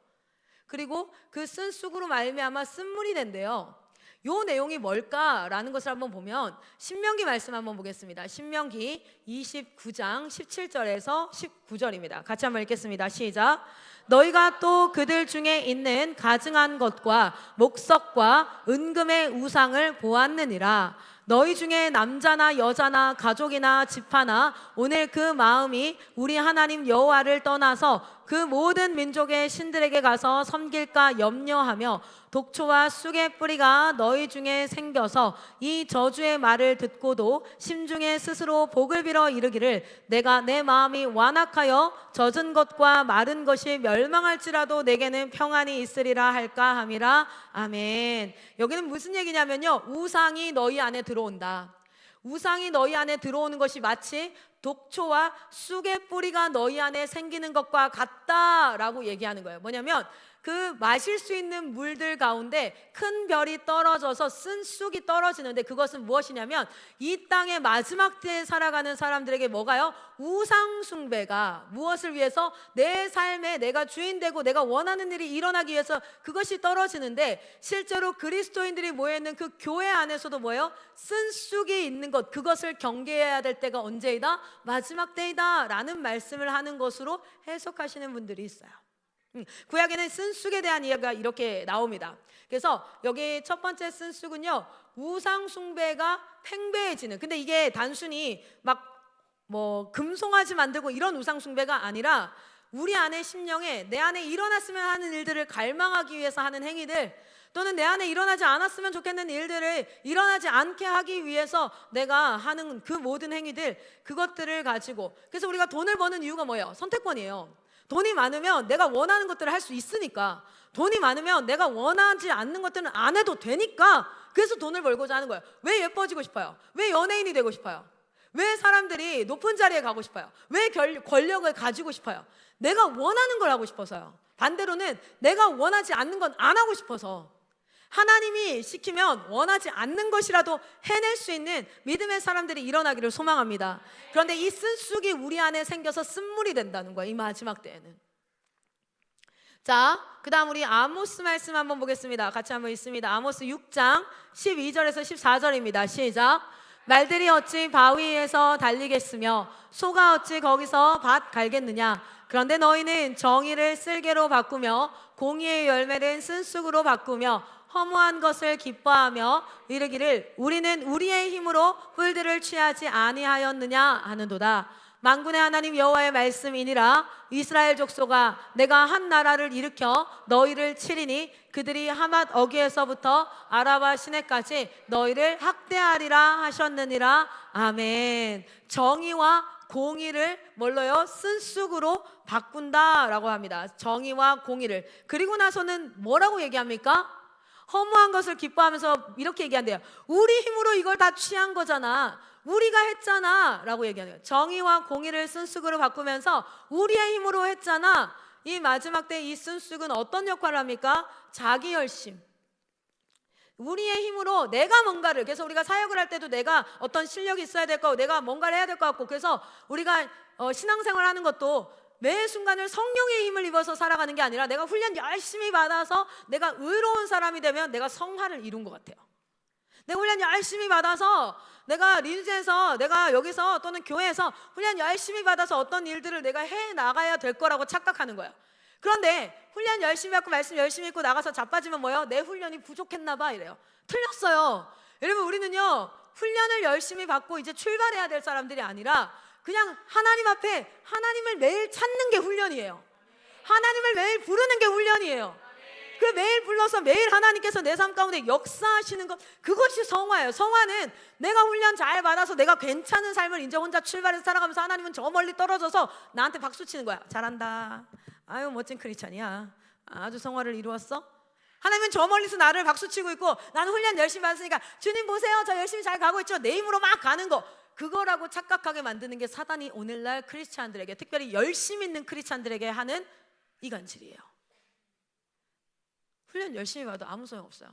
그리고 그 쓴쑥으로 말미암아 쓴물이 된대요. 요 내용이 뭘까라는 것을 한번 보면 신명기 말씀 한번 보겠습니다. 신명기 29장 17절에서 19절입니다. 같이 한번 읽겠습니다. 시작. 너희가 또 그들 중에 있는 가증한 것과 목석과 은금의 우상을 보았느니라. 너희 중에 남자나 여자나 가족이나 집하나 오늘 그 마음이 우리 하나님 여호와를 떠나서 그 모든 민족의 신들에게 가서 섬길까 염려하며 독초와 쑥의 뿌리가 너희 중에 생겨서 이 저주의 말을 듣고도 심중에 스스로 복을 빌어 이르기를 내가 내 마음이 완악하여 젖은 것과 마른 것이 멸망할지라도 내게는 평안이 있으리라 할까 함이라. 아멘. 여기는 무슨 얘기냐면요, 우상이 너희 안에 들어온다. 우상이 너희 안에 들어오는 것이 마치 독초와 쑥의 뿌리가 너희 안에 생기는 것과 같다라고 얘기하는 거예요. 뭐냐면 그 마실 수 있는 물들 가운데 큰 별이 떨어져서 쓴 쑥이 떨어지는데, 그것은 무엇이냐면 이 땅의 마지막 때에 살아가는 사람들에게 뭐가요? 우상 숭배가 무엇을 위해서? 내 삶에 내가 주인 되고 내가 원하는 일이 일어나기 위해서 그것이 떨어지는데, 실제로 그리스도인들이 모여있는 그 교회 안에서도 뭐예요? 쓴 쑥이 있는 것, 그것을 경계해야 될 때가 언제이다? 마지막 때이다 라는 말씀을 하는 것으로 해석하시는 분들이 있어요. 구약에는 쓴쑥에 대한 이야기가 이렇게 나옵니다. 그래서 여기 첫 번째 쓴쑥은요, 우상 숭배가 팽배해지는, 근데 이게 단순히 막 뭐 금송아지 만들고 이런 우상 숭배가 아니라 우리 안에 심령에 내 안에 일어났으면 하는 일들을 갈망하기 위해서 하는 행위들, 또는 내 안에 일어나지 않았으면 좋겠는 일들을 일어나지 않게 하기 위해서 내가 하는 그 모든 행위들, 그것들을 가지고, 그래서 우리가 돈을 버는 이유가 뭐예요? 선택권이에요. 돈이 많으면 내가 원하는 것들을 할 수 있으니까, 돈이 많으면 내가 원하지 않는 것들은 안 해도 되니까, 그래서 돈을 벌고자 하는 거예요. 왜 예뻐지고 싶어요? 왜 연예인이 되고 싶어요? 왜 사람들이 높은 자리에 가고 싶어요? 왜 권력을 가지고 싶어요? 내가 원하는 걸 하고 싶어서요. 반대로는 내가 원하지 않는 건 안 하고 싶어서. 하나님이 시키면 원하지 않는 것이라도 해낼 수 있는 믿음의 사람들이 일어나기를 소망합니다. 그런데 이 쓴쑥이 우리 안에 생겨서 쓴물이 된다는 거예요, 이 마지막 때에는. 자, 그 다음 우리 아모스 말씀 한번 보겠습니다. 같이 한번 읽습니다. 아모스 6장 12절에서 14절입니다. 시작. 말들이 어찌 바위에서 달리겠으며 소가 어찌 거기서 밭 갈겠느냐. 그런데 너희는 정의를 쓸개로 바꾸며 공의의 열매는 쓴쑥으로 바꾸며 허무한 것을 기뻐하며 이르기를 우리는 우리의 힘으로 뿔들을 취하지 아니하였느냐 하는도다. 만군의 하나님 여호와의 말씀이니라. 이스라엘 족속아, 내가 한 나라를 일으켜 너희를 치리니 그들이 하맛 어귀에서부터 아라바 시내까지 너희를 학대하리라 하셨느니라. 아멘. 정의와 공의를 뭘로요? 쓴쑥으로 바꾼다라고 합니다. 정의와 공의를. 그리고 나서는 뭐라고 얘기합니까? 허무한 것을 기뻐하면서 이렇게 얘기한대요. 우리 힘으로 이걸 다 취한 거잖아. 우리가 했잖아 라고 얘기하는 거예요. 정의와 공의를 쓴쑥으로 바꾸면서 우리의 힘으로 했잖아. 이 마지막 때 이 쓴쑥은 어떤 역할을 합니까? 자기 열심. 우리의 힘으로 내가 뭔가를, 그래서 우리가 사역을 할 때도 내가 어떤 실력이 있어야 될 거고 내가 뭔가를 해야 될 것 같고, 그래서 우리가 신앙생활 하는 것도 매 순간을 성령의 힘을 입어서 살아가는 게 아니라 내가 훈련 열심히 받아서 내가 의로운 사람이 되면 내가 성화를 이룬 것 같아요. 내 훈련 열심히 받아서 내가 리니지에서, 내가 여기서 또는 교회에서 훈련 열심히 받아서 어떤 일들을 내가 해 나가야 될 거라고 착각하는 거야. 그런데 훈련 열심히 받고 말씀 열심히 읽고 나가서 자빠지면 뭐예요? 내 훈련이 부족했나 봐 이래요. 틀렸어요. 여러분, 우리는요 훈련을 열심히 받고 이제 출발해야 될 사람들이 아니라 그냥 하나님 앞에 하나님을 매일 찾는 게 훈련이에요. 하나님을 매일 부르는 게 훈련이에요. 그 매일 불러서 매일 하나님께서 내 삶 가운데 역사하시는 것, 그것이 성화예요. 성화는 내가 훈련 잘 받아서 내가 괜찮은 삶을 이제 혼자 출발해서 살아가면서 하나님은 저 멀리 떨어져서 나한테 박수 치는 거야. 잘한다. 아유 멋진 크리스찬이야. 아주 성화를 이루었어. 하나님은 저 멀리서 나를 박수 치고 있고 나는 훈련 열심히 받았으니까 주님 보세요, 저 열심히 잘 가고 있죠. 내 힘으로 막 가는 거, 그거라고 착각하게 만드는 게 사단이 오늘날 크리스찬들에게, 특별히 열심 있는 크리스찬들에게 하는 이간질이에요. 훈련 열심히 봐도 아무 소용없어요.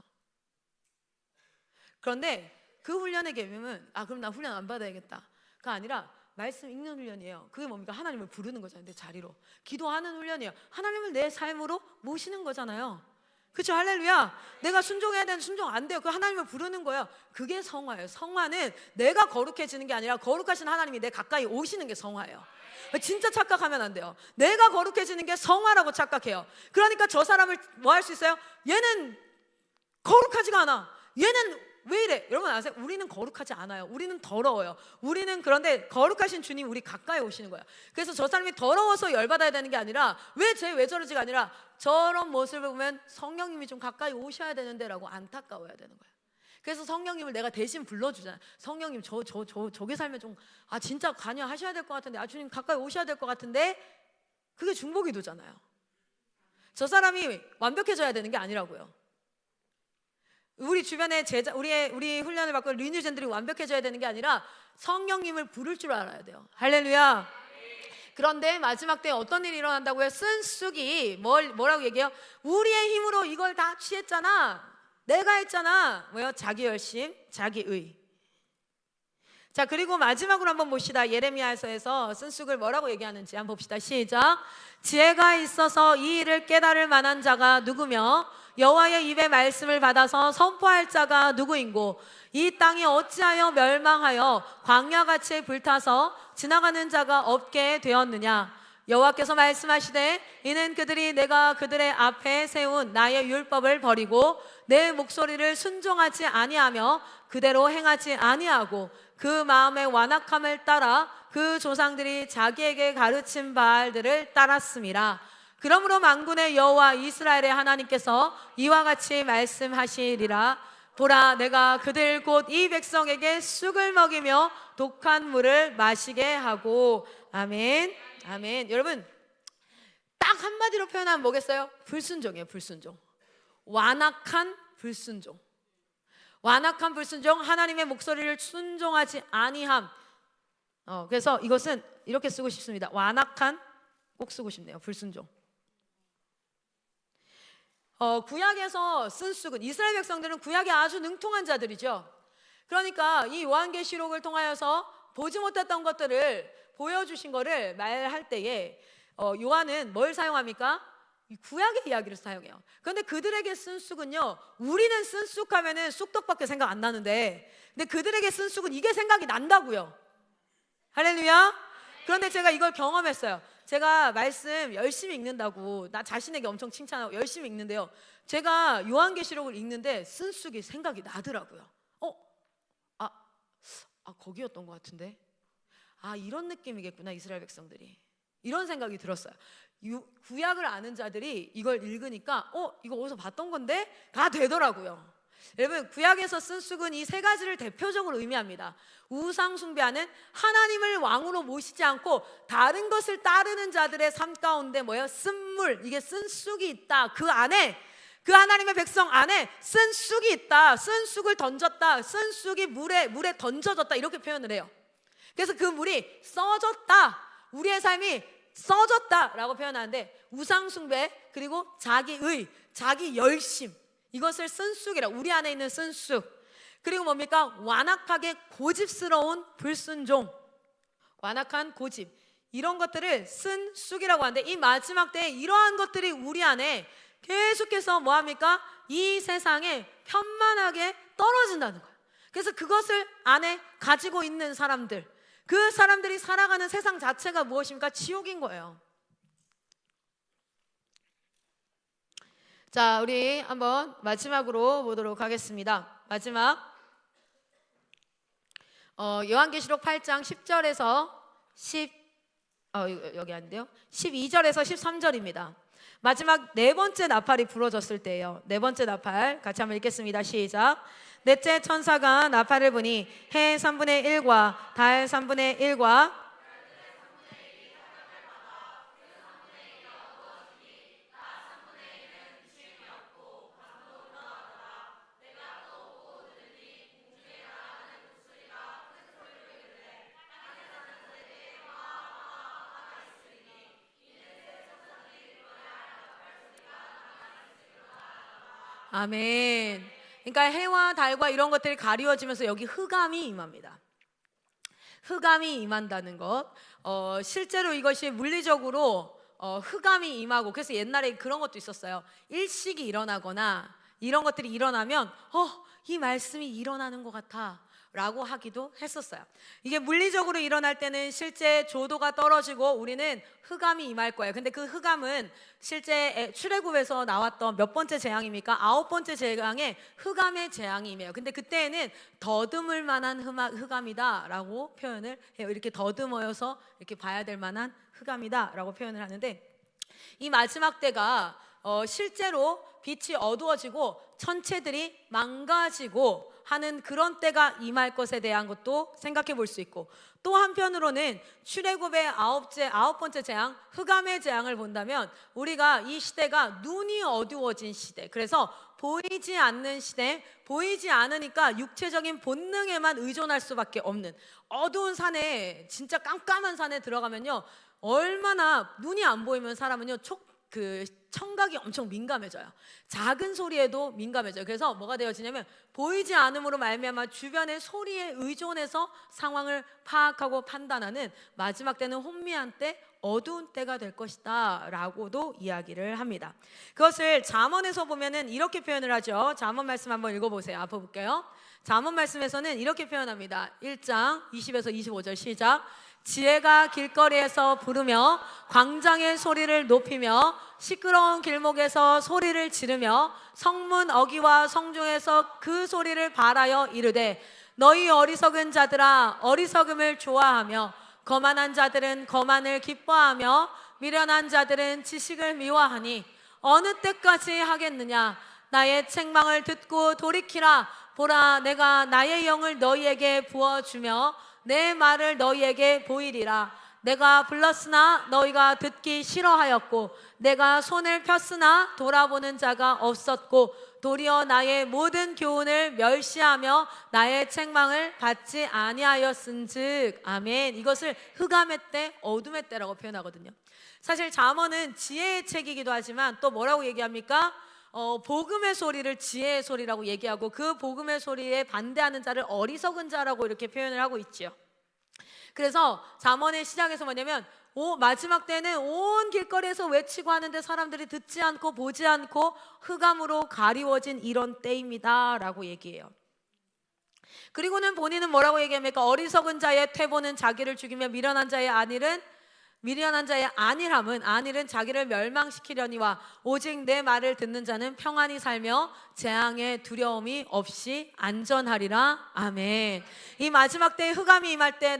그런데 그 훈련의 개념은 그럼 나 훈련 안 받아야겠다가 아니라 말씀 읽는 훈련이에요. 그게 뭡니까? 하나님을 부르는 거잖아요. 내 자리로 기도하는 훈련이에요. 하나님을 내 삶으로 모시는 거잖아요. 그렇죠? 할렐루야. 내가 순종해야 되는 순종 안 돼요. 그 하나님을 부르는 거예요. 그게 성화예요. 성화는 내가 거룩해지는 게 아니라 거룩하신 하나님이 내 가까이 오시는 게 성화예요. 진짜 착각하면 안 돼요. 내가 거룩해지는 게 성화라고 착각해요. 그러니까 저 사람을 뭐 할 수 있어요? 얘는 거룩하지가 않아. 얘는 왜 이래? 여러분 아세요? 우리는 거룩하지 않아요. 우리는 더러워요. 우리는 그런데 거룩하신 주님 우리 가까이 오시는 거예요. 그래서 저 사람이 더러워서 열받아야 되는 게 아니라 왜 저러지가 아니라 저런 모습을 보면 성령님이 좀 가까이 오셔야 되는데 라고 안타까워야 되는 거예요. 그래서 성령님을 내가 대신 불러주잖아요. 성령님 저기 살면 좀 진짜 관여하셔야 될 것 같은데, 주님 가까이 오셔야 될 것 같은데, 그게 중보기도잖아요. 저 사람이 완벽해져야 되는 게 아니라고요. 우리 주변에 우리 훈련을 받고 리뉴젠들이 완벽해져야 되는 게 아니라 성령님을 부를 줄 알아야 돼요. 할렐루야. 그런데 마지막 때에 어떤 일이 일어난다고요? 쓴쑥이 뭐라고 얘기해요? 우리의 힘으로 이걸 다 취했잖아. 내가 했잖아. 뭐요? 자기 열심, 자기의. 자, 그리고 마지막으로 한번 봅시다. 예레미야서에서 쓴쑥을 뭐라고 얘기하는지 한번 봅시다. 시작. 지혜가 있어서 이 일을 깨달을 만한 자가 누구며 여호와의 입의 말씀을 받아서 선포할 자가 누구인고 이 땅이 어찌하여 멸망하여 광야같이 불타서 지나가는 자가 없게 되었느냐. 여호와께서 말씀하시되 이는 그들이 내가 그들의 앞에 세운 나의 율법을 버리고 내 목소리를 순종하지 아니하며 그대로 행하지 아니하고 그 마음의 완악함을 따라 그 조상들이 자기에게 가르친 바알들을 따랐음이라. 그러므로 만군의 여호와 이스라엘의 하나님께서 이와 같이 말씀하시리라. 보라, 내가 그들 곧 이 백성에게 쑥을 먹이며 독한 물을 마시게 하고. 아멘. 아멘. 여러분, 딱 한마디로 표현하면 뭐겠어요? 불순종이에요. 불순종. 완악한 불순종. 완악한 불순종, 하나님의 목소리를 순종하지 아니함. 그래서 이것은 이렇게 쓰고 싶습니다. 완악한, 꼭 쓰고 싶네요. 불순종. 구약에서 쓴 쑥은, 이스라엘 백성들은 구약에 아주 능통한 자들이죠. 그러니까 이 요한계시록을 통하여서 보지 못했던 것들을 보여주신 거를 말할 때에 요한은 뭘 사용합니까? 구약의 이야기를 사용해요. 그런데 그들에게 쓴 쑥은요, 우리는 쓴 쑥 하면은 쑥떡밖에 생각 안 나는데, 근데 그들에게 쓴 쑥은 이게 생각이 난다고요. 할렐루야. 그런데 제가 이걸 경험했어요. 제가 말씀 열심히 읽는다고 나 자신에게 엄청 칭찬하고 열심히 읽는데요, 제가 요한계시록을 읽는데 쓴 쑥이 생각이 나더라고요. 거기였던 것 같은데, 이런 느낌이겠구나 이스라엘 백성들이. 이런 생각이 들었어요. 구약을 아는 자들이 이걸 읽으니까 이거 어디서 봤던 건데? 가 되더라고요. 여러분, 구약에서 쓴 쑥은 이 세 가지를 대표적으로 의미합니다. 우상 숭배하는, 하나님을 왕으로 모시지 않고 다른 것을 따르는 자들의 삶 가운데 뭐예요? 쓴물, 이게 쓴 쑥이 있다. 그 안에, 그 하나님의 백성 안에 쓴 쑥이 있다. 쓴 쑥을 던졌다. 쓴 쑥이 물에 던져졌다. 이렇게 표현을 해요. 그래서 그 물이 써졌다. 우리의 삶이 써졌다라고 표현하는데, 우상 숭배 그리고 자기의, 자기 열심, 이것을 쓴 쑥이라, 우리 안에 있는 쓴 쑥. 그리고 뭡니까? 완악하게 고집스러운 불순종, 완악한 고집, 이런 것들을 쓴 쑥이라고 하는데, 이 마지막 때에 이러한 것들이 우리 안에 계속해서 뭐합니까? 이 세상에 편만하게 떨어진다는 거예요. 그래서 그것을 안에 가지고 있는 사람들, 그 사람들이 살아가는 세상 자체가 무엇입니까? 지옥인 거예요. 자, 우리 한번 마지막으로 보도록 하겠습니다. 마지막 요한계시록 8장 10절에서 여기 아닌데요, 12절에서 13절입니다. 마지막 네 번째 나팔이 부러졌을 때예요. 네 번째 나팔 같이 한번 읽겠습니다. 시작. 넷째 천사가 나팔을 부니 해 3분의 1과 달 3분의 1과 아멘. 그러니까 해와 달과 이런 것들이 가리워지면서 여기 흑암이 임합니다. 흑암이 임한다는 것, 실제로 이것이 물리적으로 흑암이 임하고, 그래서 옛날에 그런 것도 있었어요. 일식이 일어나거나 이런 것들이 일어나면 이 말씀이 일어나는 것 같아 라고 하기도 했었어요. 이게 물리적으로 일어날 때는 실제 조도가 떨어지고 우리는 흑암이 임할 거예요. 근데 그 흑암은 실제 출애굽에서 나왔던 몇 번째 재앙입니까? 9번째 재앙에 흑암의 재앙이 임해요. 근데 그때에는 더듬을 만한 흑암이다 라고 표현을 해요. 이렇게 더듬어서 이렇게 봐야 될 만한 흑암이다 라고 표현을 하는데, 이 마지막 때가 실제로 빛이 어두워지고 천체들이 망가지고 하는 그런 때가 임할 것에 대한 것도 생각해 볼 수 있고, 또 한편으로는 출애굽의 아홉 번째 재앙, 흑암의 재앙을 본다면 우리가 이 시대가 눈이 어두워진 시대, 그래서 보이지 않는 시대, 보이지 않으니까 육체적인 본능에만 의존할 수밖에 없는 어두운 산에, 진짜 깜깜한 산에 들어가면요, 얼마나 눈이 안 보이면 사람은요 청각이 엄청 민감해져요. 작은 소리에도 민감해져요. 그래서 뭐가 되어지냐면 보이지 않음으로 말미암아 주변의 소리에 의존해서 상황을 파악하고 판단하는 마지막 때는 혼미한 때, 어두운 때가 될 것이다 라고도 이야기를 합니다. 그것을 잠언에서 보면은 이렇게 표현을 하죠. 잠언 말씀 한번 읽어보세요. 앞에 볼게요. 잠언 말씀에서는 이렇게 표현합니다. 1장 20에서 25절 시작. 지혜가 길거리에서 부르며 광장의 소리를 높이며 시끄러운 길목에서 소리를 지르며 성문 어귀와 성중에서 그 소리를 발하여 이르되, 너희 어리석은 자들아 어리석음을 좋아하며 거만한 자들은 거만을 기뻐하며 미련한 자들은 지식을 미워하니 어느 때까지 하겠느냐. 나의 책망을 듣고 돌이키라. 보라, 내가 나의 영을 너희에게 부어주며 내 말을 너희에게 보이리라. 내가 불렀으나 너희가 듣기 싫어하였고 내가 손을 폈으나 돌아보는 자가 없었고 도리어 나의 모든 교훈을 멸시하며 나의 책망을 받지 아니하였은즉. 아멘. 이것을 흑암의 때, 어둠의 때라고 표현하거든요. 사실 잠언은 지혜의 책이기도 하지만 또 뭐라고 얘기합니까? 복음의 소리를 지혜의 소리라고 얘기하고, 그 복음의 소리에 반대하는 자를 어리석은 자라고 이렇게 표현을 하고 있지요. 그래서 잠언의 시작에서 뭐냐면 마지막 때는 온 길거리에서 외치고 하는데 사람들이 듣지 않고 보지 않고 흑암으로 가리워진 이런 때입니다 라고 얘기해요. 그리고는 본인은 뭐라고 얘기합니까? 어리석은 자의 퇴보는 자기를 죽이며 미련한 자의 안일은 자기를 멸망시키려니와 오직 내 말을 듣는 자는 평안히 살며 재앙의 두려움이 없이 안전하리라. 아멘. 이 마지막 때에 흑암이 임할 때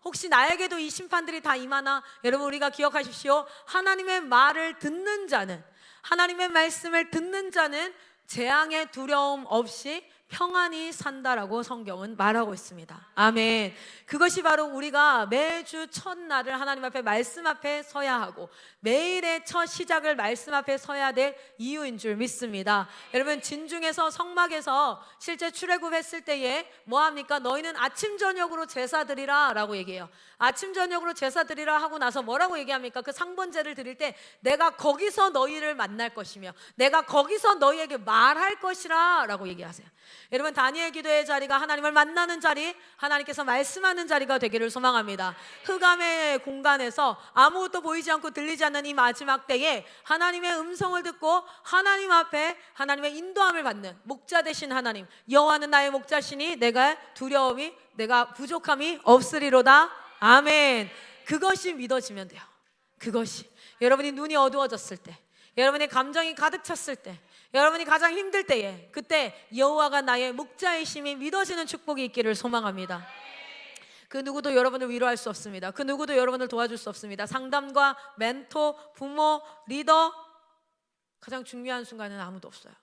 혹시 나에게도 이 심판들이 다 임하나? 여러분, 우리가 기억하십시오. 하나님의 말을 듣는 자는, 하나님의 말씀을 듣는 자는 재앙의 두려움 없이 평안히 산다라고 성경은 말하고 있습니다. 아멘. 그것이 바로 우리가 매주 첫날을 하나님 앞에, 말씀 앞에 서야 하고 매일의 첫 시작을 말씀 앞에 서야 될 이유인 줄 믿습니다. 여러분, 진중에서 성막에서 실제 출애굽했을 때에 뭐합니까? 너희는 아침 저녁으로 제사 드리라 라고 얘기해요. 아침 저녁으로 제사 드리라 하고 나서 뭐라고 얘기합니까? 그 상번제를 드릴 때 내가 거기서 너희를 만날 것이며 내가 거기서 너희에게 말할 것이라 라고 얘기하세요. 여러분, 다니엘 기도의 자리가 하나님을 만나는 자리, 하나님께서 말씀하는 자리가 되기를 소망합니다. 흑암의 공간에서 아무것도 보이지 않고 들리지 않는 이 마지막 때에 하나님의 음성을 듣고 하나님 앞에 하나님의 인도함을 받는 목자 되신 하나님, 여호와는 나의 목자시니 내가 두려움이, 내가 부족함이 없으리로다. 아멘. 그것이 믿어지면 돼요. 그것이 여러분이 눈이 어두워졌을 때, 여러분의 감정이 가득 찼을 때, 여러분이 가장 힘들 때에, 그때 여호와가 나의 목자이심이 믿어지는 축복이 있기를 소망합니다. 그 누구도 여러분을 위로할 수 없습니다. 그 누구도 여러분을 도와줄 수 없습니다. 상담과 멘토, 부모, 리더, 가장 중요한 순간에는 아무도 없어요.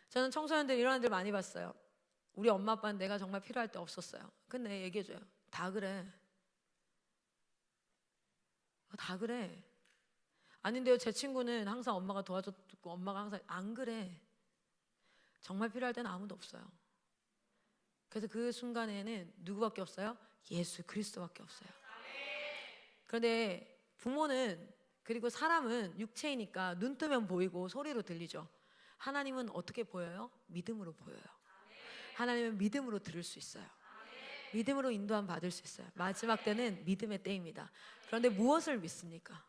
저는 청소년들 이런 애들 많이 봤어요. 우리 엄마 아빠는 내가 정말 필요할 때 없었어요. 근데 얘기해줘요. 다 그래. 다 그래. 아닌데요, 제 친구는 항상 엄마가 도와줬고 엄마가 항상 안 그래. 정말 필요할 때는 아무도 없어요. 그래서 그 순간에는 누구밖에 없어요? 예수 그리스도밖에 없어요. 그런데 부모는, 그리고 사람은 육체이니까 눈 뜨면 보이고 소리로 들리죠. 하나님은 어떻게 보여요? 믿음으로 보여요. 하나님은 믿음으로 들을 수 있어요. 믿음으로 인도함 받을 수 있어요. 마지막 때는 믿음의 때입니다. 그런데 무엇을 믿습니까?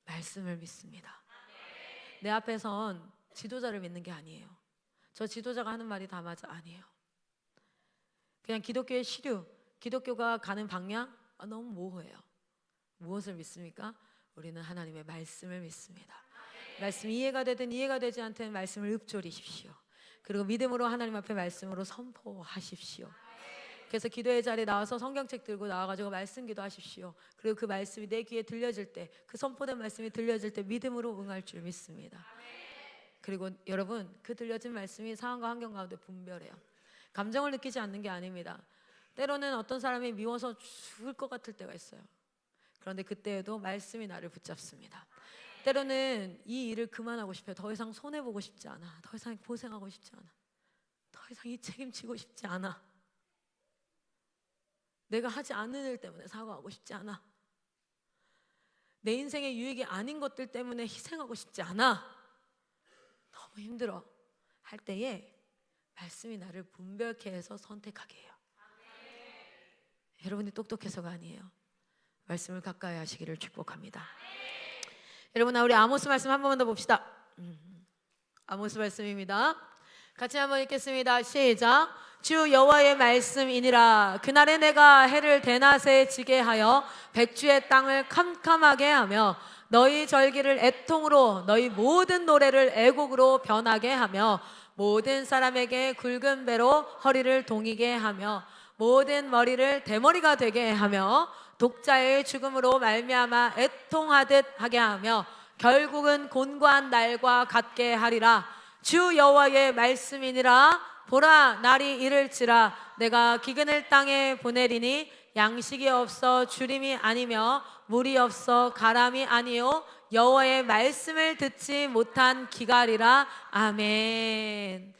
말씀을 믿습니다. 내 앞에선 지도자를 믿는 게 아니에요. 저 지도자가 하는 말이 다 맞아? 아니에요. 그냥 기독교의 시류, 기독교가 가는 방향, 너무 모호해요. 무엇을 믿습니까? 우리는 하나님의 말씀을 믿습니다. 말씀이 이해가 되든 이해가 되지 않든 말씀을 읊조리십시오. 그리고 믿음으로 하나님 앞에 말씀으로 선포하십시오. 그래서 기도의 자리에 나와서 성경책 들고 나와가지고 말씀 기도하십시오. 그리고 그 말씀이 내 귀에 들려질 때, 그 선포된 말씀이 들려질 때 믿음으로 응할 줄 믿습니다. 그리고 여러분, 그 들려진 말씀이 상황과 환경 가운데 분별해요. 감정을 느끼지 않는 게 아닙니다. 때로는 어떤 사람이 미워서 죽을 것 같을 때가 있어요. 그런데 그때에도 말씀이 나를 붙잡습니다. 때로는 이 일을 그만하고 싶어요. 더 이상 손해보고 싶지 않아. 더 이상 고생하고 싶지 않아. 더 이상 이 책임지고 싶지 않아. 내가 하지 않는 일 때문에 사과하고 싶지 않아. 내 인생의 유익이 아닌 것들 때문에 희생하고 싶지 않아. 너무 힘들어 할 때에 말씀이 나를 분별케 해서 선택하게 해요. 여러분이 똑똑해서가 아니에요. 말씀을 가까이 하시기를 축복합니다. 여러분, 우리 아모스 말씀 한 번만 더 봅시다. 아모스 말씀입니다. 같이 한번 읽겠습니다. 시작. 주 여호와의 말씀이니라. 그날에 내가 해를 대낮에 지게 하여 백주의 땅을 캄캄하게 하며 너희 절기를 애통으로, 너희 모든 노래를 애곡으로 변하게 하며 모든 사람에게 굵은 배로 허리를 동이게 하며 모든 머리를 대머리가 되게 하며 독자의 죽음으로 말미암아 애통하듯 하게 하며 결국은 곤고한 날과 같게 하리라. 주 여호와의 말씀이니라. 보라, 날이 이를지라. 내가 기근을 땅에 보내리니 양식이 없어 주림이 아니며 물이 없어 가람이 아니요 여호와의 말씀을 듣지 못한 기갈이라. 아멘.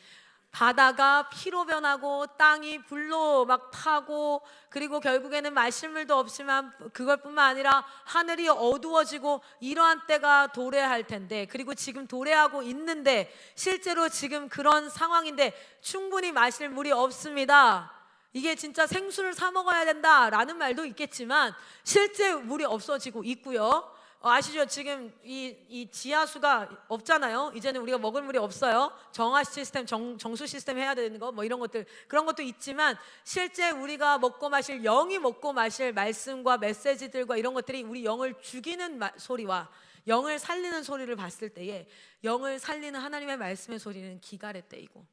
바다가 피로 변하고 땅이 불로 막 타고, 그리고 결국에는 마실 물도 없지만 그것뿐만 아니라 하늘이 어두워지고 이러한 때가 도래할 텐데, 그리고 지금 도래하고 있는데 실제로 지금 그런 상황인데 충분히 마실 물이 없습니다. 이게 진짜 생수를 사 먹어야 된다라는 말도 있겠지만 실제 물이 없어지고 있고요. 아시죠? 지금 이 지하수가 없잖아요. 이제는 우리가 먹을 물이 없어요. 정화 시스템, 정수 시스템 해야 되는 거, 뭐 이런 것들, 그런 것도 있지만 실제 우리가 먹고 마실, 영이 먹고 마실 말씀과 메시지들과 이런 것들이 우리 영을 죽이는 소리와 영을 살리는 소리를 봤을 때에, 영을 살리는 하나님의 말씀의 소리는 기갈의 때이고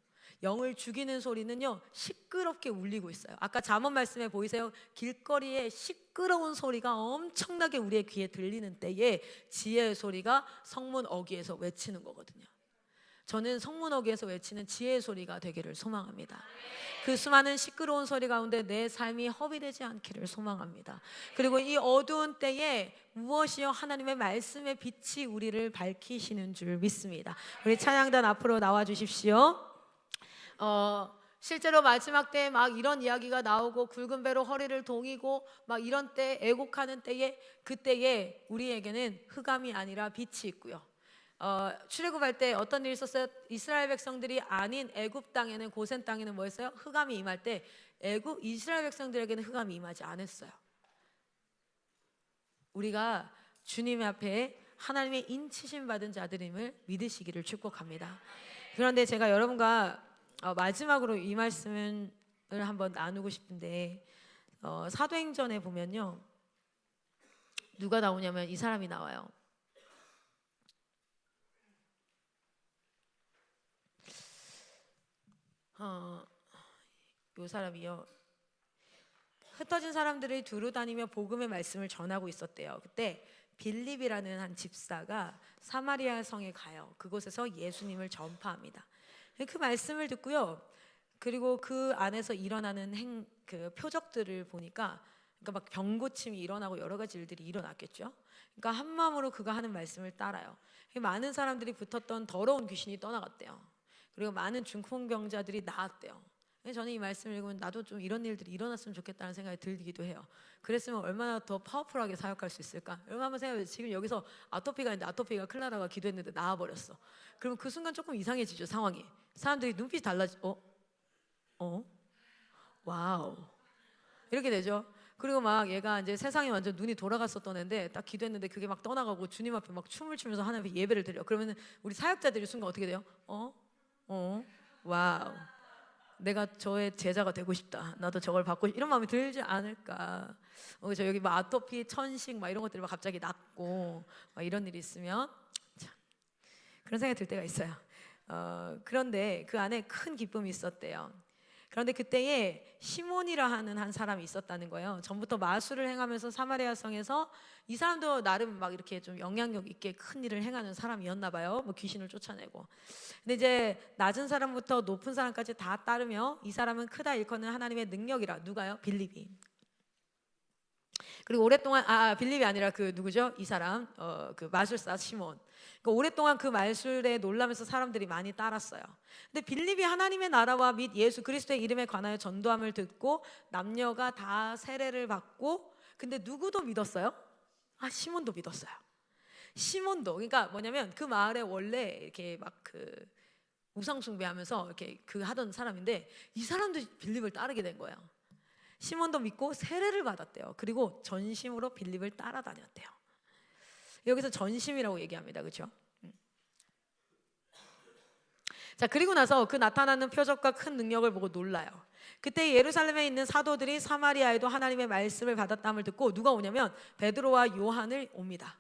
영을 죽이는 소리는요 시끄럽게 울리고 있어요. 아까 잠언 말씀에 보이세요? 길거리에 시끄러운 소리가 엄청나게 우리의 귀에 들리는 때에 지혜의 소리가 성문 어귀에서 외치는 거거든요. 저는 성문 어귀에서 외치는 지혜의 소리가 되기를 소망합니다. 그 수많은 시끄러운 소리 가운데 내 삶이 허비되지 않기를 소망합니다. 그리고 이 어두운 때에 무엇이요? 하나님의 말씀의 빛이 우리를 밝히시는 줄 믿습니다. 우리 찬양단 앞으로 나와 주십시오. 실제로 마지막 때에 막 이런 이야기가 나오고 굵은 배로 허리를 동이고 막 이런 때 애곡하는 때에, 그때에 우리에게는 흑암이 아니라 빛이 있고요. 출애굽할 때 어떤 일이 있었어요? 이스라엘 백성들이 아닌 애굽 땅에는, 고센 땅에는 뭐였어요? 흑암이 임할 때 이스라엘 백성들에게는 흑암이 임하지 않았어요. 우리가 주님 앞에 하나님의 인치심 받은 자들임을 믿으시기를 축복합니다. 그런데 제가 여러분과 마지막으로 이 말씀을 한번 나누고 싶은데, 사도행전에 보면요, 누가 나오냐면 이 사람이 나와요. 이 사람이요, 흩어진 사람들을 두루 다니며 복음의 말씀을 전하고 있었대요. 그때 빌립이라는 한 집사가 사마리아 성에 가요. 그곳에서 예수님을 전파합니다. 그 말씀을 듣고요, 그리고 그 안에서 일어나는 그 표적들을 보니까, 그러니까 막 병고침이 일어나고 여러 가지 일들이 일어났겠죠. 그러니까 한 마음으로 그가 하는 말씀을 따라요. 많은 사람들이 붙었던 더러운 귀신이 떠나갔대요. 그리고 많은 중풍병자들이 나았대요. 저는 이 말씀을 읽으면 나도 좀 이런 일들이 일어났으면 좋겠다는 생각이 들기도 해요. 그랬으면 얼마나 더 파워풀하게 사역할 수 있을까? 여러분 한번 생각해보세요. 지금 여기서 아토피가 있는데 아토피가 클라라가 기도했는데 나아버렸어. 그러면 그 순간 조금 이상해지죠, 상황이. 사람들이 눈빛이 와우, 이렇게 되죠. 그리고 막 얘가 이제 세상에 완전 눈이 돌아갔었던 애인데 딱 기도했는데 그게 막 떠나가고 주님 앞에 막 춤을 추면서 하나님 앞에 예배를 드려. 그러면 우리 사역자들이 순간 어떻게 돼요? 와우, 내가 저의 제자가 되고 싶다, 나도 저걸 받고 이런 마음이 들지 않을까. 저 여기 막 아토피, 천식 막 이런 것들이 막 갑자기 낫고 막 이런 일이 있으면 참 그런 생각이 들 때가 있어요. 그런데 그 안에 큰 기쁨이 있었대요. 그런데 그때에 시몬이라 하는 한 사람이 있었다는 거예요. 전부터 마술을 행하면서 사마리아 성에서, 이 사람도 나름 막 이렇게 좀 영향력 있게 큰 일을 행하는 사람이었나 봐요. 뭐 귀신을 쫓아내고. 근데 이제 낮은 사람부터 높은 사람까지 다 따르며 이 사람은 크다 일컫는 하나님의 능력이라. 누가요? 빌립이. 그리고 오랫동안 빌립이 아니라 그 누구죠? 이 사람, 그 마술사 시몬. 그러니까 오랫동안 그 말술에 놀라면서 사람들이 많이 따랐어요. 근데 빌립이 하나님의 나라와 및 예수 그리스도의 이름에 관하여 전도함을 듣고 남녀가 다 세례를 받고, 근데 누구도 믿었어요? 시몬도 믿었어요. 시몬도. 그러니까 뭐냐면 그 마을에 원래 이렇게 막 그 우상 숭배하면서 이렇게 그 하던 사람인데 이 사람도 빌립을 따르게 된 거예요. 시몬도 믿고 세례를 받았대요. 그리고 전심으로 빌립을 따라다녔대요. 여기서 전심이라고 얘기합니다. 그렇죠? 자, 그리고 나서 그 나타나는 표적과 큰 능력을 보고 놀라요. 그때 예루살렘에 있는 사도들이 사마리아에도 하나님의 말씀을 받았다함을 듣고 누가 오냐면 베드로와 요한을 옵니다.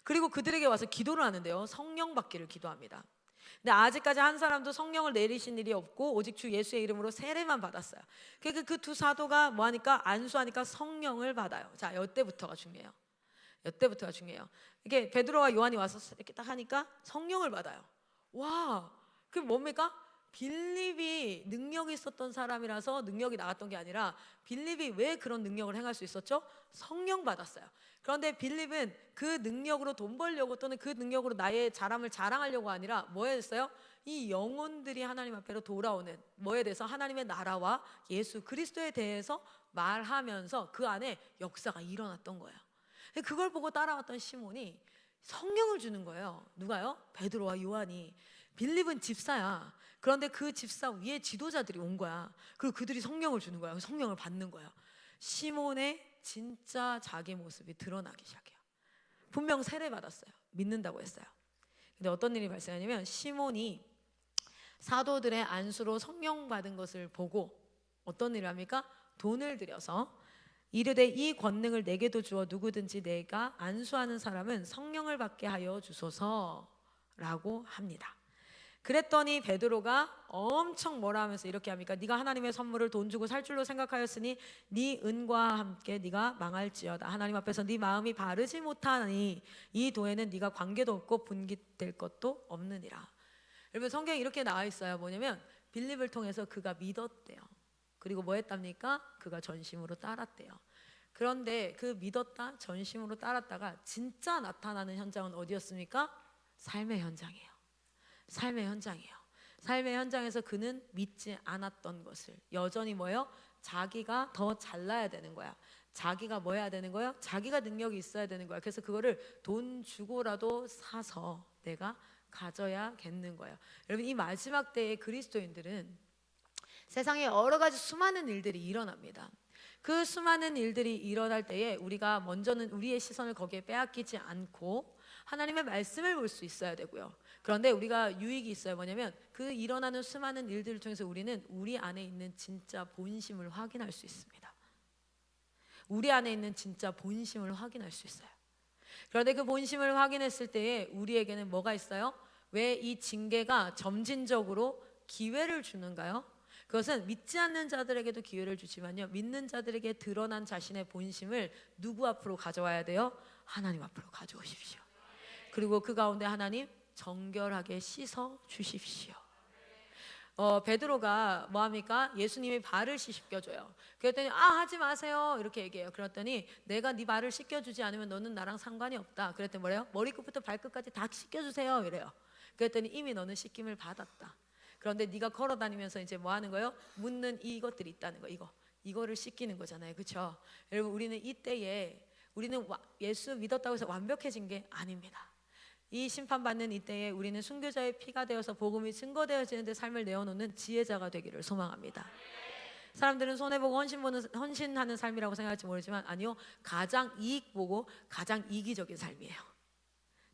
그리고 그들에게 와서 기도를 하는데요, 성령 받기를 기도합니다. 근데 아직까지 한 사람도 성령을 내리신 일이 없고 오직 주 예수의 이름으로 세례만 받았어요. 그러니까 그 두 사도가 뭐 하니까, 안수하니까 성령을 받아요. 자, 이때부터가 중요해요. 이때부터가 중요해요. 이게 베드로와 요한이 와서 이렇게 딱 하니까 성령을 받아요. 와, 그게 뭡니까? 빌립이 능력이 있었던 사람이라서 능력이 나갔던 게 아니라, 빌립이 왜 그런 능력을 행할 수 있었죠? 성령 받았어요. 그런데 빌립은 그 능력으로 돈 벌려고 또는 그 능력으로 나의 자랑을 자랑하려고 아니라 뭐에 했어요? 이 영혼들이 하나님 앞에로 돌아오는 뭐에 대해서, 하나님의 나라와 예수 그리스도에 대해서 말하면서 그 안에 역사가 일어났던 거예요. 그걸 보고 따라왔던 시몬이 성령을 주는 거예요. 누가요? 베드로와 요한이. 빌립은 집사야. 그런데 그 집사 위에 지도자들이 온 거야. 그리고 그들이 성령을 주는 거야. 성령을 받는 거야. 시몬의 진짜 자기 모습이 드러나기 시작해요. 분명 세례 받았어요. 믿는다고 했어요. 근데 어떤 일이 발생하냐면, 시몬이 사도들의 안수로 성령 받은 것을 보고 어떤 일을 합니까? 돈을 들여서 이르되 이 권능을 내게도 주어 누구든지 내가 안수하는 사람은 성령을 받게 하여 주소서라고 합니다. 그랬더니 베드로가 엄청 뭐라 하면서 이렇게 합니까? 네가 하나님의 선물을 돈 주고 살 줄로 생각하였으니 네 은과 함께 네가 망할지어다. 하나님 앞에서 네 마음이 바르지 못하니 이 도에는 네가 관계도 없고 분깃될 것도 없느니라. 여러분, 성경에 이렇게 나와 있어요. 뭐냐면 빌립을 통해서 그가 믿었대요. 그리고 뭐 했답니까? 그가 전심으로 따랐대요. 그런데 그 믿었다, 전심으로 따랐다가 진짜 나타나는 현장은 어디였습니까? 삶의 현장이에요. 삶의 현장이에요. 삶의 현장에서 그는 믿지 않았던 것을 여전히 뭐예요? 자기가 더 잘나야 되는 거야. 자기가 뭐 해야 되는 거예요? 자기가 능력이 있어야 되는 거야. 그래서 그거를 돈 주고라도 사서 내가 가져야겠는 거예요. 여러분, 이 마지막 때의 그리스도인들은 세상에 여러 가지 수많은 일들이 일어납니다. 그 수많은 일들이 일어날 때에 우리가 먼저는 우리의 시선을 거기에 빼앗기지 않고 하나님의 말씀을 볼 수 있어야 되고요. 그런데 우리가 유익이 있어요. 뭐냐면 그 일어나는 수많은 일들을 통해서 우리는 우리 안에 있는 진짜 본심을 확인할 수 있습니다. 우리 안에 있는 진짜 본심을 확인할 수 있어요. 그런데 그 본심을 확인했을 때에 우리에게는 뭐가 있어요? 왜 이 징계가 점진적으로 기회를 주는가요? 그것은 믿지 않는 자들에게도 기회를 주지만요, 믿는 자들에게 드러난 자신의 본심을 누구 앞으로 가져와야 돼요? 하나님 앞으로 가져오십시오. 그리고 그 가운데 하나님 정결하게 씻어 주십시오. 베드로가 뭐합니까? 예수님이 발을 씻겨줘요. 그랬더니 하지 마세요 이렇게 얘기해요. 그랬더니 내가 네 발을 씻겨주지 않으면 너는 나랑 상관이 없다. 그랬더니 뭐래요? 머리끝부터 발끝까지 다 씻겨주세요 이래요. 그랬더니 이미 너는 씻김을 받았다. 그런데 네가 걸어다니면서 이제 뭐 하는 거예요? 묻는 이것들이 있다는 거. 이거를 씻기는 거잖아요. 그렇죠? 여러분, 우리는 이때에 우리는 예수 믿었다고 해서 완벽해진 게 아닙니다. 이 심판받는 이때에 우리는 순교자의 피가 되어서 복음이 증거되어지는데 삶을 내어놓는 지혜자가 되기를 소망합니다. 사람들은 손해보고 헌신하는 삶이라고 생각할지 모르지만 아니요, 가장 이익 보고 가장 이기적인 삶이에요.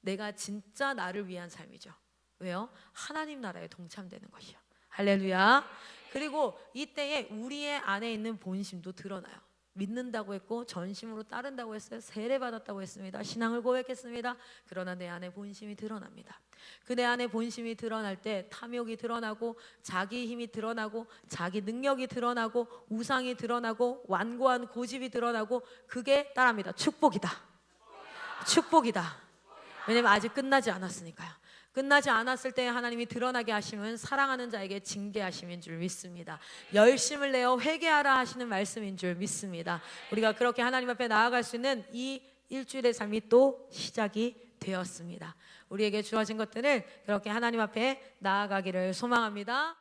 내가 진짜 나를 위한 삶이죠. 왜요? 하나님 나라에 동참되는 것이요. 할렐루야. 그리고 이때에 우리의 안에 있는 본심도 드러나요. 믿는다고 했고 전심으로 따른다고 했어요. 세례받았다고 했습니다. 신앙을 고백했습니다. 그러나 내 안에 본심이 드러납니다. 그 내 안에 본심이 드러날 때 탐욕이 드러나고 자기 힘이 드러나고 자기 능력이 드러나고 우상이 드러나고 완고한 고집이 드러나고 그게 따라합니다. 축복이다. 축복이다. 왜냐면 아직 끝나지 않았으니까요. 끝나지 않았을 때 하나님이 드러나게 하심은 사랑하는 자에게 징계하심인 줄 믿습니다. 열심을 내어 회개하라 하시는 말씀인 줄 믿습니다. 우리가 그렇게 하나님 앞에 나아갈 수 있는 이 일주일의 삶이 또 시작이 되었습니다. 우리에게 주어진 것들을 그렇게 하나님 앞에 나아가기를 소망합니다.